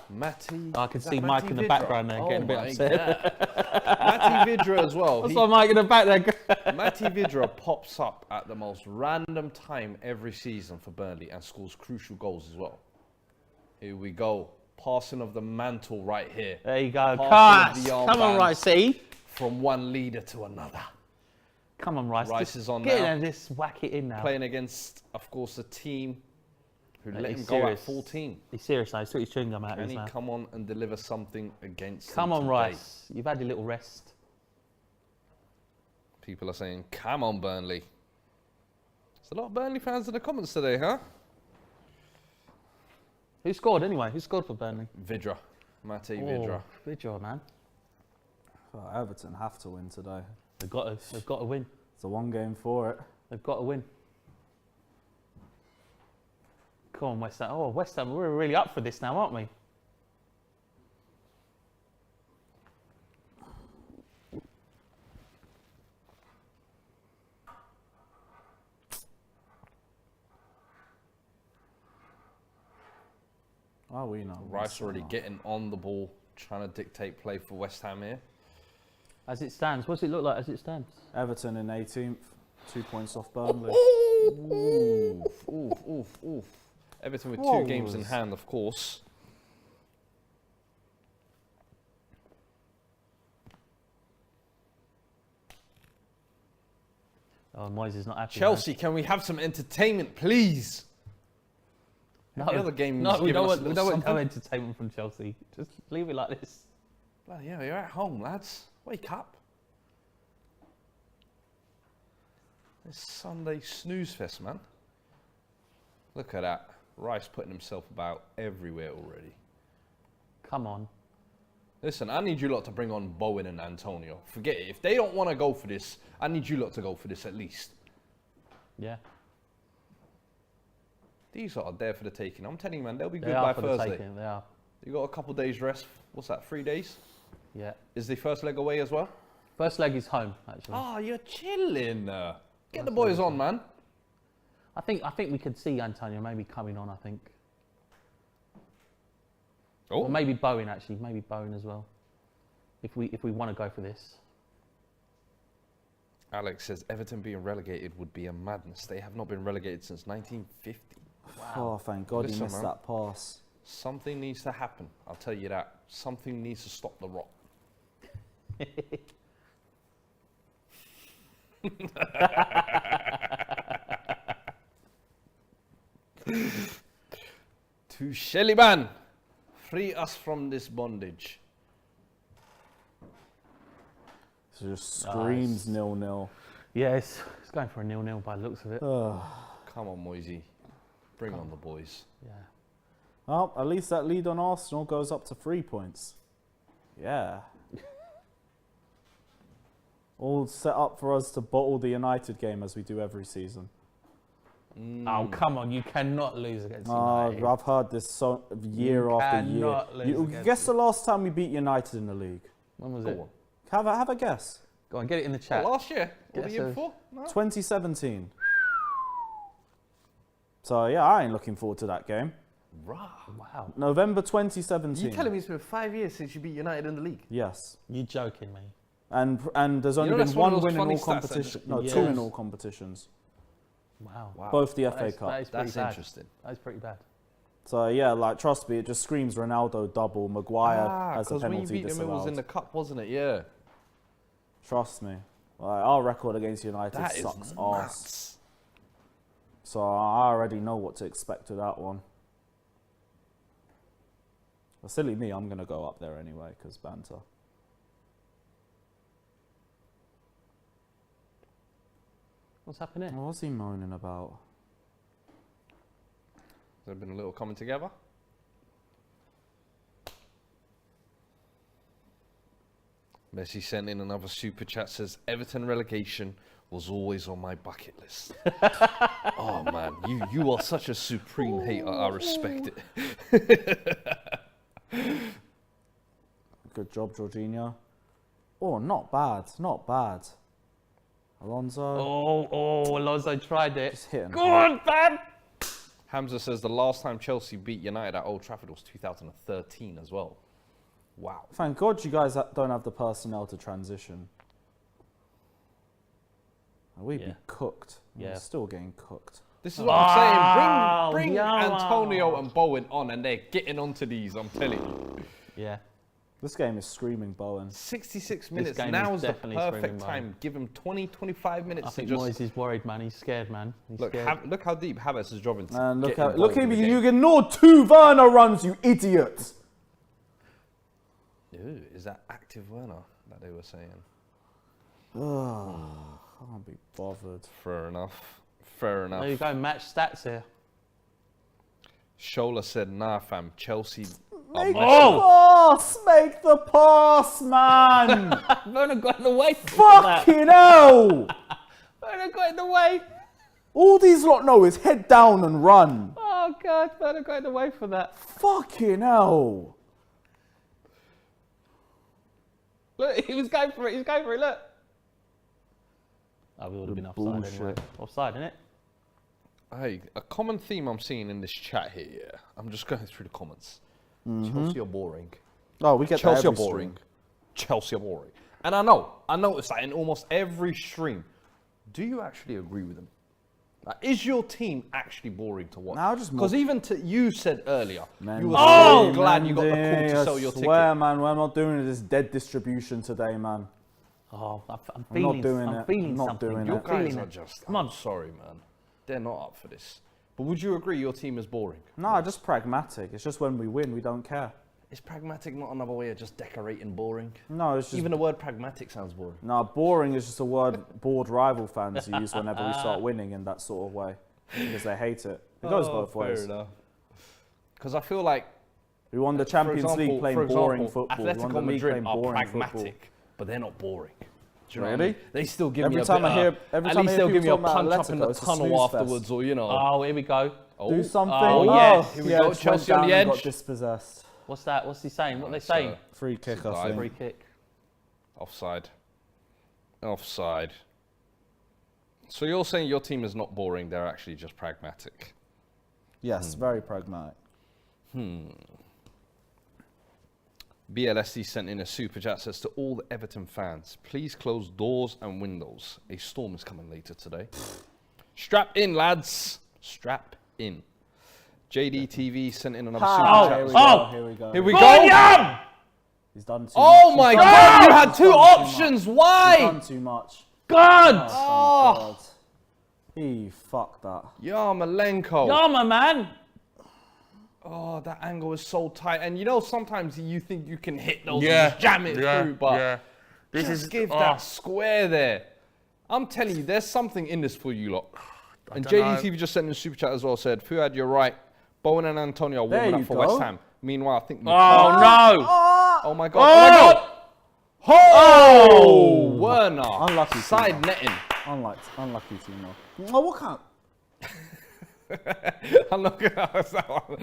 Matty. I can is that see Mike Matty in the Vidra? background there, getting a bit upset. Matty Vidra as well. That's why Mike in the back there. Matty Vidra pops up at the most random time every season for Burnley and scores crucial goals as well. Here we go. Passing of the mantle right here. There you go. Passing of the Come on, armband Rice. See? From one leader to another. Come on, Rice. Rice is on get now. in there, just whack it in now. Playing against, of course, a team who let him he's go at serious. 14. He's serious now. He's took his chewing gum out of Can his he mouth. come on and deliver something against Come them on, today? Rice. You've had your little rest. People are saying, come on, Burnley. There's a lot of Burnley fans in the comments today, huh? Who scored anyway? Who scored for Burnley? Vidra. Matty Vidra. Vidra, man. Well, Everton have to win today. They've got to. They've got to win. It's a one game for it. They've got to win. Come on, West Ham. Oh, West Ham, we're really up for this now, aren't we? Oh, we know. Rice already getting on the ball, trying to dictate play for West Ham here. As it stands, what's it look like as it stands? Everton in 18th, 2 points off Burnley. Oof. Everton with Whoa. 2 games in hand, of course. Oh, Moyes is not happy. Chelsea, can we have some entertainment, please? No, The other game no, was we giving don't us a want. We little don't want no something. entertainment from Chelsea. Just leave it like this. Bloody hell, you're at home, lads. Wake up. This Sunday snooze fest, man. Look at that. Rice putting himself about everywhere already. Come on. Listen, I need you lot to bring on Bowen and Antonio. Forget it. If they don't want to go for this, I need you lot to go for this at least. Yeah. These lot are there for the taking. I'm telling you, man, they'll be They good are by for the Thursday. taking. They are. You got a couple days rest. What's that, 3 days? Yeah. Is the first leg away as well? First leg is home, actually. Oh, you're chilling. Get the boys on, man. I think we could see Antonio maybe coming on. I think. Oh, Or maybe Bowen actually. Maybe Bowen as well. If we want to go for this. Alex says Everton being relegated would be a madness. They have not been relegated since 1950. Oh, thank God Listen, he missed man. that pass. Something needs to happen. I'll tell you that. Something needs to stop the rot. To Sheliban, free us from this bondage. So just screams 0-0. Yeah, it's going for a 0-0 by the looks of it. Come on, Moisey. Bring on the boys. Yeah. Well, at least that lead on Arsenal goes up to 3 points. Yeah. All set up for us to bottle the United game as we do every season. Oh, come on. You cannot lose against United. I've heard this year after year. cannot lose against Guess the last time we beat United in the league. When was Go it? on. Have a guess. Go on, get it in the chat. Last year? Or the Guess year so. before? No? 2017. So yeah, I ain't looking forward to that game. Rah. Wow. November 2017. You telling me it's been 5 years since you beat United in the league? Yes. You joking me? And there's only know, been that's one one of those win in funny all stats, competitions. isn't No, it? 2 in Yes. all competitions. Wow. Both the That FA is- Cup. that is pretty That's bad. interesting. That is pretty bad. So yeah, like trust me, it just screams Ronaldo double. Maguire as a because when you penalty beat them, it was in the disallowed. cup, wasn't it? Yeah. Trust me. Like, our record against United That is sucks nuts. arse. So I already know what to expect with that one. Well, silly me, I'm going to go up there anyway, because banter. What's happening? What was he moaning about? There been a little coming together. Messi sent in another super chat, says Everton relegation was always on my bucket list. Oh man, you are such a supreme hater. I respect it. Good job, Jorginho. Oh, not bad, not bad. Alonso. Oh, Alonso tried it. Just hit him. Go on, fam! Hamza says the last time Chelsea beat United at Old Trafford was 2013 as well. Wow. Thank God you guys don't have the personnel to transition. We'd be cooked. Yeah. We're still getting cooked. This is what I'm saying. Bring Antonio and Bowen on, and they're getting onto these. I'm telling you. Yeah. This game is screaming Bowen. 66 minutes. game Now is is the definitely perfect screaming time. Give him 20, 25 minutes I think to just... Moyes is worried, man. He's scared, man. He's Look, scared. look how deep Havertz is dropping. And look getting how look involved at in the you game. ignored 2 Werner runs, you idiot. Ooh, is that active Werner that they were saying? Can't be bothered. Fair enough. Fair enough. There you go, match stats here. Shola said, nah, fam, Chelsea... Make the pass! Make the pass, man! Werner got in the way. Fucking hell! Werner got in the way. All these lot know is head down and run. Oh, God. Werner got in the way for that. Fucking hell. Look, he was going for it. He was going for it, look. Oh, we would have been offside bullshit. anyway. Offside, innit? Hey, a common theme I'm seeing in this chat here, yeah? I'm just going through the comments. Chelsea are boring. Oh, we get Chelsea that are every boring. stream. Chelsea are boring. And I noticed that in almost every stream. Do you actually agree with them? Like, is your team actually boring to watch? No, just because even you said earlier, Man, you were so glad you got the call Mendy, to sell your I swear, ticket. man, we're not doing this dead distribution today, man. Oh, I'm I'm feeling, not doing I'm it. feeling I'm not something. doing Your it. guys Feeling are it. just, Come on. I'm sorry, man. They're not up for this. But would you agree your team is boring? No, just pragmatic. It's just when we win, we don't care. Is pragmatic not another way of just decorating boring? No, it's just... Even the word pragmatic sounds boring. No, boring is just a word bored rival fans use whenever we start winning in that sort of way. Because they hate it. It goes both ways. Because I feel like We won the Champions League playing boring football. We won Atletico the league Madrid playing are boring pragmatic, football. but they're not boring. Do you know what I Really? mean? They still give Every me a time bit I hear- of, every at time I least hear they'll give me a people talk about punch up in the Atletico, it's a tunnel snooze afterwards, fest. or you know. Oh, here we go. Oh. Do something. Oh, yeah. Here we go. just Chelsea went on the down and edge. got dispossessed. What's that? What's he saying? What are they So- saying? Free kick, I dive. think. Free kick. Offside. Offside. So you're saying your team is not boring, they're actually just pragmatic. Yes, very pragmatic. BLSD sent in a super chat, says to all the Everton fans, please close doors and windows. A storm is coming later today. Strap in, lads. Strap in. JDTV sent in another super chat. Here we as go. well. Here we go. Here we go. He's done too Oh much. my He's done God, too you much. had He's two done too options. much. Why? He's done too much. God! Oh, thank God. He fucked that. Yarmolenko. Yama, man! Oh, that angle is so tight. And you know, sometimes you think you can hit those and just jam it through, but just give that square there. I'm telling you, there's something in this for you lot. And JDTV just sent in a super chat as well, said, Fuad, you're right. Bowen and Antonio are warming There up for you West go. Ham. Meanwhile, I think... Oh, no! Oh my God. Oh, my God. Oh! Werner. Unlucky Side Timo. netting. Unlucky Timo. Oh, what kind? I'm not going to ask that one.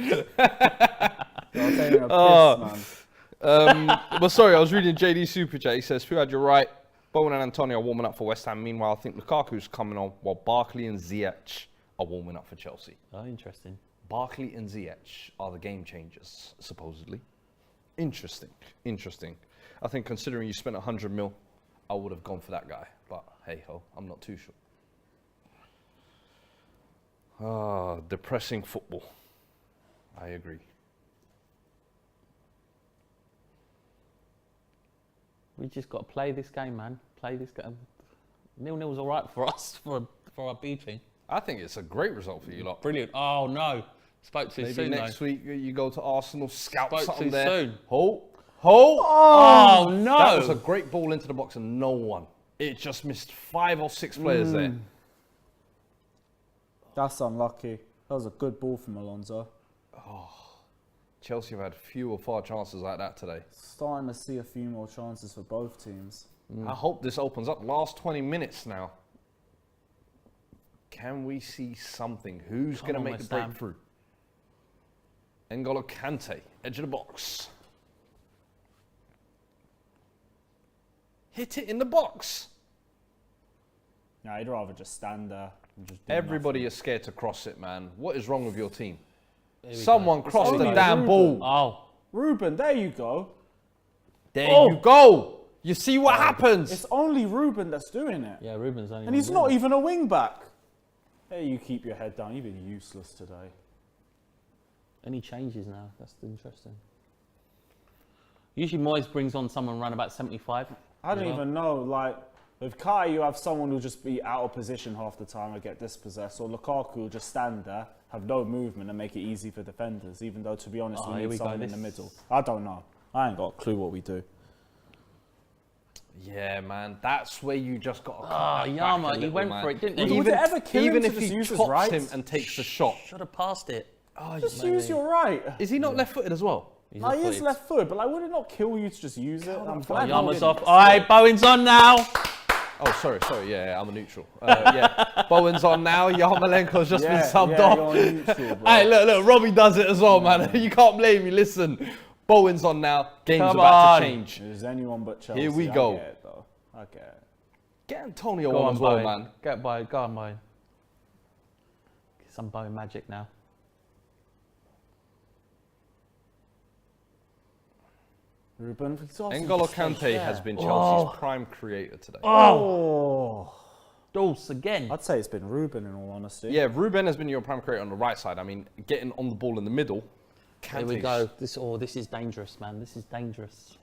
You're taking a piss, man. But sorry, I was reading JD Super Chat. He says, Fuad, you're right. Bowen and Antonio are warming up for West Ham. Meanwhile, I think Lukaku's coming on while Barkley and Ziyech are warming up for Chelsea. Oh, interesting. Barkley and Ziyech are the game changers, supposedly. Interesting. Interesting. I think considering you spent 100 mil, I would have gone for that guy. But hey ho, I'm not too sure. Ah, depressing football. I agree. We just got to play this game, man. Play this game. 0-0's all right for us, for our B team. I think it's a great result for you lot. Brilliant. Oh, no. Spoke too Maybe soon, next week you go to Arsenal, scout Spoke something too there. soon. Ho! Oh, no. That was a great ball into the box and no one. It just missed 5 or 6 players there. That's unlucky. That was a good ball from Alonso. Chelsea have had few or far chances like that today. Starting to see a few more chances for both teams. I hope this opens up. Last 20 minutes now. Can we see something? Who's going to make the breakthrough? N'Golo Kante, edge of the box. Hit it in the box. Yeah, I'd rather just stand there and just do Everybody nothing. is scared to cross it, man. What is wrong with your team? Here we Someone go. crossed the only damn Ruben. ball. Oh. Ruben, there you go. There you go. You see what happens? It's only Ruben that's doing it. Yeah, Ruben's only. And he's not even a wing back. Hey, you keep your head down. You've been useless today. Any changes now? That's interesting. Usually Moyes brings on someone around about 75. I don't even know. Like, with Kai, you have someone who'll just be out of position half the time and get dispossessed. Or Lukaku will just stand there, have no movement and make it easy for defenders. Even though, to be honest, we need someone in the middle. I don't know. I ain't got a clue what we do. Yeah, man. That's where you just got to Oh, Yama, he went for it, didn't he? Would it ever kill him even to if just he use his chops right? him and takes the shot. Should have passed it. Oh, Just use your right. Is he not left-footed as well? He's He is left-footed. left foot, but like, would it not kill you to just use it? I'm glad you Yama's didn't. off. All right, Bowen's on now. Oh, sorry. Yeah, I'm a neutral. Yeah, Bowen's on now. Yarmolenko's just been subbed off. You're neutral, bro. Hey, look, Robbie does it as well, man. You can't blame me. Listen, Bowen's on now. Game's Come about on. to change. There's anyone but Chelsea. Here we I go. get it, though. I get it. Get Antonio Go on on, as well, Bowen. man. Go on, Bowen. Get some Bowen magic now. Ruben, N'Golo Kante has been Chelsea's prime creator today. Oh. Dulce again. I'd say it's been Ruben, in all honesty. Yeah, Ruben has been your prime creator on the right side. I mean, getting on the ball in the middle. Here we go. This is dangerous, man. This is dangerous.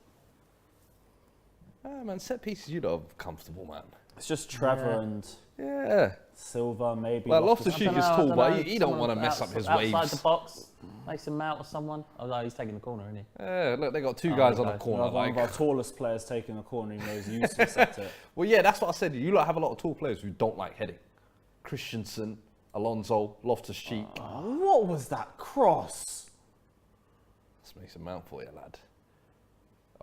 Man, set pieces, you lot are comfortable, man. It's just Trevor and Yeah. Silva, maybe. Well, Loftus-Cheek is tall, but he don't want to mess up his outside waves. the box, Mason Mount or someone. Oh no, he's taking the corner, isn't he? Yeah, look, they got 2 guys on the One corner. of Like, our tallest players taking the corner, even though he's useless at it. well, yeah, that's what I said. You lot have a lot of tall players who don't like heading. Christensen, Alonso, Loftus-Cheek. What was that cross? Let's make some mount for you, lad.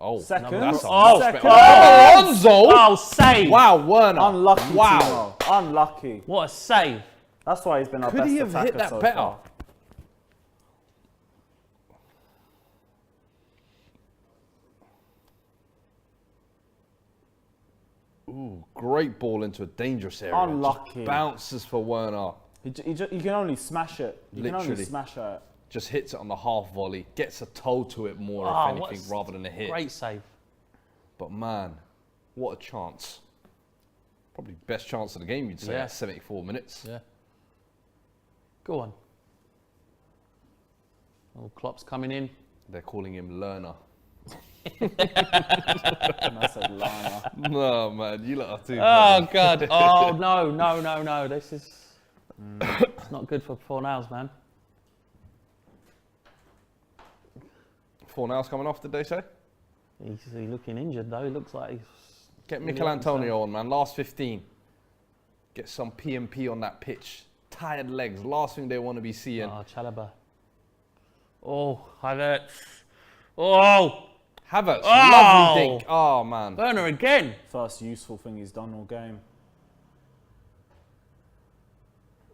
Oh, Second. that's a Oh, much better. second. Oh, Alonso! Oh, save! Wow, Werner. Unlucky, Wow. Timo. Unlucky. What a save! That's why he's been our Could best he have attacker hit that so better? far. Ooh, great ball into a dangerous area. Unlucky. Just bounces for Werner. You can only smash it. You can only Literally. smash it. Just hits it on the half volley. Gets a toe to it more, Oh, if what anything, a rather than a hit. Great save. But man, what a chance. Probably best chance of the game, you'd say, Yeah. at 74 minutes. Yeah. Go on. Oh, Klopp's coming in. They're calling him Learner. And I said Lana. No, man, you lot are too Oh God! Oh no! This is it's not good for Fornals, man. Fornals coming off, did they say? He's looking injured though. He looks like he's Get Really Mikel Antonio understand. on, man. Last 15. Get some PMP on that pitch. Tired legs. Last thing they want to be seeing. Oh, Chalobah. Oh, Havertz. Oh, Havertz. Oh! Lovely dink. Oh, man. Werner again. First useful thing he's done all game.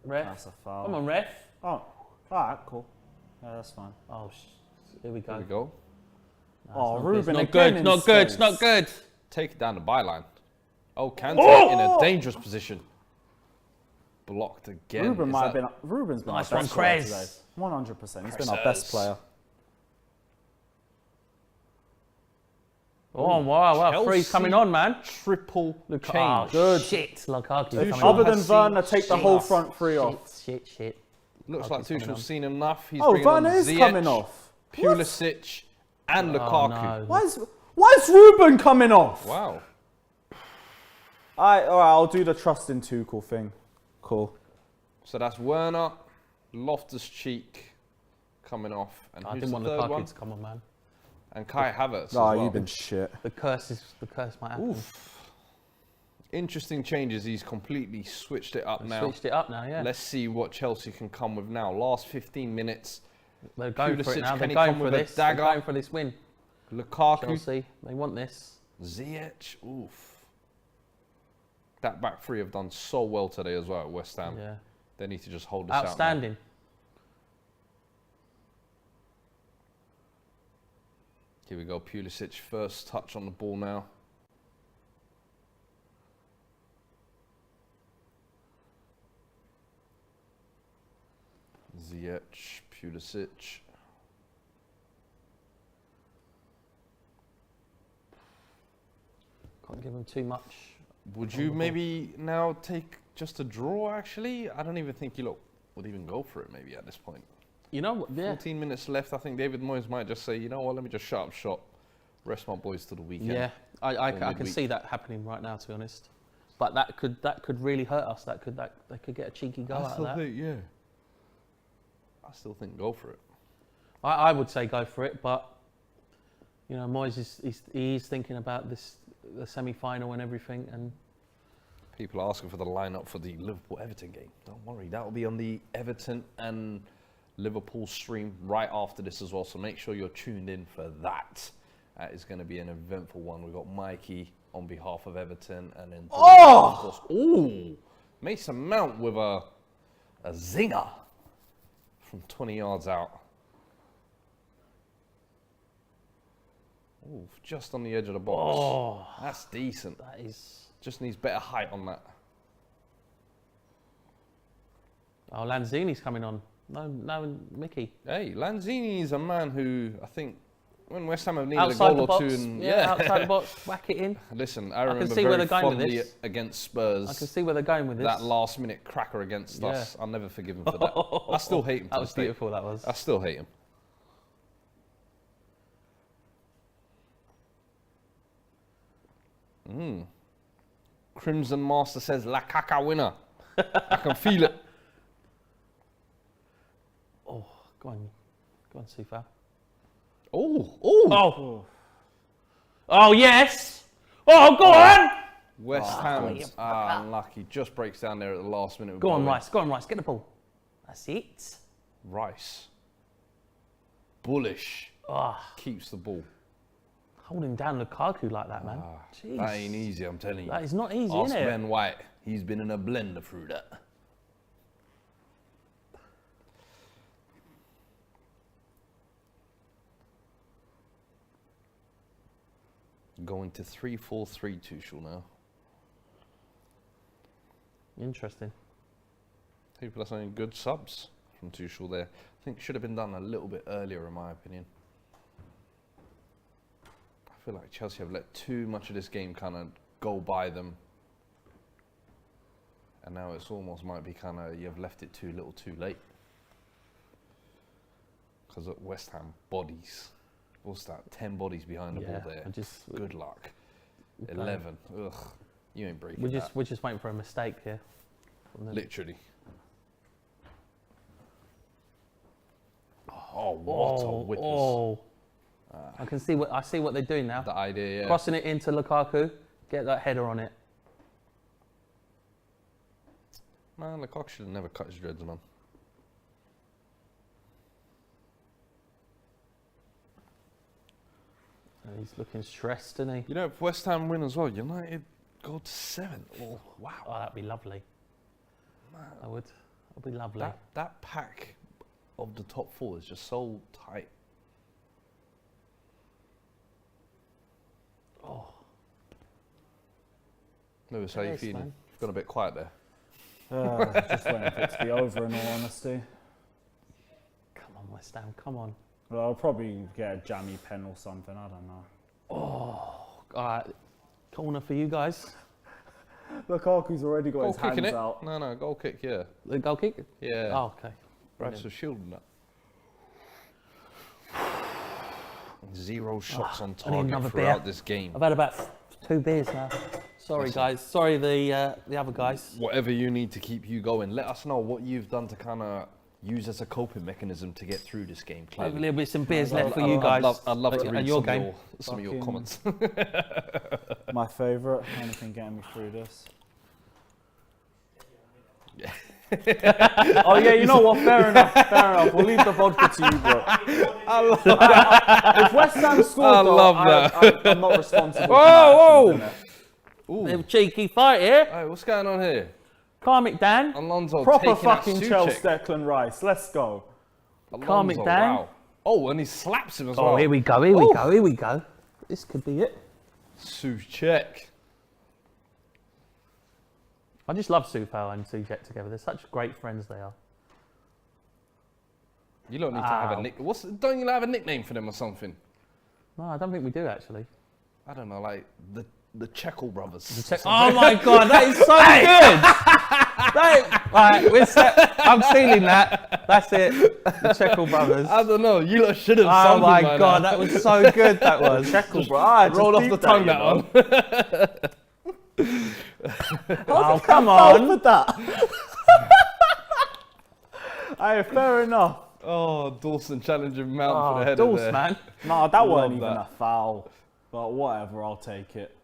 Ref. That's a foul. Come on, ref. Oh, alright, cool. Yeah, that's fine. Oh, here we go. There we go. Oh, It's Ruben not again good. in Not good. space. Not good. Take it down the byline. Oh, Kante in a dangerous position. Blocked again. Ruben Is might have that- been. Ruben's been Nice our one, best player Krez. today. 100%. He's been our best Krez. player. Oh, wow. Three's Chelsea. coming on, man. Triple Oh, change. Good. shit. Lukaku Tuchel coming Other on. than has Werner, seen take the whole enough. front three off. Shit. Looks like Lukaku's coming on. Tuchel's seen enough. He's Oh, bringing on Werner is Ziyech, coming off. Pulisic, and Lukaku. no. Why is Ruben coming off? Wow. Alright, I'll do the trust in Tuchel thing. Cool. So that's Werner, Loftus-Cheek coming off. And I who's didn't want the third Lukaku one? to come on, man. And Kai Havertz as Oh, well. you've been shit. The curse might happen. Oof. Interesting changes. He's completely switched it up now. Switched it up now, yeah. Let's see what Chelsea can come with now. Last 15 minutes. They're going for it Pulisic, now. can They're he going come for with a this. They're dagger? going for this win. Lukaku. Chelsea, they want this. Ziyech. Oof. That back three have done so well today as well at West Ham. Yeah. They need to just hold this out. Outstanding. Here we go. Pulisic first touch on the ball now. Ziyech, Pulisic. Can't give them too much. Would you maybe now take just a draw, actually? I don't even think you lot would even go for it, maybe, at this point. You know what? Yeah. 14 minutes left. I think David Moyes might just say, you know what, let me just shut up shop. Rest my boys to the weekend. Yeah. I Or can midweek. see that happening right now, to be honest. But that could really hurt us. They could get a cheeky go out of that. yeah. I still think go for it. I would say go for it, but you know, Moyes he's thinking about the semi-final and everything, and People are asking for the lineup for the Liverpool-Everton game. Don't worry, that will be on the Everton and Liverpool stream right after this as well, so make sure you're tuned in for that. That is going to be an eventful one. We've got Mikey on behalf of Everton, and then... Ooh! Mason Mount with a zinger from 20 yards out. Ooh, just on the edge of the box. oh, That's decent. that is. Just needs better height on that. Oh, Lanzini's coming on. No, Mickey. Hey, Lanzini is a man who I think when West Ham have needed Outside a the goal or box. two, and Outside the box, whack it in. listen, I remember see where very they're going with fondly this. against Spurs. I can see where they're going with this. That last-minute cracker against Yeah. us. I'll never forgive him for that. I still hate him. That To was this day. beautiful. That was. I still hate him. Crimson Master says La Caca winner. I can feel it. Oh, go on, Silva. Oh. Oh. Oh yes. Oh, go on. West Ham unlucky. Just breaks down there at the last minute. Go on, Rice. Go on, Rice. Get the ball. That's it. Rice. Bullish. Oh, Keeps the ball. holding down Lukaku like that, man. Jeez. That ain't easy, I'm telling you. That is not easy, Ask is it? Ben White. He's been in a blender through that. Going to 3-4-3 Tuchel now. Interesting. People are saying good subs from Tuchel there. I think should have been done a little bit earlier, in my opinion. I feel like Chelsea have let too much of this game kind of go by them. And now it's almost might be kind of, you've left it too little too late. Because at West Ham, bodies. What's that? 10 bodies behind the ball there. Good luck. 11. Ugh. You ain't breaking that. We're just waiting for a mistake here. Literally. Oh, what a witness. Oh. I see what they're doing now. The idea, yeah. Crossing it into Lukaku, get that header on it. Man, Lukaku should have never cut his dreads, man. He's looking stressed, isn't he? You know, if West Ham win as well, United go to 7th. Oh, wow. Oh, that'd be lovely. That would be lovely. That pack of the top 4 is just so tight. Oh. Lewis, how you Yes, feeling? man. You've gone a bit quiet there. Just waiting for it to be over, in all honesty. Come on, West Ham, come on. Well, I'll probably get a jammy pen or something, I don't know. All right, corner for you guys. Lukaku's already got Goal his hands kicking it? out. No, goal kick, yeah. The goal kick? Yeah. Oh, okay. Brad's was shielding that. 0 shots on I need target another throughout beer. this game. I've had about 2 beers now. Sorry, guys. Sorry, the other guys. Whatever you need to keep you going. Let us know what you've done to kind of use as a coping mechanism to get through this game. I have a Clearly. little bit some beers left for you guys. I'd love to And read your some, game. some of your comments. My favourite. Anything getting me through this? Oh yeah, you know what? Fair enough. Fair enough. We'll leave the vodka to you, bro. If West Ham scored, I'm not responsible. Whoa, whoa! Little cheeky fight here. Hey, what's going on here? Calm it down. Alonso Proper taking out fucking Suchek. Chelsea, Declan Rice. Let's go. Calm it Alonso, down. wow. Oh, and he slaps him as well. Oh, here we go. Here we go. Here we go. This could be it. Suchek. I just love Sufal and Suchek together. They're such great friends they are. You don't need to have a nick. Don't you have a nickname for them or something? No, I don't think we do actually. I don't know, like the Cechlebrothers. Oh my god, that is so good! Right, I'm stealing that. That's it. The Cechlebrothers. I don't know. You lot should have. Oh my by god, now. that was so good. That was. Cechlebrothers. Rolled off the tongue that one. Oh come on! For that. Aye, fair enough. Oh, Dawson challenging Mount for the header Dawes, there. man. No, that wasn't even that. a foul. But whatever, I'll take it.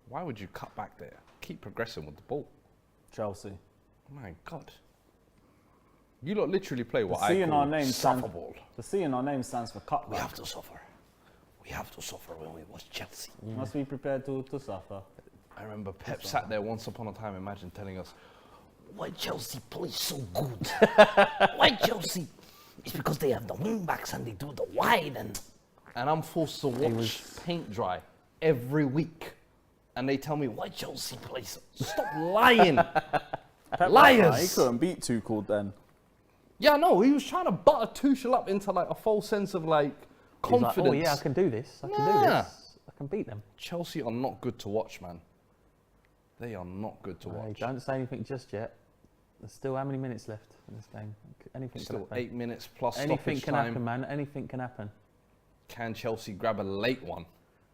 Why would you cut back there? Keep progressing with the ball. Chelsea. My God. You lot literally play what The C I in call our name suffer stands- ball. The C in our name stands for cutback. We have to suffer. We have to suffer when we watch Chelsea. Must be prepared to suffer. I remember Pep sat there once upon a time, imagine telling us, why Chelsea plays so good? Why Chelsea? It's because they have the wing backs and they do the wide and I'm forced to watch paint dry every week. And they tell me, why Chelsea plays? Stop lying. Pep Liars. He couldn't beat Tuchel then. Yeah, no, he was trying to butter Tuchel up into like a false sense of like He's like, confidence. oh yeah, I can do this. I can do Nah. this. I can beat them. Chelsea are not good to watch, man. They are not good to Hey, watch. don't say anything just yet. There's still how many minutes left in this game? Anything Still can happen. 8 minutes plus Anything stoppage can time. happen, man. Anything can happen. Can Chelsea grab a late one?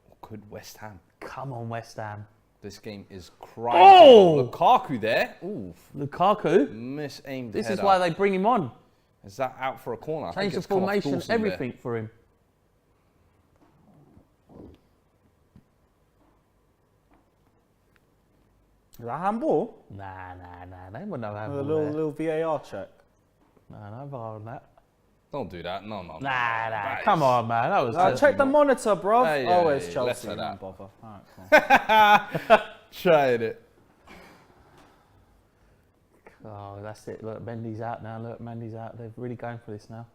Or could West Ham? Come on, West Ham. This game is crying. Oh! Lukaku there. Ooh, Lukaku. misaimed This is header. why they bring him on. Is that out for a corner? I Change think the it's come off formation, Dawson there. everything for him. Is that handball? Nah. They wouldn't know how A to little VAR check. No VAR on that. Don't do that. No. Nah. Come on, man. That was Check the monitor, bro. Hey, Oh, yeah, it's yeah, Chelsea. let's have Don't that. bother. Alright, cool. Tried it. Oh, that's it. Look, Mendy's out now. Look, Mendy's out. They're really going for this now.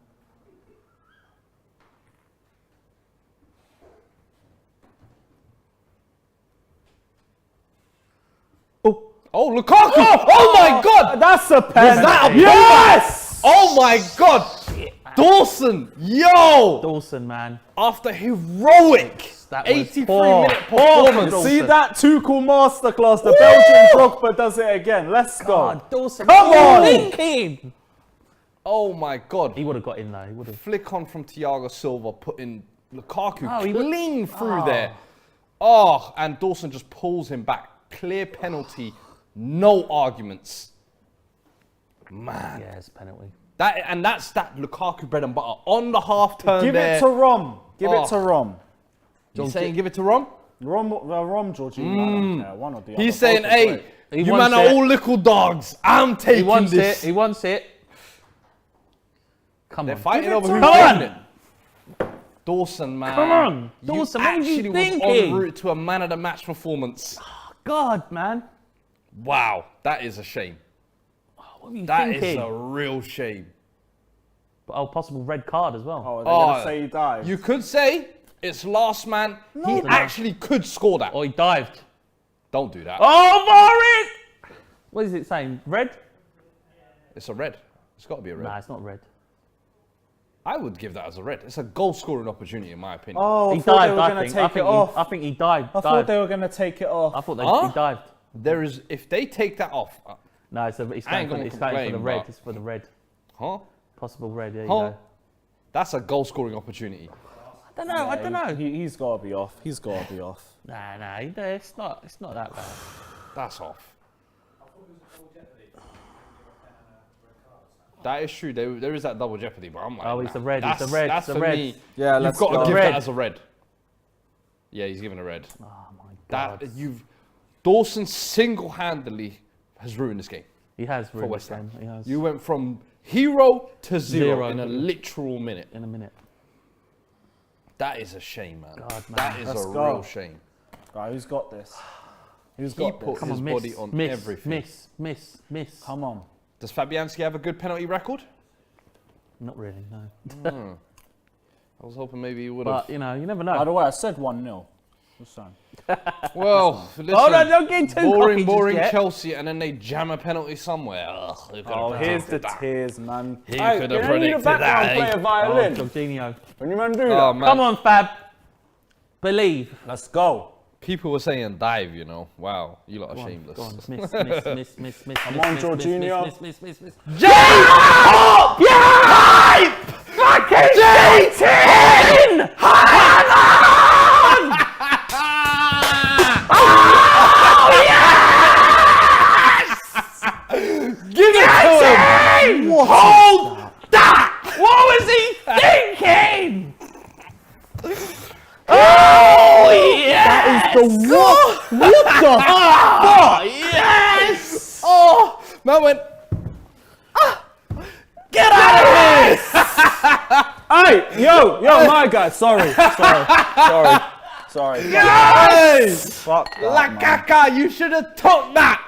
Oh, Lukaku! Oh my God! That's a pen. Was that a yes! Oh my God! Dawson, yo! Dawson, man. After heroic That was 83-minute poor. performance. See that Tuchel masterclass? The Belgian Drogba does it again. Let's go. God, Dawson. Come on! Thinking. Oh my God! He would have got in though. He would have. Flick on from Thiago Silva, putting Lukaku Oh, he would- clean through there. Oh, and Dawson just pulls him back. Clear penalty, no arguments. Man, Yeah, it's a penalty. that's that Lukaku bread and butter on the half turn Give there. it to Rom. Give Oh. it to Rom. You saying give it to Rom? Rom, Jorginho. I don't care. One or the other. He's saying, Both are hey, great. He you wants man are it. all little dogs. I'm taking He wants this. it. He wants it. Come They're on. fighting Give it over to who's Rom. getting it. Dawson, man. Come on. Dawson, what were you actually was en thinking? route to a man of the match performance. God, man. Wow, that is a shame. What were you That is thinking? a real shame. Oh, possible red card as well. Oh, they're going to say he died. You could say it's last man. He actually could score that. Or he dived. Don't do that. Oh, Warwick! What is it saying? Red? It's a red. It's got to be a red. Nah, it's not red. I would give that as a red. It's a goal scoring opportunity, in my opinion. Oh, I He thought they dived, were I going to think. take it off. I think he dived. I thought they were going to take it off. I thought Huh? he dived. There is, if they take that off, No, it's I going ain't for, gonna it's going for the complain, red. but- It's for the red. huh? Possible red, there you Huh? go. That's a goal scoring opportunity. I don't know. He's got to be off. He's got to be off. Nah, it's not that bad. That's off. That is true. There is that double jeopardy, but I'm like, Oh, it's a red. That's, It's a red. That's It's a for red. me. Yeah, You've got to give Red. that as a red. Yeah, he's given a red. Oh my God. Dawson single-handedly has ruined this game He has for ruined West this Ham. game. He has. You went from 0 to 0 Zero. in a literal minute. In a minute. That is a shame, man. God, man. That is Let's a go. real shame. Right, who's got this? Who's He got put this? Come his on, body on everything. Miss. Come on. Does Fabianski have a good penalty record? Not really, no. I was hoping maybe he would have. But, you know, you never By know. the way, I said 1-0. Just saying. Well, listen, Oh, no, don't get too cocky just boring yet. Chelsea, and then they jam a penalty somewhere. Ugh, who could have Oh, here's the predicted that? tears, man. He Hey, could you have don't need a predicted background that. player Oh, violin. Jorginho. When you man do Oh, that. man. Come on, Fab. Believe. Let's go. People were saying dive, you know. Wow, you lot are shameless. Go on, miss. Come on, Jorginho. Miss. Jacob! Yeah! Fucking Jason! Give it to him! Hold that! What was he thinking? Oh, yeah! That is the what? What the Oh, yes! Oh, man went, get out of here! Hey, yo, my guy. Sorry. Guys! Fuck that, La man. Caca, you should have took that!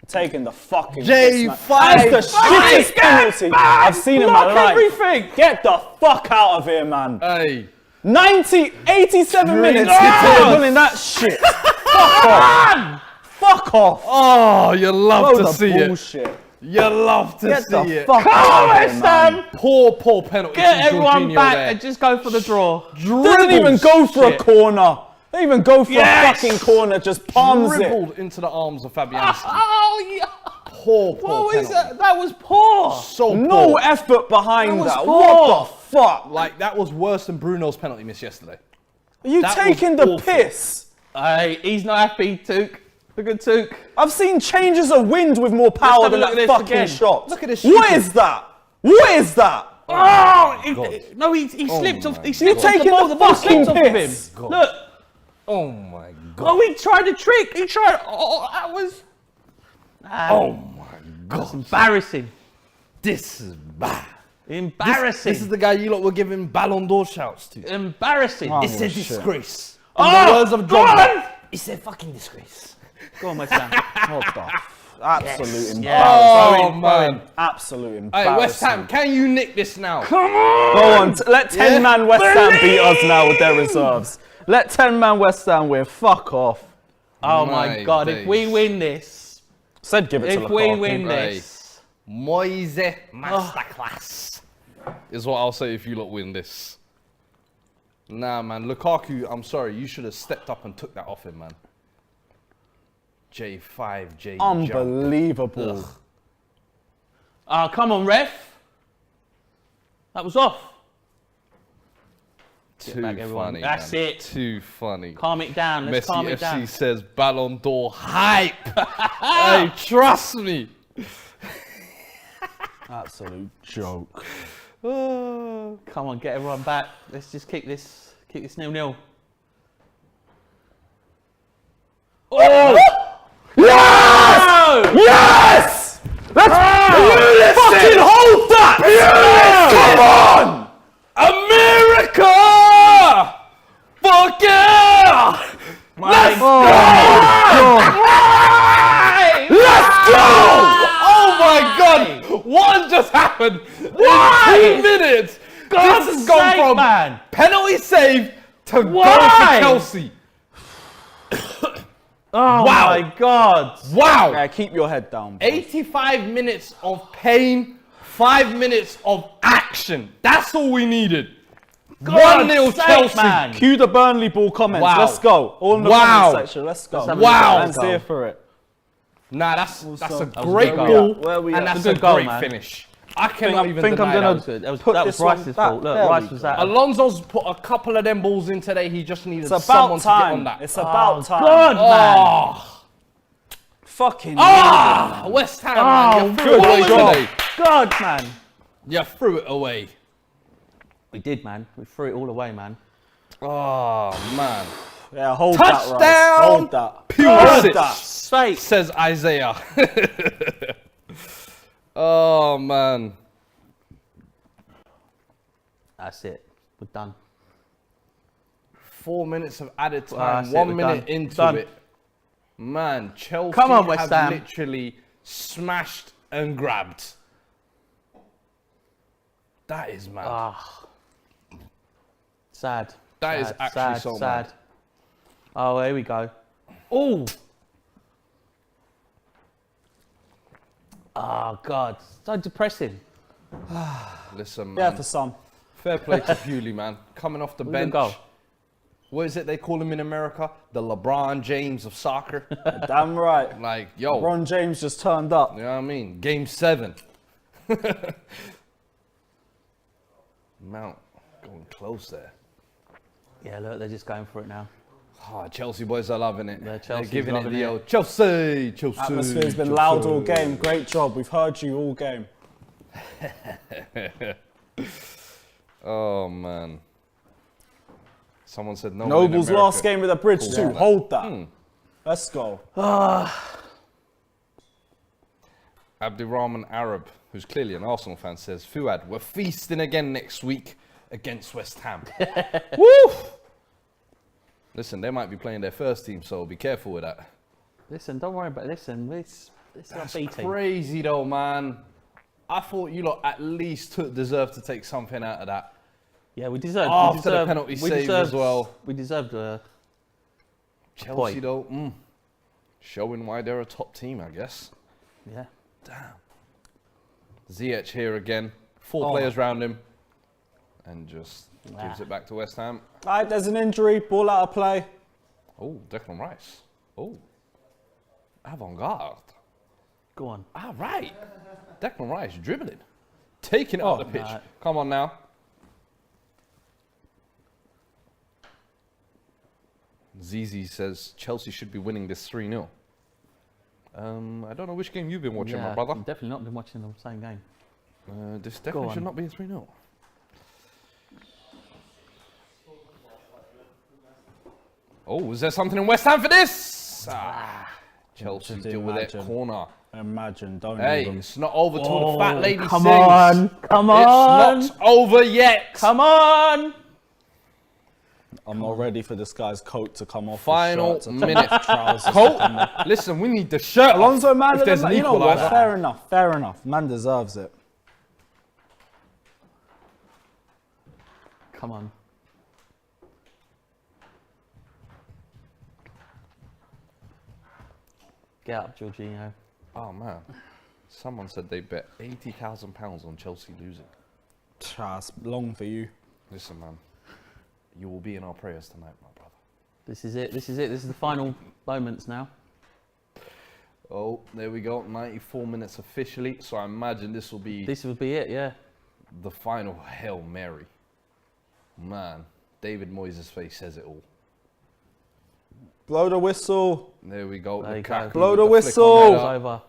Taking the fucking J5. piss, man. That's the shittest penalty I've seen in my Block life. everything. Get the fuck out of here, man. Hey. 87 minutes on. you're tabling that shit. Fuck off. Fuck off. Oh, you love Load to of see it. bullshit. You love to Get see the it. fuck Come out on, of here, West man. Ham. Poor penalty. Get from everyone Jorginho back there. and just go for the draw. Doesn't even go for a Shit. corner. Don't even go for Yes. a fucking corner. Just palms it. Dribbled into the arms of Fabianski. Oh, yeah. Poor What penalty. was that? That was poor. So No poor. effort behind That was that. poor. What the fuck? Like, that was worse than Bruno's penalty miss yesterday. Are you that taking was the awful. piss? Hey, he's not happy, Tuch. Look at Tuch. I've seen changes of wind with more power have a than look that at this fucking again. shot. Look at this What stupid- is that? What is that? Oh, God. no, he slipped off. He my slipped God. off You're the ball. taking The ball the slipped fucking off of him. piss. God. Look. Oh my God. Oh, he tried a trick. He tried. Oh, that was. Oh my That's God. embarrassing. This is bad. Embarrassing. This is the guy you lot were giving Ballon d'Or shouts to. Embarrassing. Oh, It's a shit. disgrace. Oh, In the words of go Drogba, on. it's a fucking disgrace. Go on, West Ham. What the absolute Yeah. Oh, embarrassment. man. Absolute Hey, embarrassment. West Ham, can you nick this now? Go on, let 10-man West Ham beat us now with their reserves. Let 10-man West Ham win. Fuck off. Oh my My God! days. If we win this, Said give it to if we Lukaku. win Hey. this, Moise masterclass is what I'll say if you lot win this. Nah, man, Lukaku, I'm sorry, you should have stepped up and took that off him, man. J5, J jump. Unbelievable. Ugh. oh come on, ref. That was off. Too back, everyone. funny. That's man. it. Too funny. Calm it down. Let's Messi calm it FC down. says Ballon d'Or hype. Hey, trust me. Absolute joke. Oh. Come on, get everyone back. Let's just keep this 0-0. Oh! Yes! Yes! Let's fucking hold that! Come on! America! Fuck yeah! Let's go! Let's go! Oh my God! What just happened? Why? In 2 minutes! God's this has gone sake, from man. penalty save to goal Why? for Chelsea. Oh Wow. my God! Wow! Yeah, keep your head down. bro. 85 minutes of pain, 5 minutes of action. That's all we needed. 1-0 sake, Chelsea. man. Cue the Burnley ball comments. Wow. Let's go. All in the Wow. comment section. Let's go. Let's have a Wow. look at Let's that here goal. for it. Nah, that's a That was a great good goal, goal. Where we and at? that's Good a goal, great man. finish. I cannot even think deny I'm gonna that. Good. That put was this one Rice's back. fault. Look, There we Rice was go. out. Alonso's put a couple of them balls in today. He just needed It's someone about to get on time. that. It's about time. God, man. Oh, Fucking West Ham, man. You threw it away job. today. God, man. You threw it away. We did, man. We threw it all away, man. Oh, man. Yeah, hold Touchdown! that, Rice. Hold that. Pulisic, that. Straight. says Isaiah. Oh, man. That's it. We're done. 4 minutes of added time. That's it, 1 we're minute done. into Done. it. Man, Chelsea Come on, West have Ham. literally smashed and grabbed. That is mad. Ah. Sad. That is sad, actually sad, so sad. mad. Oh, here we go. Oh. Oh, God. So depressing. Listen, Yeah, man. for some. Fair play to Bewley, man. Coming off the Look at bench. the goal. What is it they call him in America? The LeBron James of soccer. Damn right. Like, yo. Ron James just turned up. You know what I mean? Game 7. Mount going close there. Yeah, look, they're just going for it now. Oh, Chelsea boys are loving it. Yeah, They're Chelsea's giving it loving the it. old Chelsea. Atmosphere's been loud all game. Great job. We've heard you all game. Oh, man. Someone said no. Noble's last game with a bridge too. that. Hold that. Let's go. Abdirahman Arab, who's clearly an Arsenal fan, says, Fuad, we're feasting again next week against West Ham. Woo! Listen, they might be playing their first team, so be careful with that. Listen, don't worry about it. Listen, this is our That's B team. crazy though, man. I thought you lot at least deserved to take something out of that. Yeah, we deserved. After the penalty save as well. We deserved a Chelsea point. though, showing why they're a top team, I guess. Yeah. Damn. Ziyech here again. 4 players round him. And just gives it back to West Ham. All right, there's an injury. Ball out of play. Oh, Declan Rice. Oh. Avant-garde. Go on. All right. Declan Rice dribbling. Taking it up the pitch. no. Come on now. Zizi says Chelsea should be winning this 3-0. I don't know which game you've been watching, my brother. I've definitely not been watching the same game. This Go definitely on. should not be a 3-0. Oh, is there something in West Ham for this? Chelsea Just deal with it. imagine. Corner. Imagine, don't Hey, even. it's not over till the fat lady come sings. on, come on, It's not over yet. come on. I'm not ready for this guy's coat to come off. Final his shirt to minute. trousers. Colt, listen, we need the shirt. Alonso, off man, if there's an you know what? equaliser. Fair enough. Fair enough. Man deserves it. Come on. Get up, Jorginho. Oh man, someone said they bet £80,000 on Chelsea losing. That's long for you. Listen, man, you will be in our prayers tonight, my brother. This is it. This is it. This is the final moments now. Oh, there we go. 94 minutes officially. So I imagine this will be This would be it. Yeah. the final Hail Mary. Man, David Moyes' face says it all. Blow the whistle. There we go. There you go. Lukaku Blow with the flick on whistle. It's header. over.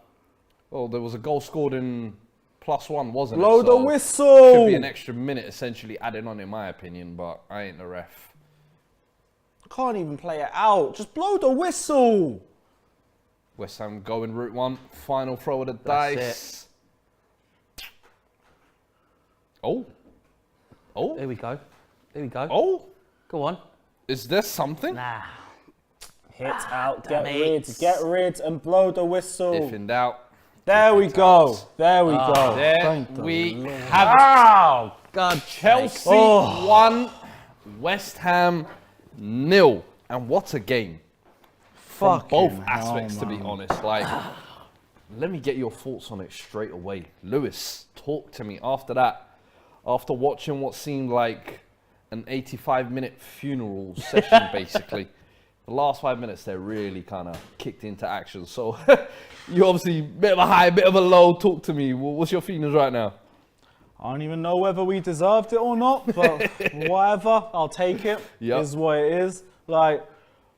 Oh, there was a goal scored in +1, wasn't Blow it? the So whistle. should be an extra minute essentially added on, in my opinion, but I ain't the ref. Can't even play it out. Just blow the whistle. West Ham going route 1. Final throw of the That's dice. Oh. Oh. There we go. There we go. Oh. Go on. Is there something? Nah. Hit out. Get damn rid. it. Get rid and blow the whistle. If in doubt. There we it go. out. There we go. There Thank the we Lord. have it. Oh, God. Chelsea Oh. 1, West Ham 0. And what a game. From both Fucking aspects, hell, to be man. honest. Like, let me get your thoughts on it straight away. Lewis, talk to me after that. After watching what seemed like an 85-minute funeral session, basically. The last 5 minutes, they really kind of kicked into action. So, you obviously, bit of a high, bit of a low. Talk to me. What's your feelings right now? I don't even know whether we deserved it or not, but whatever, I'll take it. Yep. Is what it is. Like,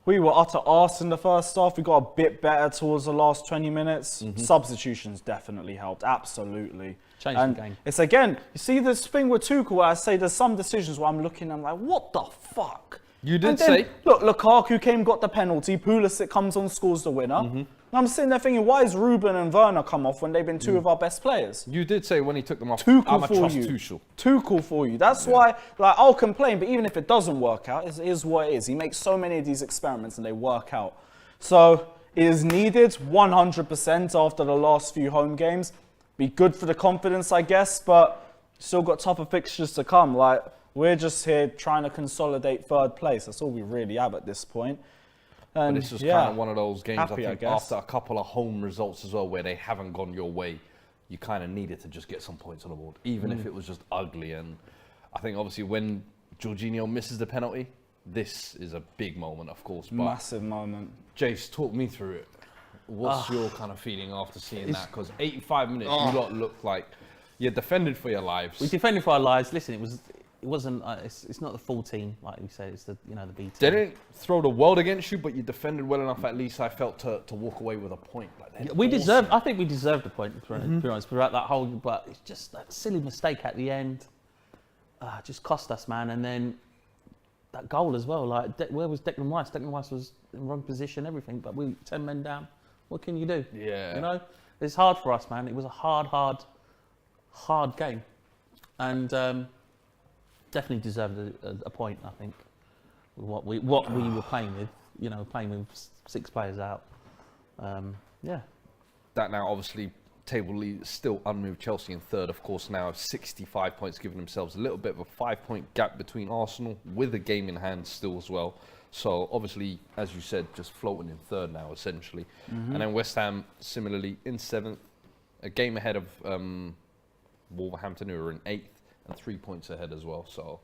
we were utter arse in the first half. We got a bit better towards the last 20 minutes. Substitutions definitely helped, absolutely. Changed and the game. it's again, you see this thing with Tuchel where I say there's some decisions where I'm looking, I'm like, what the fuck? You did and then, say. Look, Lukaku got the penalty. Pulisic comes on, scores the winner. And I'm sitting there thinking, why is Ruben and Werner come off when they've been two of our best players? You did say when he took them off, Tuchel I'm a for trust you. Tuchel. Tuchel for you. That's why, like, I'll complain, but even if it doesn't work out, it is what it is. He makes so many of these experiments and they work out. So it is needed 100% after the last few home games. Be good for the confidence, I guess, but still got tougher fixtures to come. Like, we're just here trying to consolidate third place. That's all we really have at this point. And But this is kind of one of those games, happy, I I think, guess. after a couple of home results as well, where they haven't gone your way, you kind of needed to just get some points on the board, even if it was just ugly. And I think, obviously, when Jorginho misses the penalty, this is a big moment, of course. But massive moment. Jace, talk me through it. What's your kind of feeling after seeing that? Because 85 minutes, you lot look like you defended for your lives. We defended for our lives. Listen, it wasn't. It's not the full team, like we said. It's the the B team. They didn't throw the world against you, but you defended well enough. At least I felt to walk away with a point. Like, We deserved. I think we deserved the point. To be honest, throughout that whole. But it's just that silly mistake at the end. Just cost us, man. And then that goal as well. Like, where was Declan Rice? Declan Rice was in the wrong position, everything. But we 10 men down. What can you do? Yeah. You know, it's hard for us, man. It was a hard game, and definitely deserved a point. I think what we were playing with. You know, playing with 6 players out. Yeah. That now, obviously, table lead still unmoved. Chelsea in third, of course, now have 65 points, giving themselves a little bit of a 5-point gap between Arsenal, with a game in hand still as well. So, obviously, as you said, just floating in third now, essentially. And then West Ham, similarly, in 7th, a game ahead of Wolverhampton, who are in 8th, and 3 points ahead as well. So,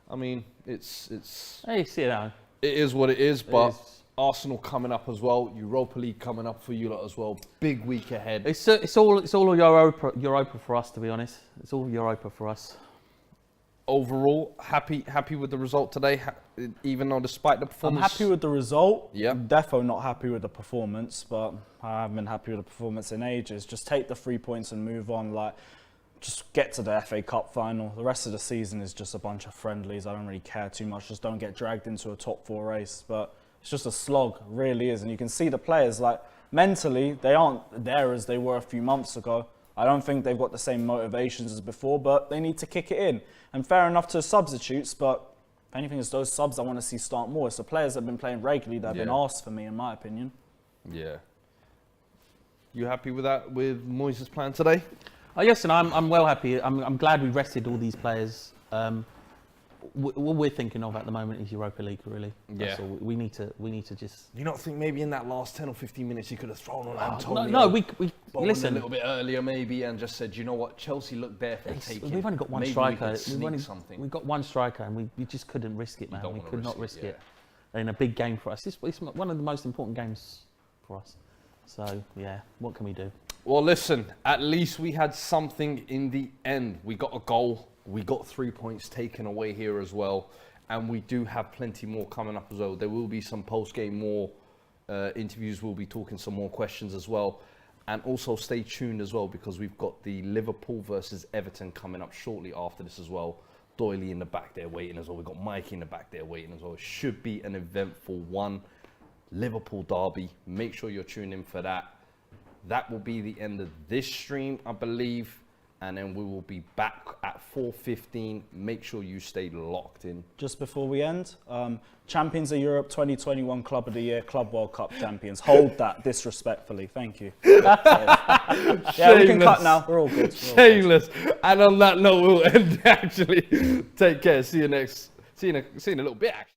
I mean, it's Hey, see it now. it is what it is, but It is. Arsenal coming up as well, Europa League coming up for you lot as well. Big week ahead. It's all Europa for us, to be honest. It's all Europa for us. Overall, happy with the result today, even though despite the I'm performance. happy with the result. Yeah. Defo not happy with the performance, but I haven't been happy with the performance in ages. Just take the 3 points and move on. Like, just get to the FA Cup final. The rest of the season is just a bunch of friendlies. I don't really care too much. Just don't get dragged into a top 4 race. But it's just a slog, it really is. And you can see the players, like, mentally, they aren't there as they were a few months ago. I don't think they've got the same motivations as before, but they need to kick it in. And fair enough to substitutes, but if anything, it's those subs I want to see start more. It's the players that have been playing regularly that have been asked for me, in my opinion. Yeah. You happy with that, with Moyes' plan today? Oh yes, and I'm well happy. I'm glad we rested all these players. What we're thinking of at the moment is Europa League, really. That's all. We need to just. You not think maybe in that last 10 or 15 minutes you could have thrown on Antonio? No, we listen a little bit earlier maybe and just said, you know what, Chelsea look there for taking. We've only got one maybe striker. We've got one striker, and we just couldn't risk it, man. We could not risk it in a big game for us. It's one of the most important games for us. So yeah, what can we do? Well, listen, at least we had something in the end. We got a goal. We got 3 points taken away here as well. And we do have plenty more coming up as well. There will be some post-game more interviews. We'll be talking some more questions as well. And also stay tuned as well, because we've got the Liverpool versus Everton coming up shortly after this as well. Doyley in the back there waiting as well. We've got Mikey in the back there waiting as well. It should be an eventful one. Liverpool derby. Make sure you're tuned in for that. That will be the end of this stream, I believe. And then we will be back at 4:15. Make sure you stay locked in. Just before we end, Champions of Europe 2021 Club of the Year, Club World Cup champions. Hold that disrespectfully. Thank you. Yeah, we can cut now. We're all good. Shameless. And on that note, we'll end actually. Take care. See you in a little bit, actually.